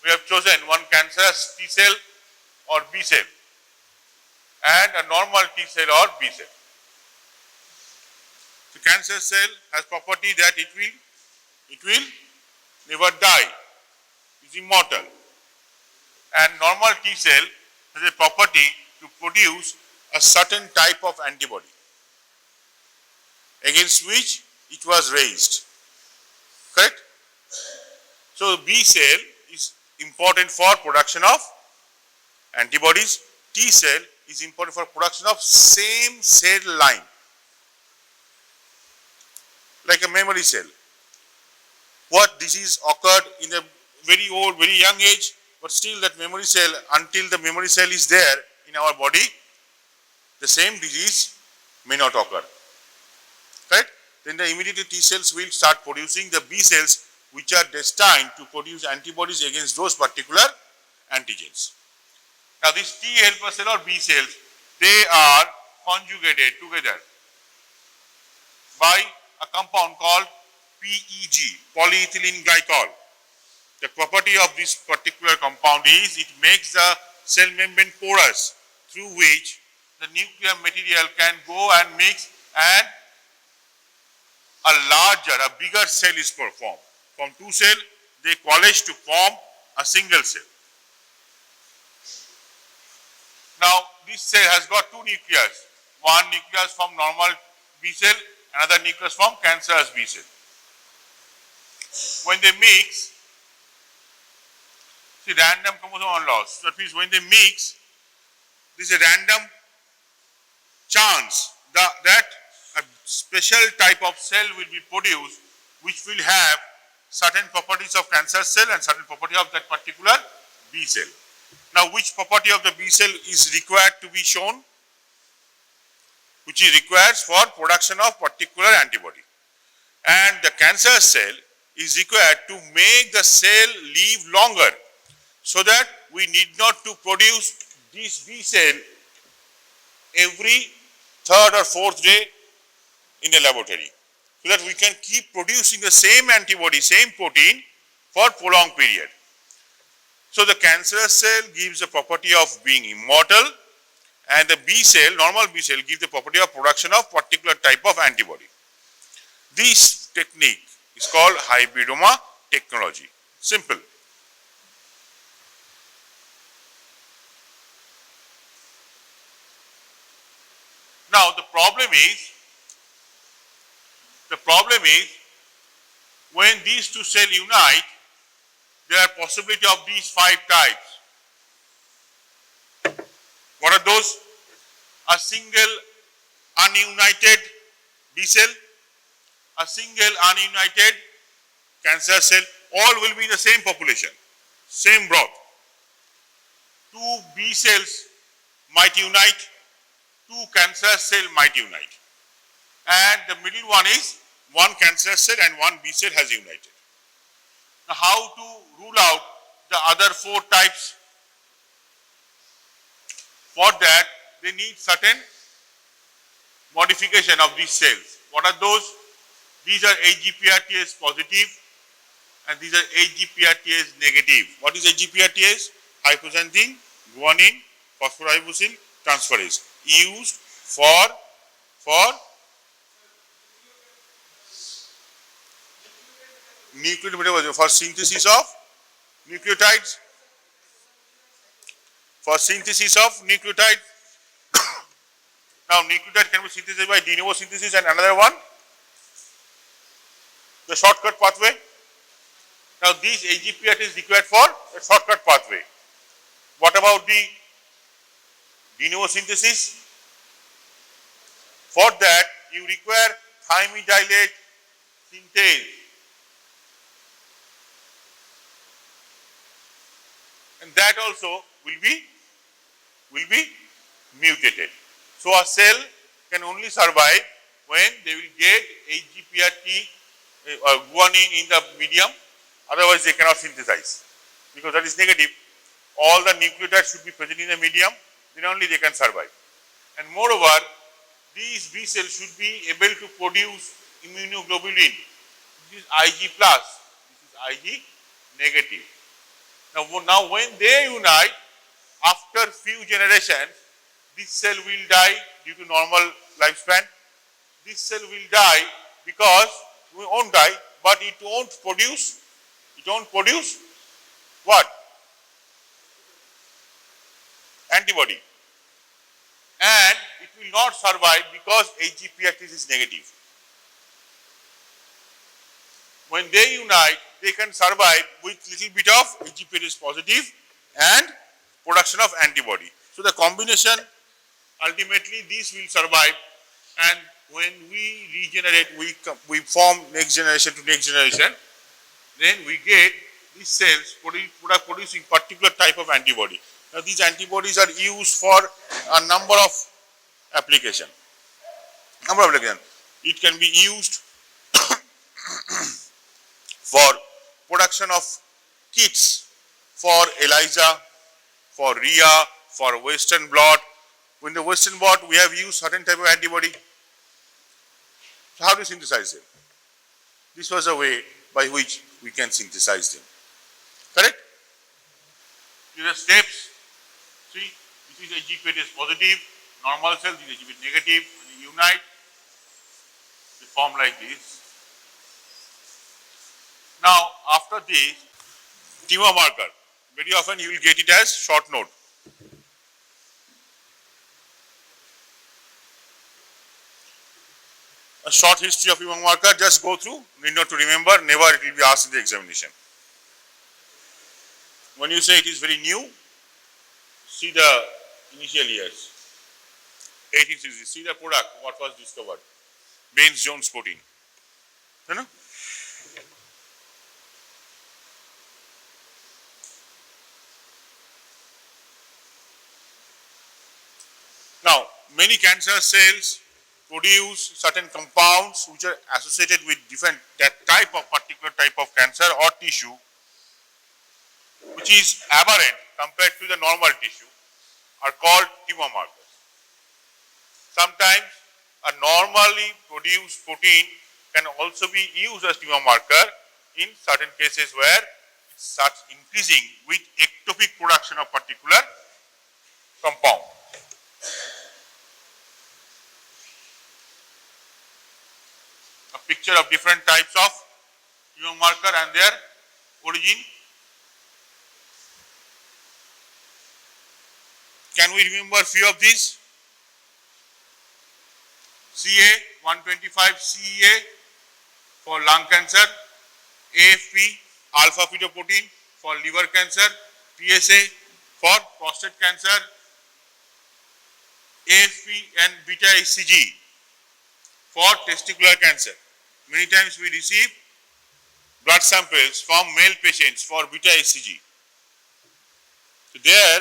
Speaker 3: we have chosen one cancerous T cell or B cell and a normal T cell or B cell. The cancer cell has property that it will never die, it's immortal, and normal T cell has a property to produce a certain type of antibody against which it was raised. Correct? So B cell is important for production of antibodies. T cell is important for production of same cell line, like a memory cell. What disease occurred in a very old, very young age, but still that memory cell, until the memory cell is there in our body, the same disease may not occur. Right? Then the immediately T cells will start producing the B cells which are destined to produce antibodies against those particular antigens. Now these T helper cell or B cells, they are conjugated together by a compound called PEG, polyethylene glycol. The property of this particular compound is it makes the cell membrane porous through which the nuclear material can go and mix, and a bigger cell is formed. From two cells, they coalesce to form a single cell. Now, this cell has got two nucleus. One nucleus from normal B cell, another nucleus from cancerous B cell. When they mix, see random chromosome loss. So that means when they mix, this is a random chance that a special type of cell will be produced which will have certain properties of cancer cell and certain property of that particular B cell. Now, which property of the B cell is required to be shown? Which is required for production of particular antibody. And the cancer cell is required to make the cell live longer, so that we need not to produce this B cell every third or fourth day in the laboratory. so that we can keep producing the same antibody, same protein for prolonged period. So the cancerous cell gives the property of being immortal, and the B cell, normal B cell, gives the property of production of particular type of antibody. This technique is called hybridoma technology. Simple. Now the problem is when these two cells unite, there are possibility of these 5 types. What are those? A single ununited B cell, a single ununited cancer cell, all will be in the same population, same broth. 2 B cells might unite, 2 cancer cell might unite. And the middle one is 1 cancer cell and 1 B cell has united. Now how to rule out the other 4 types? For that, they need certain modification of these cells. What are those? These are AGPRTS positive and these are AGPRTS negative. What is AGPRTS? Hypoxanthine, guanine, phosphoribosyltransferase transferase used for nucleotide, for synthesis of nucleotides. For synthesis of nucleotide. Now nucleotide can be synthesized by de novo synthesis, and another one, the shortcut pathway. Now this AGPRT is required for a shortcut pathway. What about the de novo synthesis? For that you require thymidylate synthase. And that also will be mutated. So a cell can only survive when they will get AGPRT guanine in the medium, otherwise they cannot synthesize because that is negative. All the nucleotides should be present in the medium, then only they can survive. And moreover, these B cells should be able to produce immunoglobulin. This is Ig plus, this is Ig negative. Now when they unite, after few generations, this cell will die due to normal lifespan. This cell will die because we won't die, but it won't produce what? Antibody. And it will not survive because AGPRT is negative. When they unite, they can survive with little bit of AGPRT is positive and production of antibody. So the combination, ultimately this will survive, and when we regenerate, we form next generation to next generation, then we get these cells producing particular type of antibody. Now these antibodies are used for a number of applications. It can be used for production of kits for ELISA, for RIA, for Western blot. In the Western blot, we have used certain type of antibody. So how do you synthesize them? This was a way by which we can synthesize them. Correct? These are steps. See, this is AGPRT is positive, normal cell, this is AGPRT negative. When they unite, they form like this. Now, after this, tumor marker. Very often you will get it as short note. A short history of tumor marker, just go through, need not to remember, never it will be asked in the examination. When you say it is very new, see the initial years. 1860, see the product, what was discovered. Baines-Jones protein. You know? Now, many cancer cells produce certain compounds which are associated with different particular type of cancer or tissue, which is aberrant compared to the normal tissue, are called tumor markers. Sometimes a normally produced protein can also be used as tumor marker in certain cases where it starts increasing with ectopic production of particular compound. A picture of different types of tumor marker and their origin. Can we remember few of these? CA125 CEA for lung cancer, AFP alpha fetoprotein for liver cancer, PSA for prostate cancer, AFP and beta HCG for testicular cancer. Many times we receive blood samples from male patients for beta HCG. So there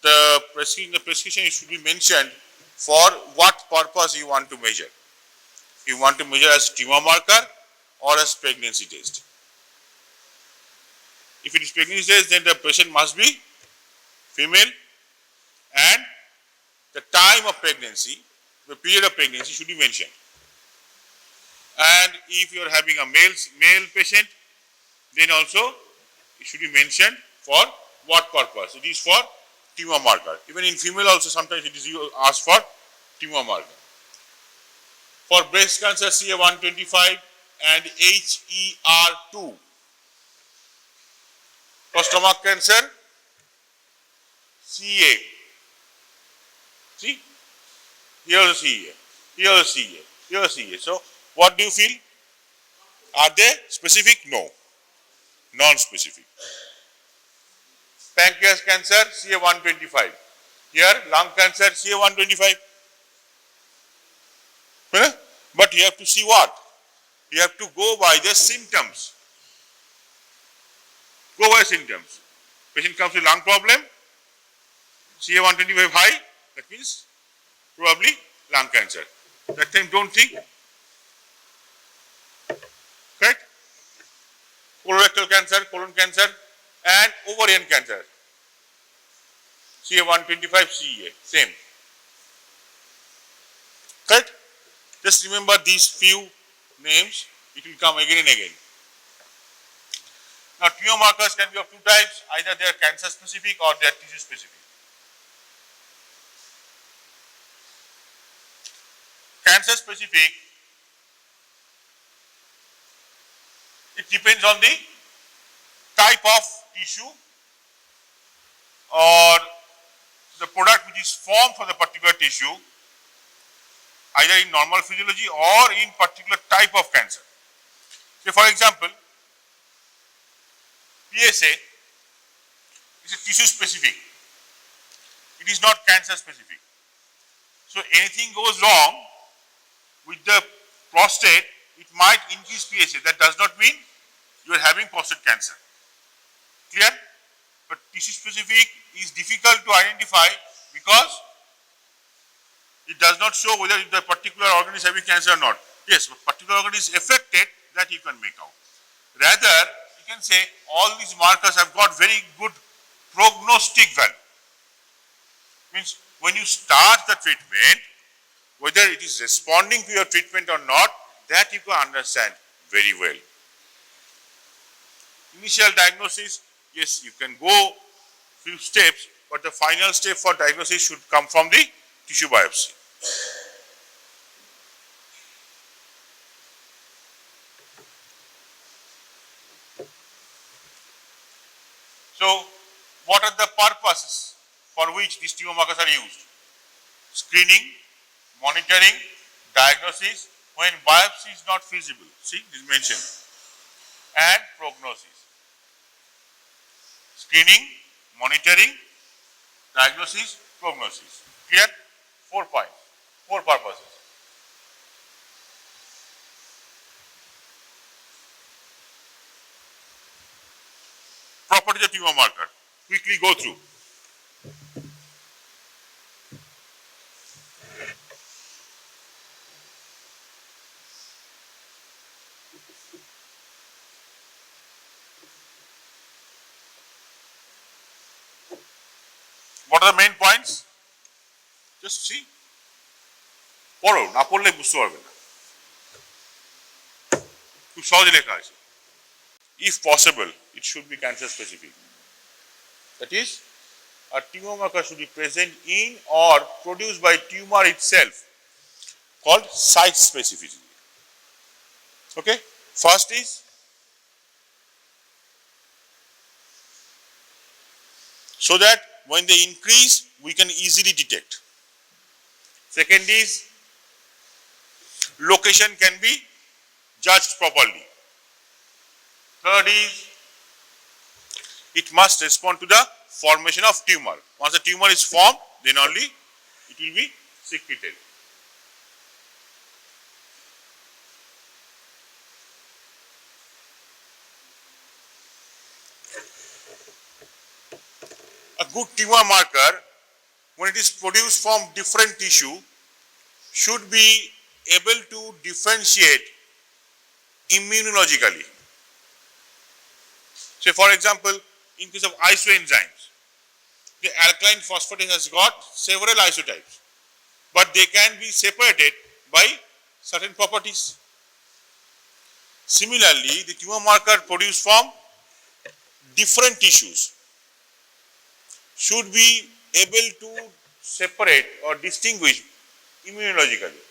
Speaker 3: the prescription should be mentioned for what purpose you want to measure. You want to measure as tumor marker or as pregnancy test. If it is pregnancy test, then the patient must be female and the time of pregnancy, the period of pregnancy should be mentioned. And if you are having a male patient, then also it should be mentioned for what purpose. It is for tumor marker. Even in female also sometimes it is asked for tumor marker. For breast cancer, CA125 and HER2. For stomach cancer, CA. See? Here is CA. Here is CA. Here is CA. So, what do you feel? Are they specific? No. Non-specific. Pancreas cancer, CA125. Here, lung cancer, CA125. But you have to see what? You have to go by the symptoms. Go by symptoms. Patient comes with lung problem, CA125 high, that means probably lung cancer. That time don't think. Correct? Colorectal cancer, colon cancer, and ovarian cancer. CA125 CEA, same. Correct? Just remember these few names, it will come again and again. Now, tumor markers can be of two types, either they are cancer specific or they are tissue specific. Cancer specific, it depends on the type of tissue or the product which is formed for the particular tissue, either in normal physiology or in particular type of cancer. So, for example, PSA is a tissue specific. It is not cancer specific. So, anything goes wrong with the prostate, it might increase PSA. That does not mean you are having prostate cancer. Clear? But tissue specific is difficult to identify because it does not show whether the particular organ is having cancer or not. Yes, but particular organ is affected, that you can make out. Rather, you can say all these markers have got very good prognostic value. Means when you start the treatment, whether it is responding to your treatment or not, that you can understand very well. Initial diagnosis, yes, you can go few steps, but the final step for diagnosis should come from the tissue biopsy. So, what are the purposes for which these tumor markers are used? Screening, monitoring, diagnosis, when biopsy is not feasible, see, this is mentioned, and prognosis. Screening, monitoring, diagnosis, prognosis. Clear? 4 points, 4 purposes. Properties of tumor marker. Quickly go through. What are the main points? Just see. পড়ো, না পড়লে বুঝতে পারবে না। খুব সহজে লেখা আছে। If possible, it should be cancer specific. That is, a tumor marker should be present in or produced by tumor itself, called site specificity. Okay? First is so that when they increase, we can easily detect. Second is location can be judged properly. Third is it must respond to the formation of tumor. Once the tumor is formed, then only it will be secreted. A good tumor marker, when it is produced from different tissue, should be able to differentiate immunologically. Say for example, in case of isoenzymes, the alkaline phosphatase has got several isotypes, but they can be separated by certain properties. Similarly, the tumor marker produced from different tissues should be able to separate or distinguish immunologically.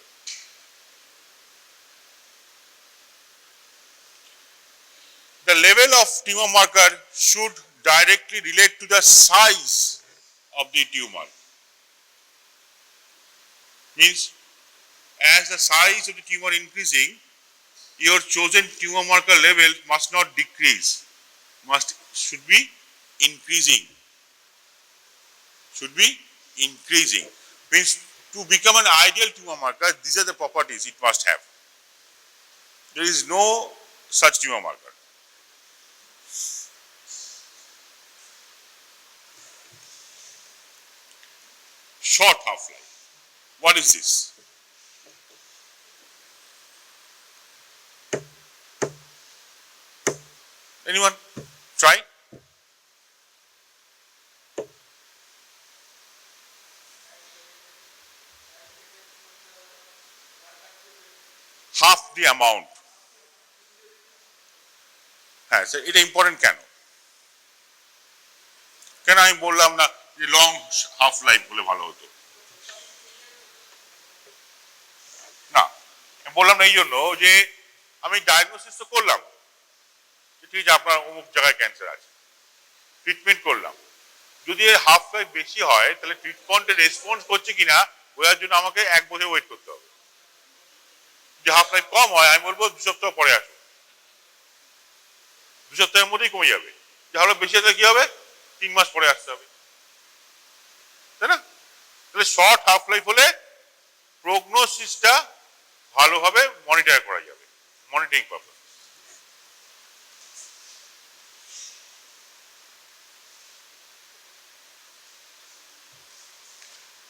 Speaker 3: The level of tumor marker should directly relate to the size of the tumor. Means, as the size of the tumor increasing, your chosen tumor marker level must not decrease, should be increasing. Should be increasing. Means, to become an ideal tumor marker, these are the properties it must have. There is no such tumor marker. Short half-life. What is this? Anyone try? Half the amount. হ্যাঁ, এটা important কেন? কেন আমি বললাম না যে long half life বলে ভালো হতো? না, বললাম না এই জন্য যে আমি ডায়াগনোসিস তো করলাম, ঠিক আছে আপনার অমুক জায়গায় ক্যান্সার আছে, ট্রিটমেন্ট করলাম। যদি হাফ লাইফ বেশি হয় তাহলে ট্রিটমেন্টে রেসপন্স করছে কিনা বোঝার জন্য আমাকে 1 বছর ওয়েট করতে হবে। যদি হাফ লাইফ কম হয় আমি বলবো 2 সপ্তাহ পরে আসো, 2 সপ্তাহের মধ্যেই কমে যাবে। তাহলে বেশি হলে কি হবে? 3 মাস পরে আসতে হবে, তাই না? তাহলে শর্ট হাফ লাইফ হলে প্রগনোসিসটা ভালোভাবে মনিটর করা যাবে, monitoring purpose.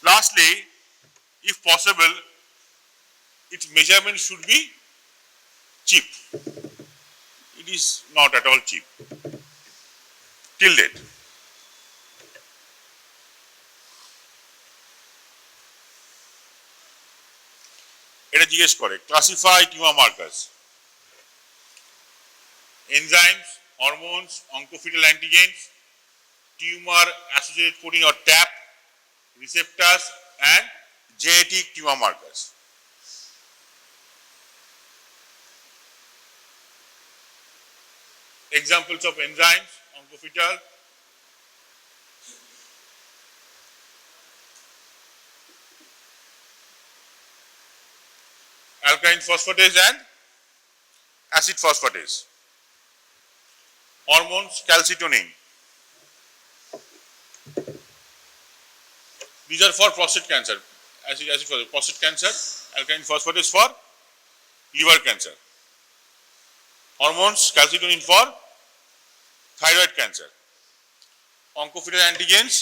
Speaker 3: Lastly, if possible, its measurement should be cheap. It is not at all cheap till date. এটা জিজ্ঞেস করে classify tumour markers, enzymes, hormones, oncofetal antigens, tumor associated protein or TAP, receptors and genetic tumor markers. Examples of enzymes, oncofetal, alkaline phosphatase and acid phosphatase. Hormones, calcitonin. These are for prostate cancer, acid phosphatase, prostate cancer, alkaline phosphatase for liver cancer. Hormones, calcitonin for thyroid cancer. Oncofetal antigens,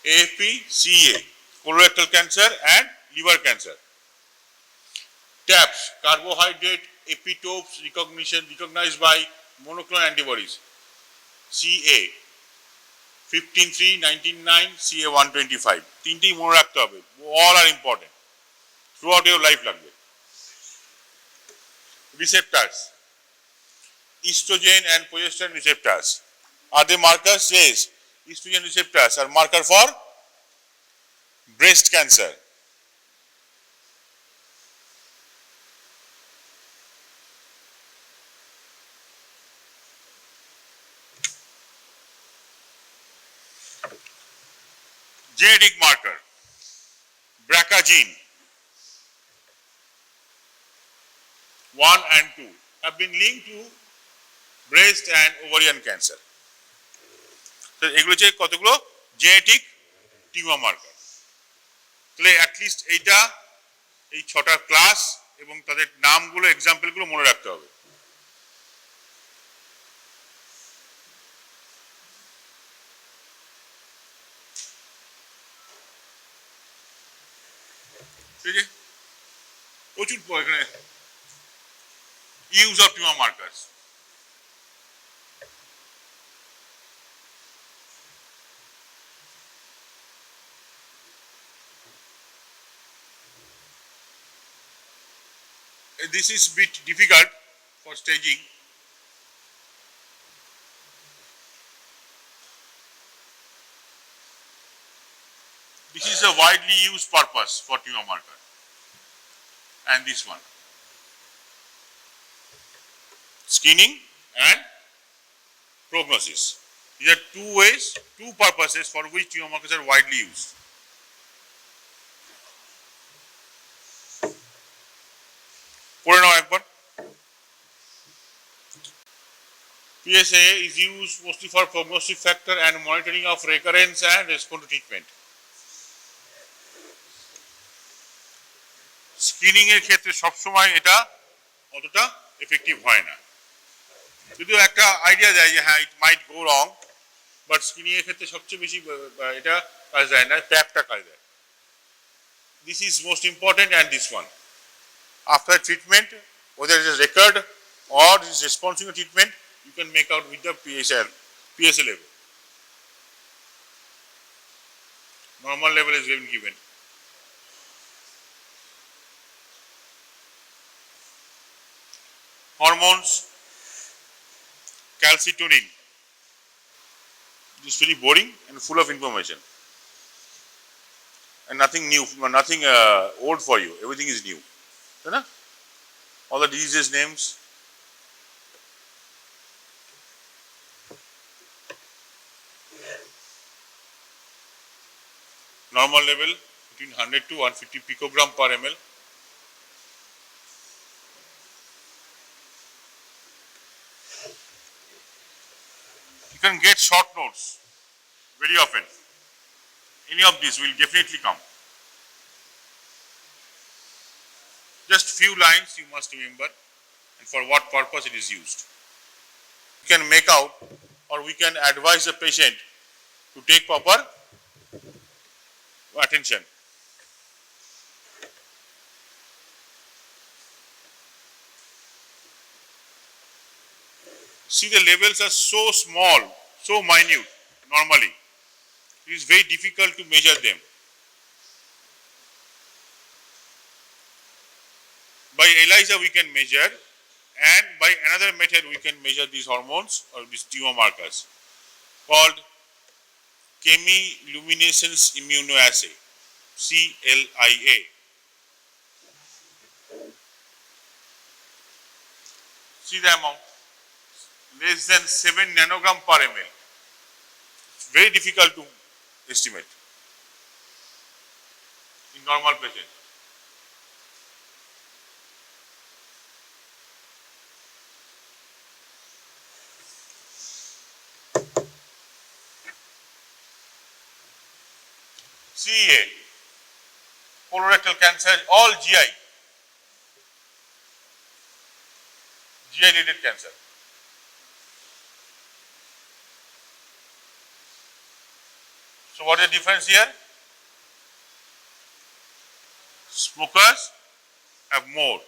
Speaker 3: AFP, CA, colorectal cancer and liver cancer. TAPs, carbohydrate epitopes recognized by monoclonal antibodies, CA, 15-3, 19-9, CA 125. তিনটি মনে রাখতে হবে, all are important throughout your life লাগবে। receptors, estrogen and progesterone receptors. Are they markers? Yes. Estrogen receptors are marker for breast cancer. Genetic marker, BRCA gene 1 and 2 have been linked to breast and ovarian cancer. So এগুলো হচ্ছে কতগুলো genetic tumour marker. তাহলে at least এইটা এই 6টা class এবং তাদের নামগুলো এক্সাম্পলগুলো মনে রাখতে হবে। ঠিক আছে, প্রচুর এখানে use of tumour markers. This is a bit difficult for staging. This is a widely used purpose for tumor marker. And this one. Screening and prognosis. These are two ways, two purposes for which tumor markers are widely used. পড়ে নাও একবার। PSA is used mostly for prognostic factor and monitoring of recurrence and response to treatment. Screening এর ক্ষেত্রে সবসময় এটা অতটা effective হয় না, যদিও একটা আইডিয়া দেয় যে হ্যাঁ ইট মাইট গো রং, বাট স্ক্রিনিং এর ক্ষেত্রে সবচেয়ে বেশি এটা কাজ দেয় না, প্যাপটা কাজ দেয়। This is most important and this one after treatment, whether it is recurred or it is responding to treatment, you can make out with the PSA level. Normal level is given. Hormones, calcitonin. It is very boring and full of information. And nothing new, nothing old for you. Everything is new. All the diseases names. Normal level between 100 to 150 picogram per ml. You can get short notes very often. Any of these will definitely come. Just few lines you must remember and for what purpose it is used. We can make out or we can advise the patient to take proper attention. See, the levels are so small, so minute normally. It is very difficult to measure them. By ELISA we can measure, and by another method we can measure these hormones or these tumor markers called chemiluminescence immunoassay, CLIA. See the amount, less than 7 nanogram per ml. It's very difficult to estimate in normal patient. CA, colorectal cancer, all GI related cancer. So what is the difference here? Smokers have more.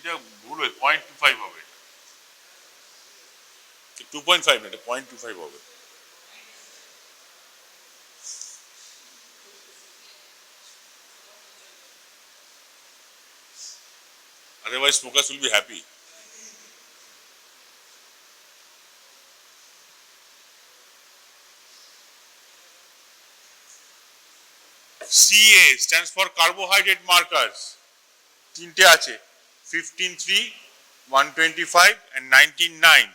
Speaker 3: এটা ভুল হয় 0.25 হবে। 2.5 না, এটা 0.25 হবে। Otherwise, smokers will be happy. CA stands for carbohydrate markers. তিনটে আছে 15(3), 125 and 19(9).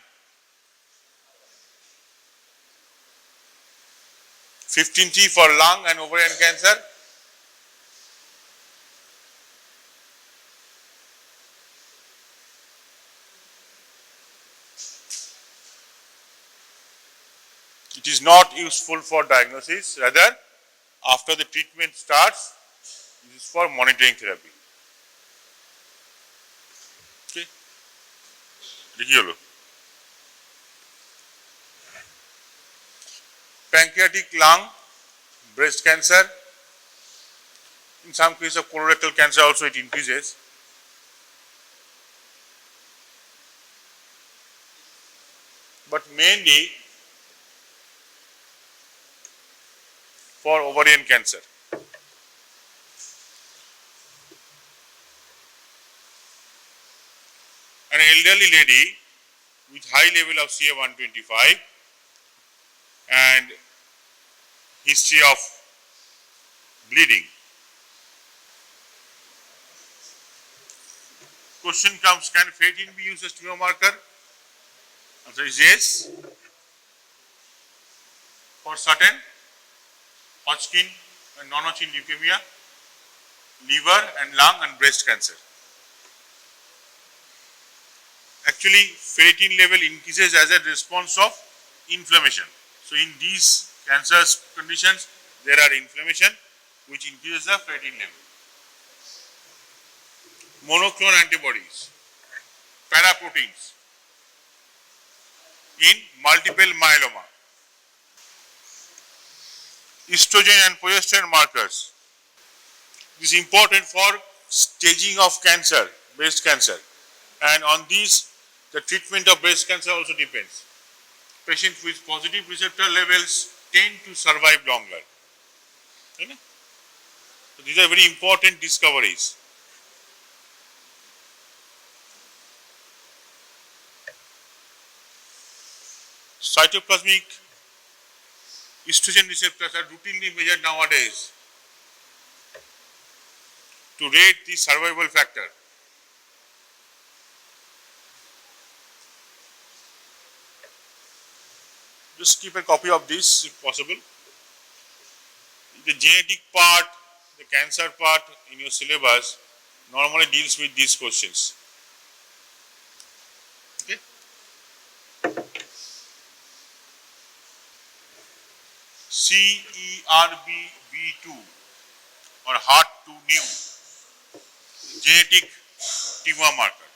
Speaker 3: 15(3) for lung and ovarian cancer. It is not useful for diagnosis, rather after the treatment starts, it is for monitoring therapy. Okay, লিখি হলো। Pancreatic, lung, breast cancer. In some cases of colorectal cancer also it increases. But mainly for ovarian cancer. An elderly lady with high level of CA125 and history of bleeding. Question comes, can ferritin be used as tumor marker? Answer is yes. For certain Hodgkin and non-Hodgkin leukemia, liver and lung and breast cancer. Actually, ferritin level increases as a response of inflammation. So in these cancerous conditions, there are inflammation which increases the ferritin level. Monoclonal antibodies, paraproteins in multiple myeloma. Estrogen and progesterone markers. This is important for staging of cancer, breast cancer. And on these, the treatment of breast cancer also depends. Patients with positive receptor levels tend to survive longer. Okay? So these are very important discoveries. Cytoplasmic estrogen receptors are routinely measured nowadays to rate the survival factor. Just keep a copy of this if possible. The genetic part, the cancer part in your syllabus normally deals with these questions. Okay? CERBV2 or HEART2 new genetic tumor marker.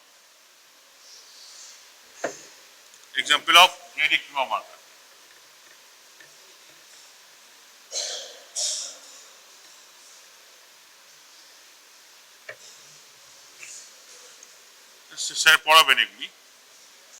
Speaker 3: Example of genetic tumor marker. Sir, পড়াবেন এগুলি।